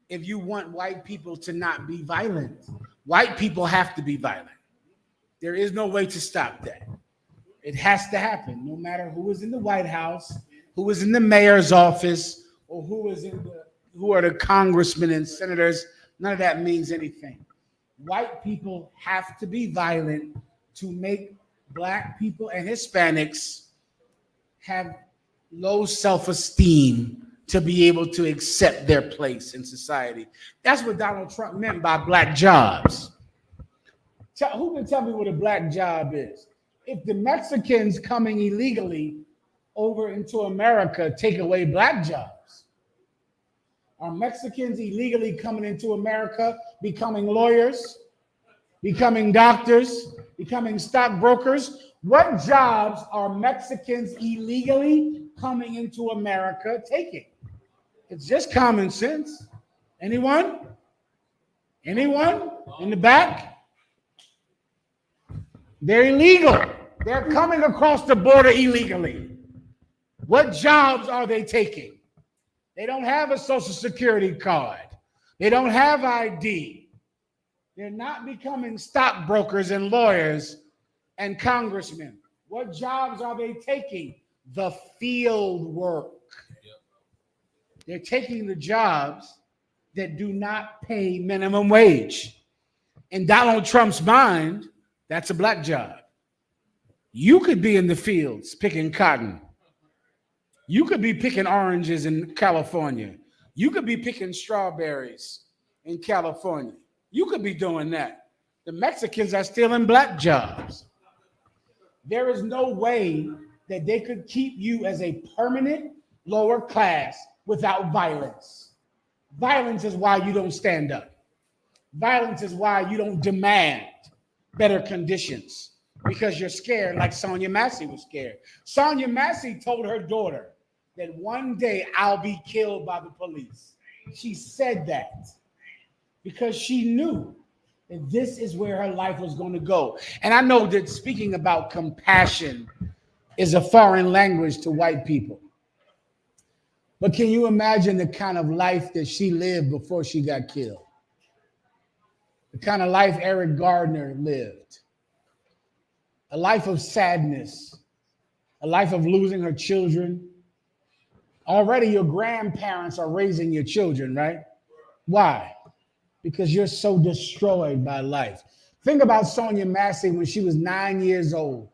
if you want white people to not be violent? White people have to be violent. There is no way to stop that. It has to happen, no matter who is in the White House, who is in the mayor's office, or who are the congressmen and senators. None of that means anything. White people have to be violent to make black people and Hispanics have low self-esteem to be able to accept their place in society. That's what Donald Trump meant by black jobs. Who can tell me what a black job is? If the Mexicans coming illegally over into America take away black jobs, are Mexicans illegally coming into America becoming lawyers, becoming doctors, becoming stockbrokers? What jobs are Mexicans illegally coming into America taking? It's just common sense. Anyone? Anyone in the back? They're illegal. They're coming across the border illegally. What jobs are they taking? They don't have a social security card. They don't have ID. They're not becoming stockbrokers and lawyers and congressmen. What jobs are they taking? The field work. They're taking the jobs that do not pay minimum wage. In Donald Trump's mind, that's a black job. You could be in the fields picking cotton. You could be picking oranges in California. You could be picking strawberries in California. You could be doing that. The Mexicans are still in black jobs. There is no way that they could keep you as a permanent lower class without violence. Violence is why you don't stand up. Violence is why you don't demand better conditions, because you're scared, like Sonia Massey was scared. Sonia Massey told her daughter that one day I'll be killed by the police. She said that because she knew that this is where her life was going to go. And I know that speaking about compassion is a foreign language to white people. But can you imagine the kind of life that she lived before she got killed? The kind of life Eric Gardner lived. A life of sadness, a life of losing her children. Already your grandparents are raising your children, right? Why? Because you're so destroyed by life. Think about Sonia Massey when she was 9 years old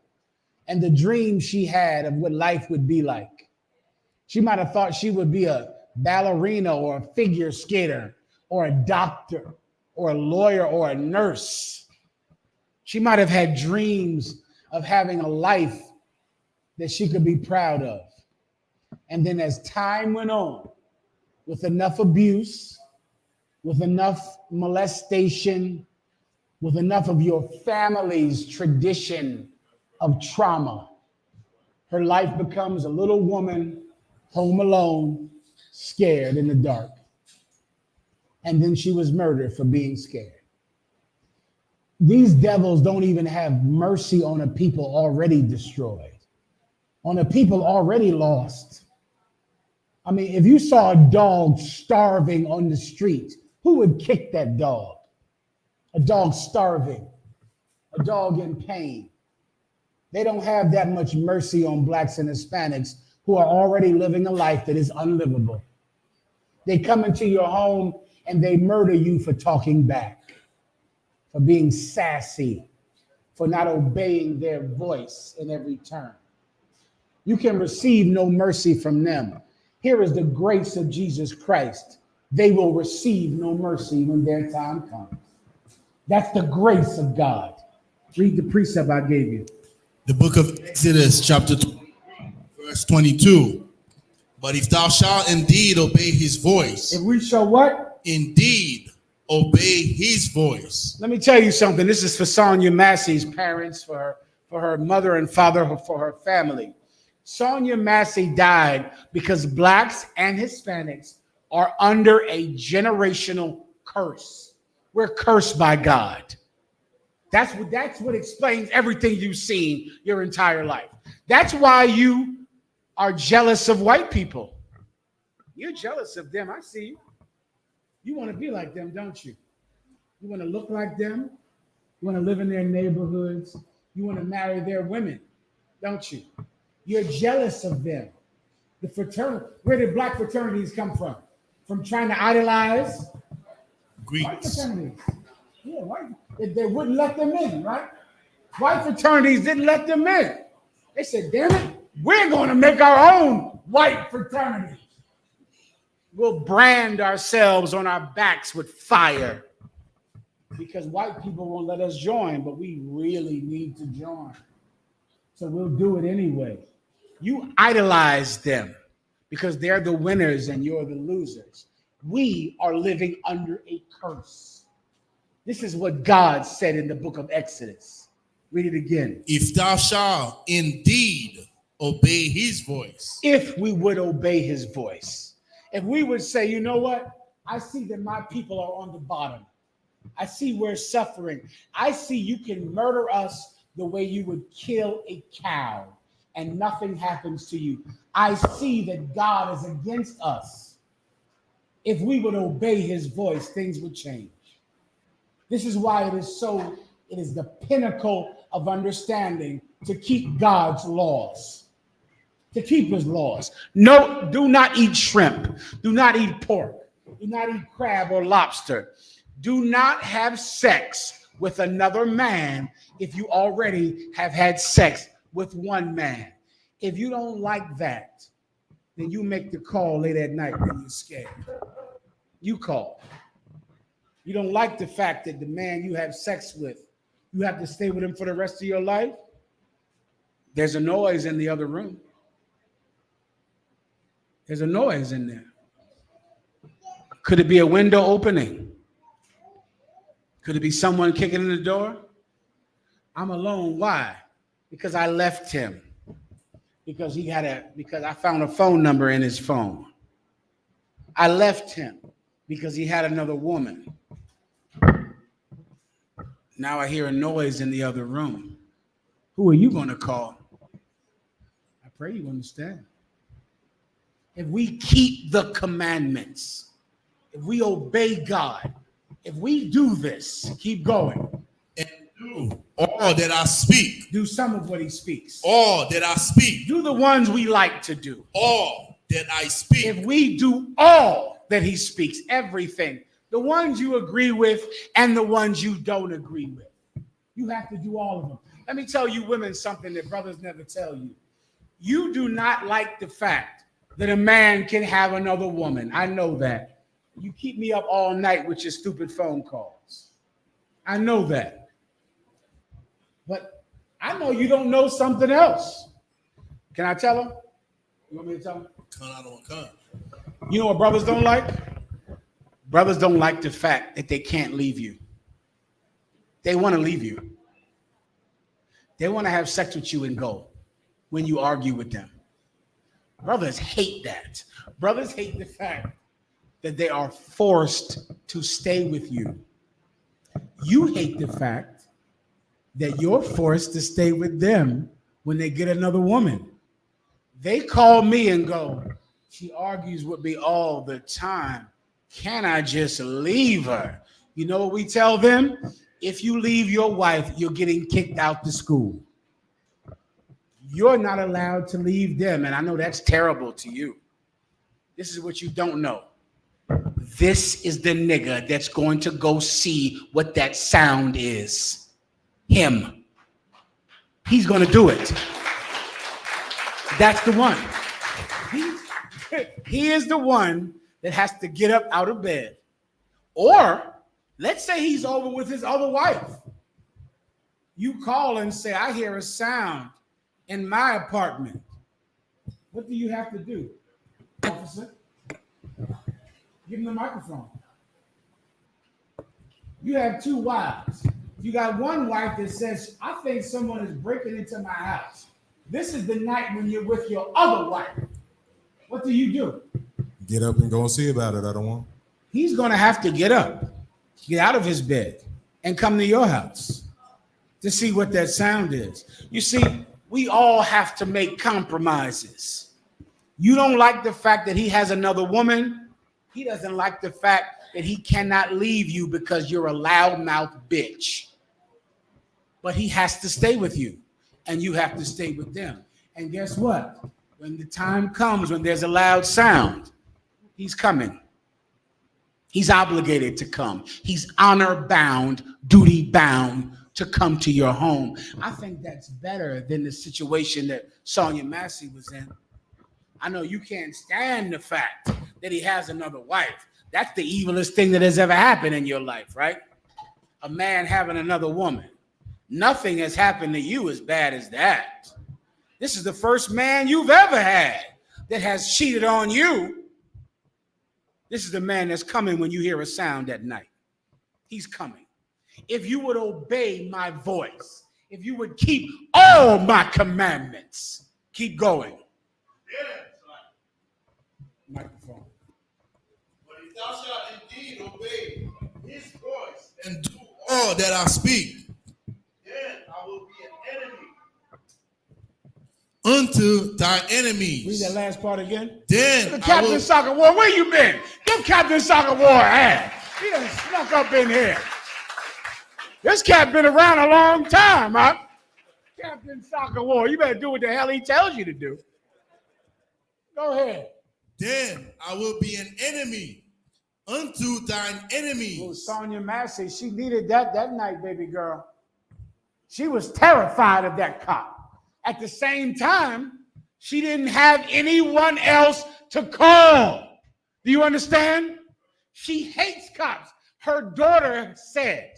and the dream she had of what life would be like. She might have thought she would be a ballerina or a figure skater or a doctor or a lawyer or a nurse. She might have had dreams of having a life that she could be proud of. And then as time went on, with enough abuse, with enough molestation, with enough of your family's tradition of trauma, her life becomes a little woman home alone, scared in the dark. And then she was murdered for being scared. These devils don't even have mercy on a people already destroyed, on a people already lost. I mean, if you saw a dog starving on the street, who would kick that dog? A dog starving, a dog in pain. They don't have that much mercy on blacks and Hispanics who are already living a life that is unlivable. They come into your home and they murder you for talking back, for being sassy, for not obeying their voice in every turn. You can receive no mercy from them. Here is the grace of Jesus Christ. They will receive no mercy when their time comes. That's the grace of God. Read the precept I gave you. The book of Exodus, chapter 2, verse 22. But if thou shalt indeed obey his voice. If we shall what? Indeed obey his voice. Let me tell you something. This is for Sonia Massey's parents, for her mother and father, for her family. Sonia Massey died because blacks and Hispanics are under a generational curse. We're cursed by God. That's what explains everything you've seen your entire life. That's why you are jealous of white people. You're jealous of them. I see you. You want to be like them, don't you? You want to look like them. You want to live in their neighborhoods. You want to marry their women, don't you? You're jealous of them. The fraternity. Where did black fraternities come from? From trying to idolize Greeks. White fraternities. Yeah, white. They wouldn't let them in, right? White fraternities didn't let them in. They said, damn it, we're going to make our own white fraternity. We'll brand ourselves on our backs with fire because white people won't let us join, but we really need to join. So we'll do it anyway. You idolize them because they're the winners and you're the losers. We are living under a curse. This is what God said in the book of Exodus. Read it again. If thou shalt indeed obey his voice. If we would obey his voice. If we would say, you know what? I see that my people are on the bottom. I see we're suffering. I see you can murder us the way you would kill a cow and nothing happens to you. I see that God is against us. If we would obey his voice, things would change. This is why it is the pinnacle of understanding to keep God's laws. To keep his laws. No, do not eat shrimp. Do not eat pork. Do not eat crab or lobster. Do not have sex with another man if you already have had sex with one man. If you don't like that, then you make the call late at night when you're scared. You call. You don't like the fact that the man you have sex with, you have to stay with him for the rest of your life. There's a noise in the other room. There's a noise in there. Could it be a window opening? Could it be someone kicking in the door? I'm alone. Why? Because I left him. Because I found a phone number in his phone. I left him because he had another woman. Now I hear a noise in the other room. Who are you going to call? I pray you understand. if we keep the commandments, if we obey God, if we do this, keep going. And do all that I speak. Do some of what he speaks. All that I speak. Do the ones we like to do. All that I speak. If we do all that he speaks, everything, the ones you agree with and the ones you don't agree with, you have to do all of them. Let me tell you women something that brothers never tell you. You do not like the fact that a man can have another woman. I know that. You keep me up all night with your stupid phone calls. I know that. But I know you don't know something else. Can I tell them? You want me to tell them? You know what brothers don't like? Brothers don't like the fact that they can't leave you. They want to leave you. They want to have sex with you and go when you argue with them. Brothers hate that. Brothers hate the fact that they are forced to stay with you. You hate the fact that you're forced to stay with them when they get another woman. They call me and go, she argues with me all the time. Can I just leave her? You know what we tell them? If you leave your wife, you're getting kicked out the school. You're not allowed to leave them. And I know that's terrible to you. This is what you don't know. This is the nigga that's going to go see what that sound is. Him. He's going to do it. That's the one. He is the one that has to get up out of bed. Or let's say he's over with his other wife. You call and say, I hear a sound in my apartment. What do you have to do, officer? Give him the microphone. You have two wives. You got one wife that says, I think someone is breaking into my house. This is the night when you're with your other wife. What do? Get up and go and see about it. I don't want. He's going to have to get up, get out of his bed, and come to your house to see what that sound is. You see, we all have to make compromises. You don't like the fact that he has another woman. He doesn't like the fact that he cannot leave you because you're a loudmouth bitch. But he has to stay with you, and you have to stay with them. And guess what? When the time comes, when there's a loud sound, he's coming. He's obligated to come. He's honor bound, duty bound to come to your home. I think that's better than the situation that Sonia Massey was in. I know you can't stand the fact that he has another wife. That's the evilest thing that has ever happened in your life, right? A man having another woman. Nothing has happened to you as bad as that. This is the first man you've ever had that has cheated on you. This is the man that's coming when you hear a sound at night. He's coming. If you would obey my voice, if you would keep all my commandments, keep going. Microphone. But if thou shalt indeed obey his voice and do all that I speak, then I will be an enemy unto thy enemies. Read that last part again. Then the Captain Soccer War, where you been? Give Captain Soccer War a hand. He done snuck up in here. This cat been around a long time, huh? Captain Soccer War, you better do what the hell he tells you to do. Go ahead. Then I will be an enemy unto thine enemies. Oh, Sonia Massey, she needed that night, baby girl. She was terrified of that cop. At the same time, she didn't have anyone else to call. Do you understand? She hates cops. Her daughter said,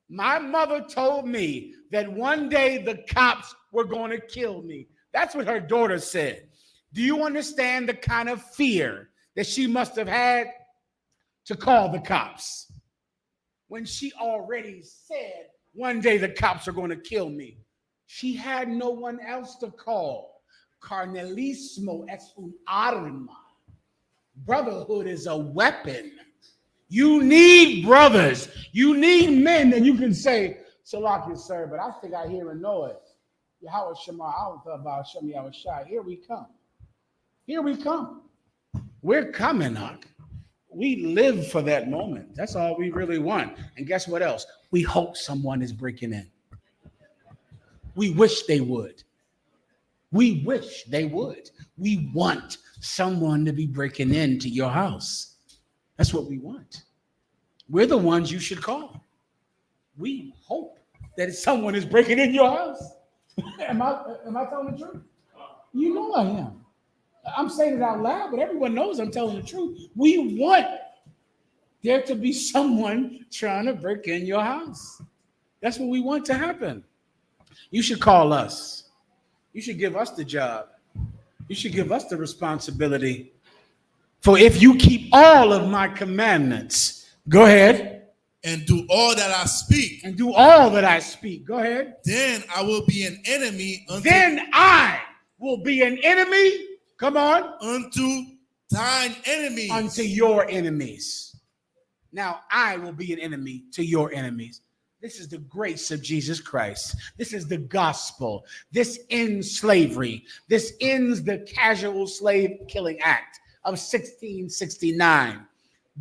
my mother told me that one day the cops were going to kill me. That's what her daughter said. Do you understand the kind of fear that she must have had to call the cops when she already said one day the cops are going to kill me? She had no one else to call. Carnelismo es un arma. Brotherhood is a weapon. You need brothers. You need men. And you can say, Salakia, sir, but I think I hear a noise. Yahweh Shema, I don't know about Shem Yahweh Shai. Here we come. Here we come. We're coming up. We live for that moment. That's all we really want. And guess what else? We hope someone is breaking in. We wish they would. We wish they would. We want someone to be breaking into your house. That's what we want. We're the ones you should call. We hope that someone is breaking in your house. Am I telling the truth? You know I am. I'm saying it out loud, but everyone knows I'm telling the truth. We want there to be someone trying to break in your house. That's what we want to happen. You should call us. You should give us the job. You should give us the responsibility. For if you keep all of my commandments, go ahead. And do all that I speak. And do all that I speak. Go ahead. Then I will be an enemy unto. Then I will be an enemy. Come on. Unto thine enemies. Unto your enemies. Now I will be an enemy to your enemies. This is the grace of Jesus Christ. This is the gospel. This ends slavery. This ends the casual slave killing act of 1669.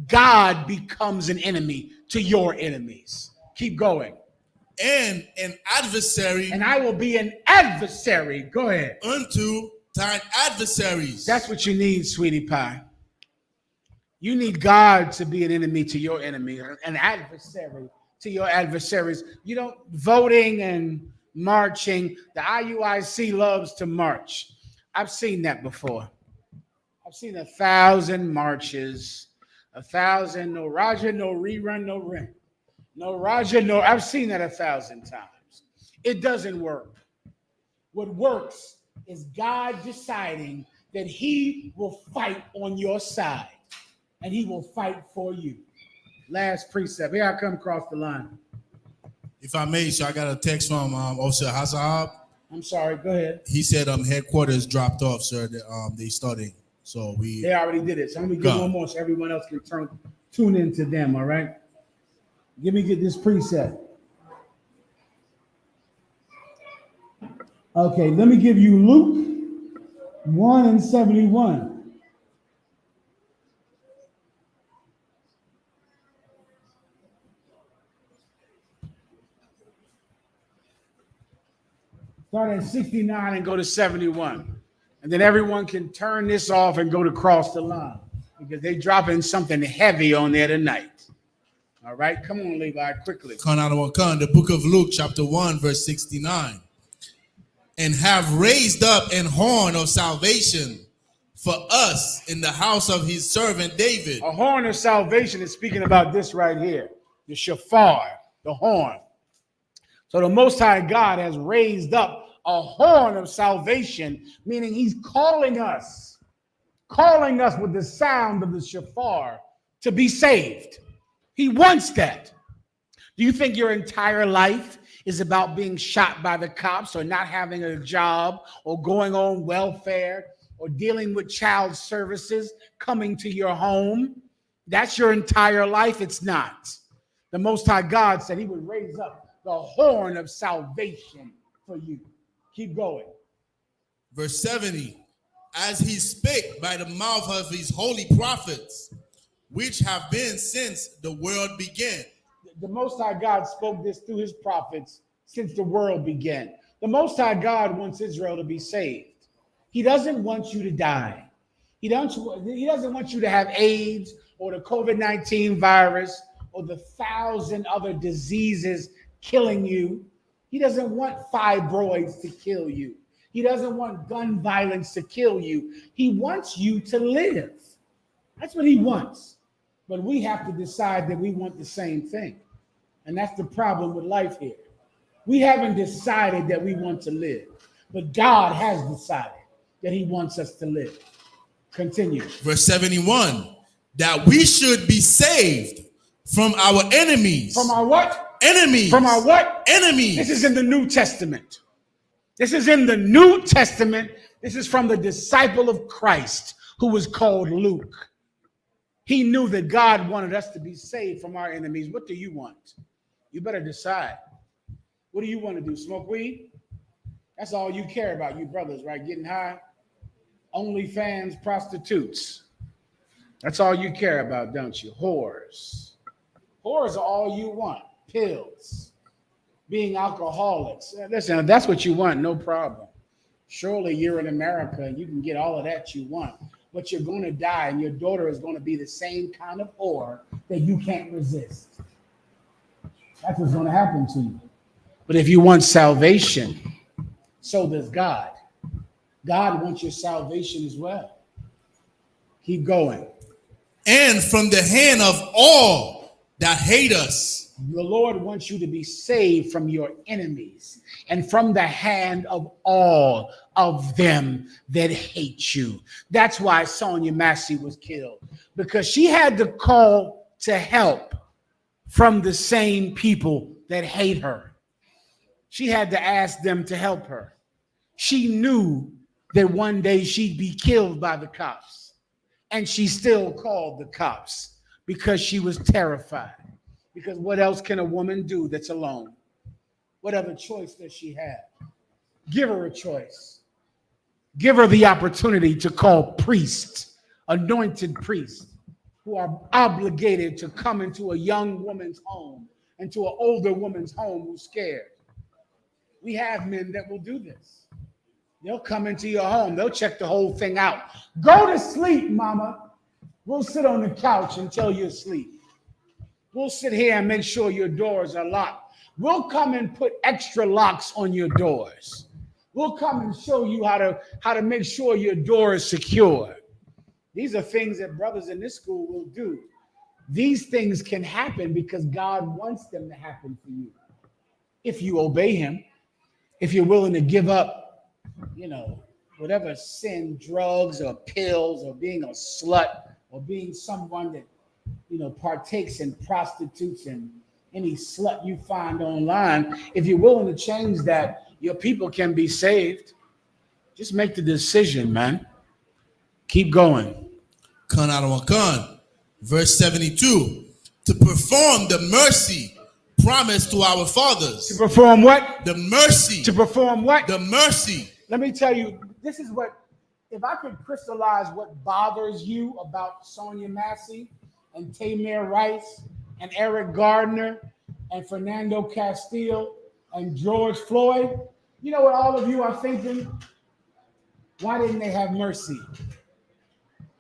God becomes an enemy to your enemies. Keep going. And an adversary. And I will be an adversary. Go ahead. Unto thine adversaries. That's what you need, sweetie pie. You need God to be an enemy to your enemy, an adversary to your adversaries. You don't voting and marching. The IUIC loves to march. I've seen that before. I've seen 1,000 marches, 1,000, no Raja, no rerun, no rent. No Raja, no, I've seen that 1,000 times. It doesn't work. What works is God deciding that he will fight on your side and he will fight for you. Last precept. Here I come across the line. If I may, so I got a text from Officer Hassab. I'm sorry, go ahead. He said headquarters dropped off, sir. They starting. So they already did it. So I'm gonna give one more so everyone else can tune into them, all right? Get this precept. Okay, let me give you Luke 1:71. Start at 69 and go to 71. And then everyone can turn this off and go to cross the line because they dropping something heavy on there tonight. All right, come on, Levi, quickly. The book of Luke, chapter 1, verse 69. And have raised up an horn of salvation for us in the house of his servant David. A horn of salvation is speaking about this right here, the shofar, the horn. So the Most High God has raised up a horn of salvation, meaning he's calling us with the sound of the shofar to be saved. He wants that. Do you think your entire life is about being shot by the cops or not having a job or going on welfare or dealing with child services coming to your home? That's your entire life? It's not. The Most High God said he would raise up the horn of salvation for you. Keep going. Verse 70. As he spake by the mouth of his holy prophets, which have been since the world began. The Most High God spoke this through his prophets since the world began. The Most High God wants Israel to be saved. He doesn't want you to die. He doesn't want you to have AIDS or the COVID-19 virus or the 1,000 other diseases killing you. He doesn't want fibroids to kill you. He doesn't want gun violence to kill you. He wants you to live. That's what he wants. But we have to decide that we want the same thing. And that's the problem with life here. We haven't decided that we want to live, but God has decided that he wants us to live. Continue. Verse 71, that we should be saved from our enemies. From our what? Enemies. From our what? Enemies. This is in the New Testament. This is in the New Testament. This is from the disciple of Christ who was called Luke. He knew that God wanted us to be saved from our enemies. What do you want? You better decide. What do you want to do? Smoke weed? That's all you care about, you brothers, right? Getting high? OnlyFans prostitutes. That's all you care about, don't you? Whores. Whores are all you want. Pills. Being alcoholics. Listen, if that's what you want, no problem. Surely you're in America and you can get all of that you want. But you're going to die and your daughter is going to be the same kind of whore that you can't resist. That's what's going to happen to you. But if you want salvation, so does God. God wants your salvation as well. Keep going. And from the hand of all that hate us. The Lord wants you to be saved from your enemies and from the hand of all of them that hate you. That's why Sonia Massey was killed, because she had to call to help from the same people that hate her. She had to ask them to help her. She knew that one day she'd be killed by the cops, and she still called the cops because she was terrified. Because what else can a woman do that's alone? What other choice does she have? Give her a choice. Give her the opportunity to call priests, anointed priests, who are obligated to come into a young woman's home and to an older woman's home who's scared. We have men that will do this. They'll come into your home. They'll check the whole thing out. Go to sleep, mama. We'll sit on the couch until you're asleep. We'll sit here and make sure your doors are locked. We'll come and put extra locks on your doors. We'll come and show you how to make sure your door is secure. These are things that brothers in this school will do. These things can happen because God wants them to happen for you. If you obey him, if you're willing to give up, whatever sin, drugs or pills or being a slut or being someone that, partakes in prostitutes and any slut you find online. If you're willing to change that, your people can be saved. Just make the decision, man. Keep going. Kan out of Kan, verse 72. To perform the mercy promised to our fathers. To perform what? The mercy. To perform what? The mercy. Let me tell you, this is what, if I could crystallize what bothers you about Sonia Massey and Tamir Rice and Eric Gardner and Fernando Castillo and George Floyd, you know what all of you are thinking? Why didn't they have mercy?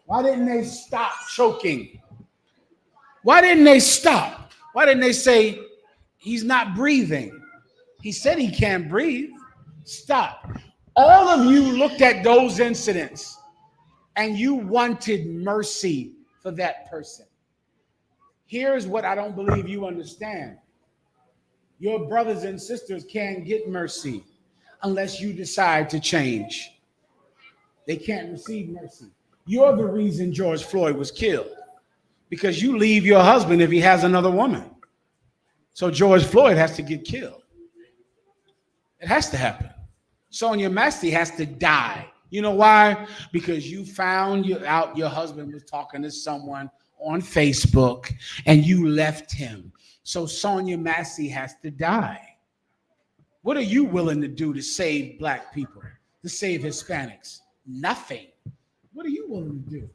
Why didn't they stop choking? Why didn't they stop? Why didn't they say, he's not breathing? He said he can't breathe. Stop. All of you looked at those incidents and you wanted mercy for that person. Here's what I don't believe you understand. Your brothers and sisters can't get mercy unless you decide to change. They can't receive mercy. You're the reason George Floyd was killed, because you leave your husband if he has another woman. So George Floyd has to get killed. It has to happen. Sonia Massey has to die. You know why? Because you found out your husband was talking to someone on Facebook and you left him. So Sonia Massey has to die. What are you willing to do to save black people, to save Hispanics? Nothing. What are you willing to do?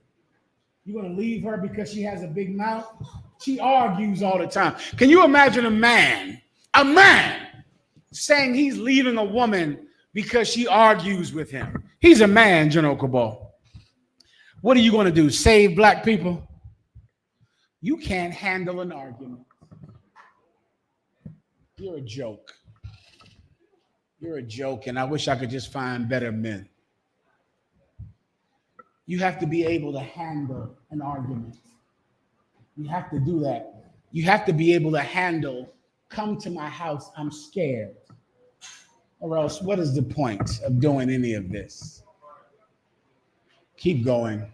You going to leave her because she has a big mouth? She argues all the time. Can you imagine a man saying he's leaving a woman because she argues with him? He's a man, General Cabal. What are you going to do? Save black people? You can't handle an argument. You're a joke. You're a joke, and I wish I could just find better men. You have to be able to handle an argument. You have to do that. You have to be able to handle, come to my house, I'm scared. Or else, what is the point of doing any of this? Keep going.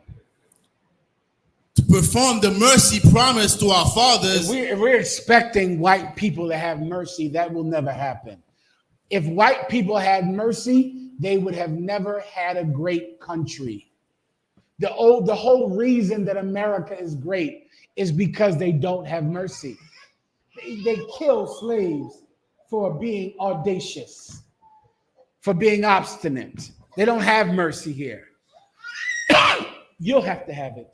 To perform the mercy promised to our fathers. If we're expecting white people to have mercy, that will never happen. If white people had mercy, they would have never had a great country. The whole reason that America is great is because they don't have mercy. They kill slaves for being audacious, for being obstinate. They don't have mercy here. You'll have to have it.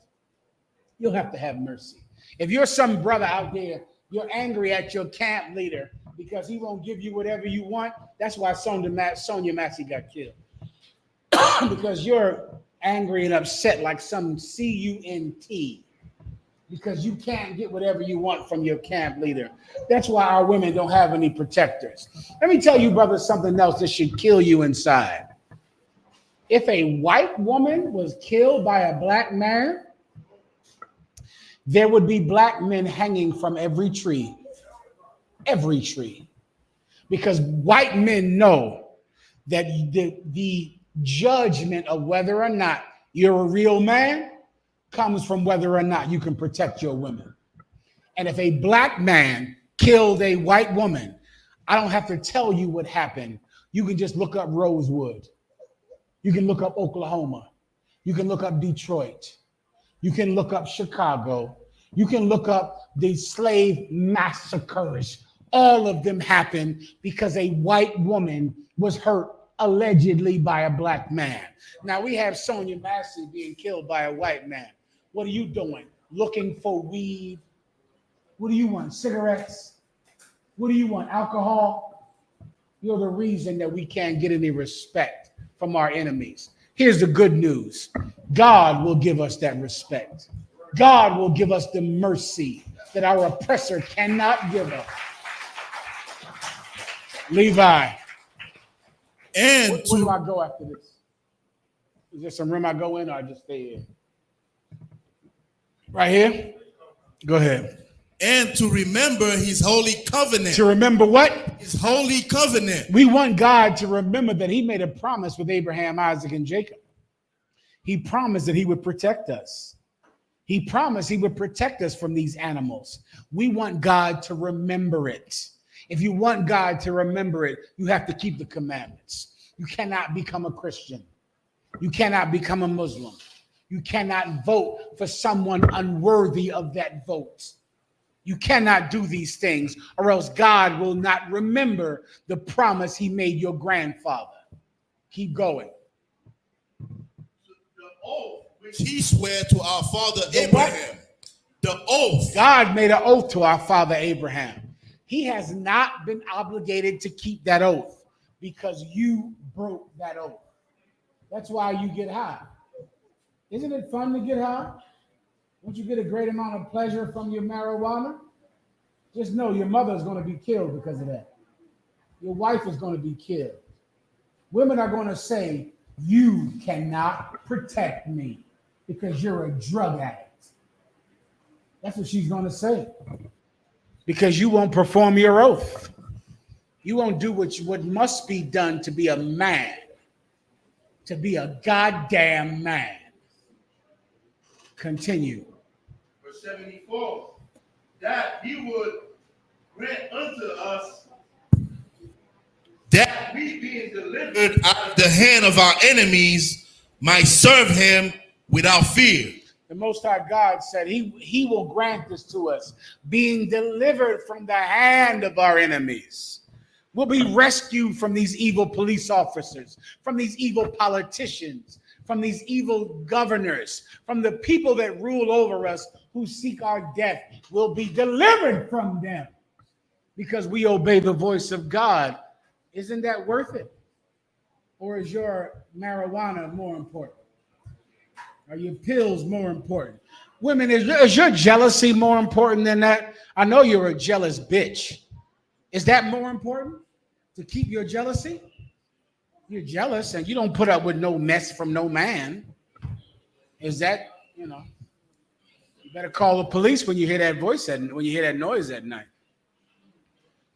you'll have to have mercy. If you're some brother out there, you're angry at your camp leader because he won't give you whatever you want. That's why Sonia Massey got killed. Because you're angry and upset like some CUNT because you can't get whatever you want from your camp leader. That's why our women don't have any protectors. Let me tell you, brother, something else that should kill you inside. If a white woman was killed by a black man, there would be black men hanging from every tree, because white men know that the judgment of whether or not you're a real man comes from whether or not you can protect your women. And if a black man killed a white woman, I don't have to tell you what happened. You can just look up Rosewood. You can look up Oklahoma. You can look up Detroit. You can look up Chicago. You can look up the slave massacres. All of them happened because a white woman was hurt allegedly by a black man. Now we have Sonia Massey being killed by a white man. What are you doing? Looking for weed? What do you want? Cigarettes? What do you want? Alcohol? You're the reason that we can't get any respect from our enemies. Here's the good news. God will give us that respect. God will give us the mercy that our oppressor cannot give us. Levi. And where do I go after this? Is there some room I go in or I just stay here? Right here? Go ahead. And to remember his holy covenant. To remember what? His holy covenant. We want God to remember that he made a promise with Abraham, Isaac, and Jacob. He promised that he would protect us. He promised he would protect us from these animals. We want God to remember it. If you want God to remember it, you have to keep the commandments. You cannot become a Christian. You cannot become a Muslim. You cannot vote for someone unworthy of that vote. You cannot do these things, or else God will not remember the promise he made your grandfather. Keep going. The oath which he swore to our father Abraham. The oath. God made an oath to our father Abraham. He has not been obligated to keep that oath because you broke that oath. That's why you get high. Isn't it fun to get high? Don't you get a great amount of pleasure from your marijuana? Just know your mother is going to be killed because of that. Your wife is going to be killed. Women are going to say, you cannot protect me because you're a drug addict. That's what she's going to say. Because you won't perform your oath. You won't do what must be done to be a man. To be a goddamn man. Continue. Verse 74. That he would grant unto us that we being delivered out of the hand of our enemies might serve him without fear. The Most High God said he will grant this to us, being delivered from the hand of our enemies. We'll be rescued from these evil police officers, from these evil politicians, from these evil governors, from the people that rule over us who seek our death. We'll be delivered from them because we obey the voice of God. Isn't that worth it? Or is your marijuana more important? Are your pills more important? Women, is your jealousy more important than that? I know you're a jealous bitch. Is that more important to keep your jealousy? You're jealous and you don't put up with no mess from no man. Is that, you better call the police when you hear that voice, when you hear that noise at night.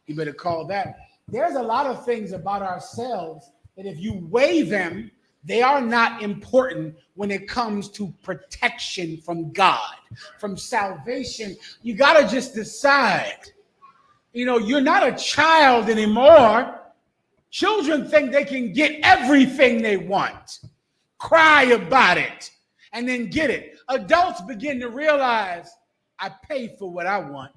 You better call that. There's a lot of things about ourselves that if you weigh them, they are not important when it comes to protection from God, from salvation. You got to just decide. You're not a child anymore. Children think they can get everything they want, cry about it, and then get it. Adults begin to realize, I pay for what I want.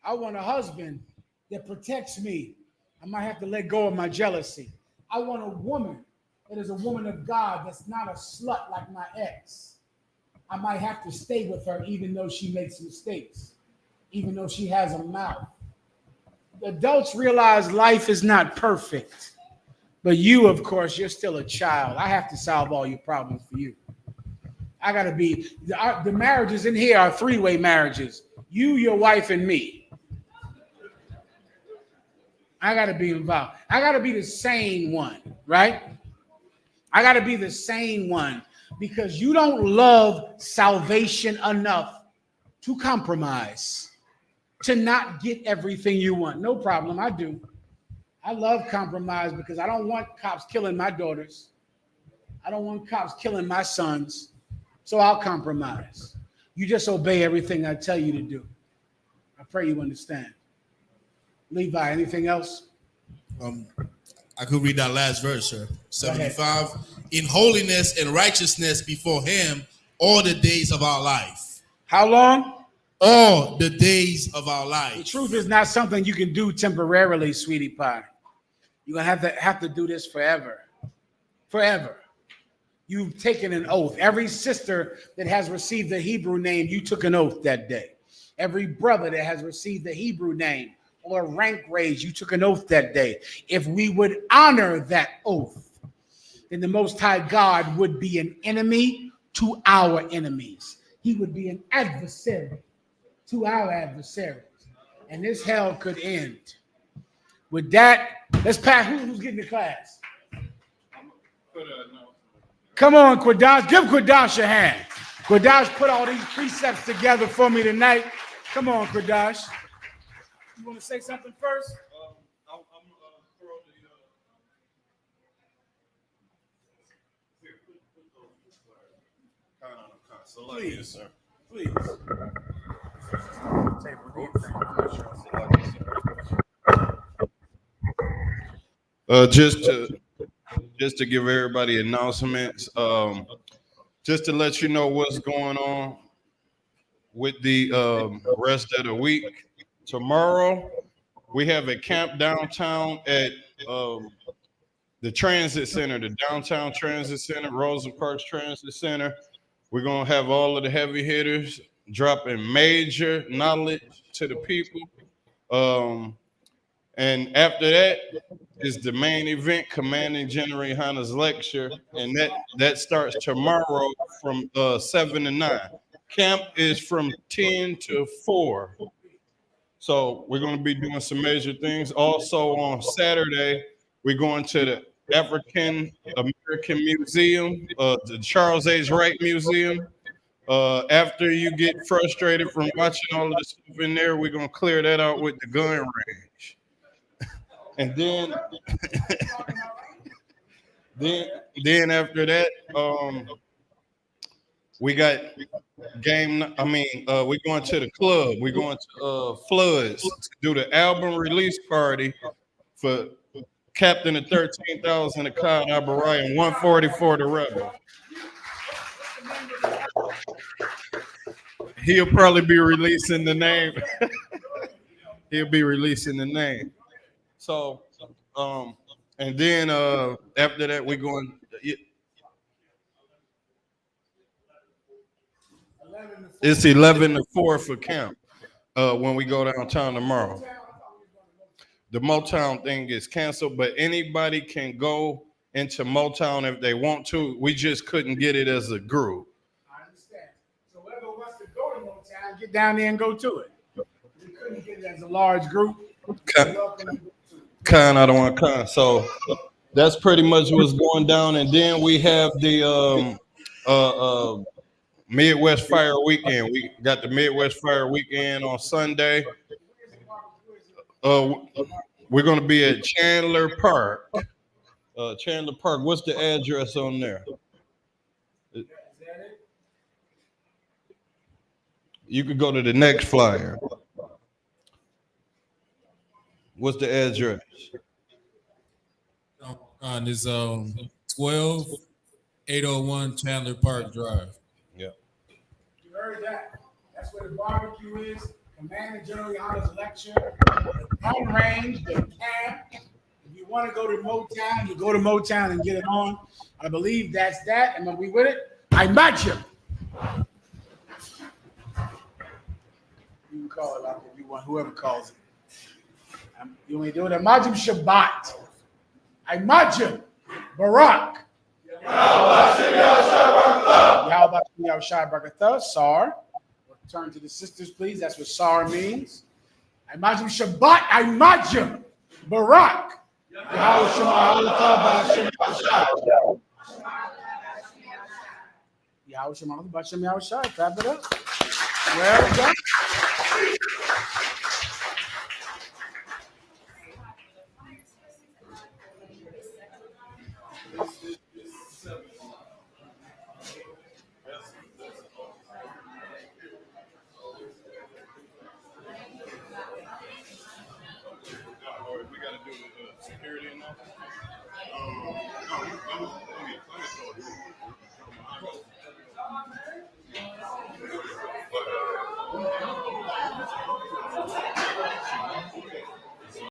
I want a husband that protects me. I might have to let go of my jealousy. I want a woman that is a woman of God that's not a slut like my ex. I might have to stay with her even though she makes mistakes, even though she has a mouth. Adults realize life is not perfect, but you, of course, you're still a child. I have to solve all your problems for you. I gotta be, the marriages in here are three-way marriages. You, your wife, and me. I gotta be involved. I gotta be the sane one, right? I gotta be the sane one because you don't love salvation enough to compromise, to not get everything you want. No problem, I do. I love compromise because I don't want cops killing my daughters. I don't want cops killing my sons. So I'll compromise. You just obey everything I tell you to do. I pray you understand. Levi, anything else? I could read that last verse, sir. 75. In holiness and righteousness before him all the days of our life. How long? All the days of our life. The truth is not something you can do temporarily, sweetie pie. You're gonna have to do this forever. Forever. You've taken an oath. Every sister that has received the Hebrew name, you took an oath that day. Every brother that has received the Hebrew name or rank raise, you took an oath that day. If we would honor that oath, then the Most High God would be an enemy to our enemies. He would be an adversary to our adversaries. And this hell could end. With that, let's pass. Who's getting the class? Come on, Quadash. Give Quadash a hand. Quadash put all these precepts together for me tonight. Come on, Quadash. You want to say something first? Please, sir. Please. Just to give everybody announcements, just to let you know what's going on with the rest of the week. Tomorrow, we have a camp downtown at the Transit Center, the Downtown Transit Center, Rosa Parks Transit Center. We're going to have all of the heavy hitters dropping major knowledge to the people. And after that is the main event, Commanding General Hana's lecture, and that starts tomorrow from 7 to 9. Camp is from 10 to 4. So we're going to be doing some major things. Also on Saturday, we're going to the African American Museum, the Charles H. Wright Museum. After you get frustrated from watching all of the stuff in there, we're going to clear that out with the gun range. And then, then after that, we got we're going to the club. We're going to Floods to do the album release party for Captain of 13,000, the Khan Abarai, and 144 the Rebel. He'll probably be releasing the name. He'll be releasing the name. So, and then after that, we're going. It's 11 to 4 for camp when we go downtown tomorrow. The Motown thing is canceled, but anybody can go into Motown if they want to. We just couldn't get it as a group. I understand. So whoever wants to go to Motown, get down there and go to it. We couldn't get it as a large group. I don't want to. So that's pretty much what's going down. And then we have the Midwest Fire Weekend. We got the Midwest Fire Weekend on Sunday. We're going to be at Chandler Park. Chandler Park. What's the address on there? You could go to the next flyer. What's the address? On this 12801 Chandler Park Drive. Yeah. You heard that? That's where the barbecue is. Commander General Yohana's lecture, the gun range, the camp. If you want to go to Motown, you go to Motown and get it on. I believe that's that. Am we with it? I match you. call it. I'll give you one. Whoever calls it. You want me to do it? Imajim Shabbat. Imajim Barak. Yahweh Shai Barakatha. Sar. Turn to the sisters, please. That's what Sar means. Imajim Shabbat. Imajim Barak. Yahweh Shema Yahweh Shema B'Shem Yahweh Shai. Clap it up. Well done. We got to do security enough.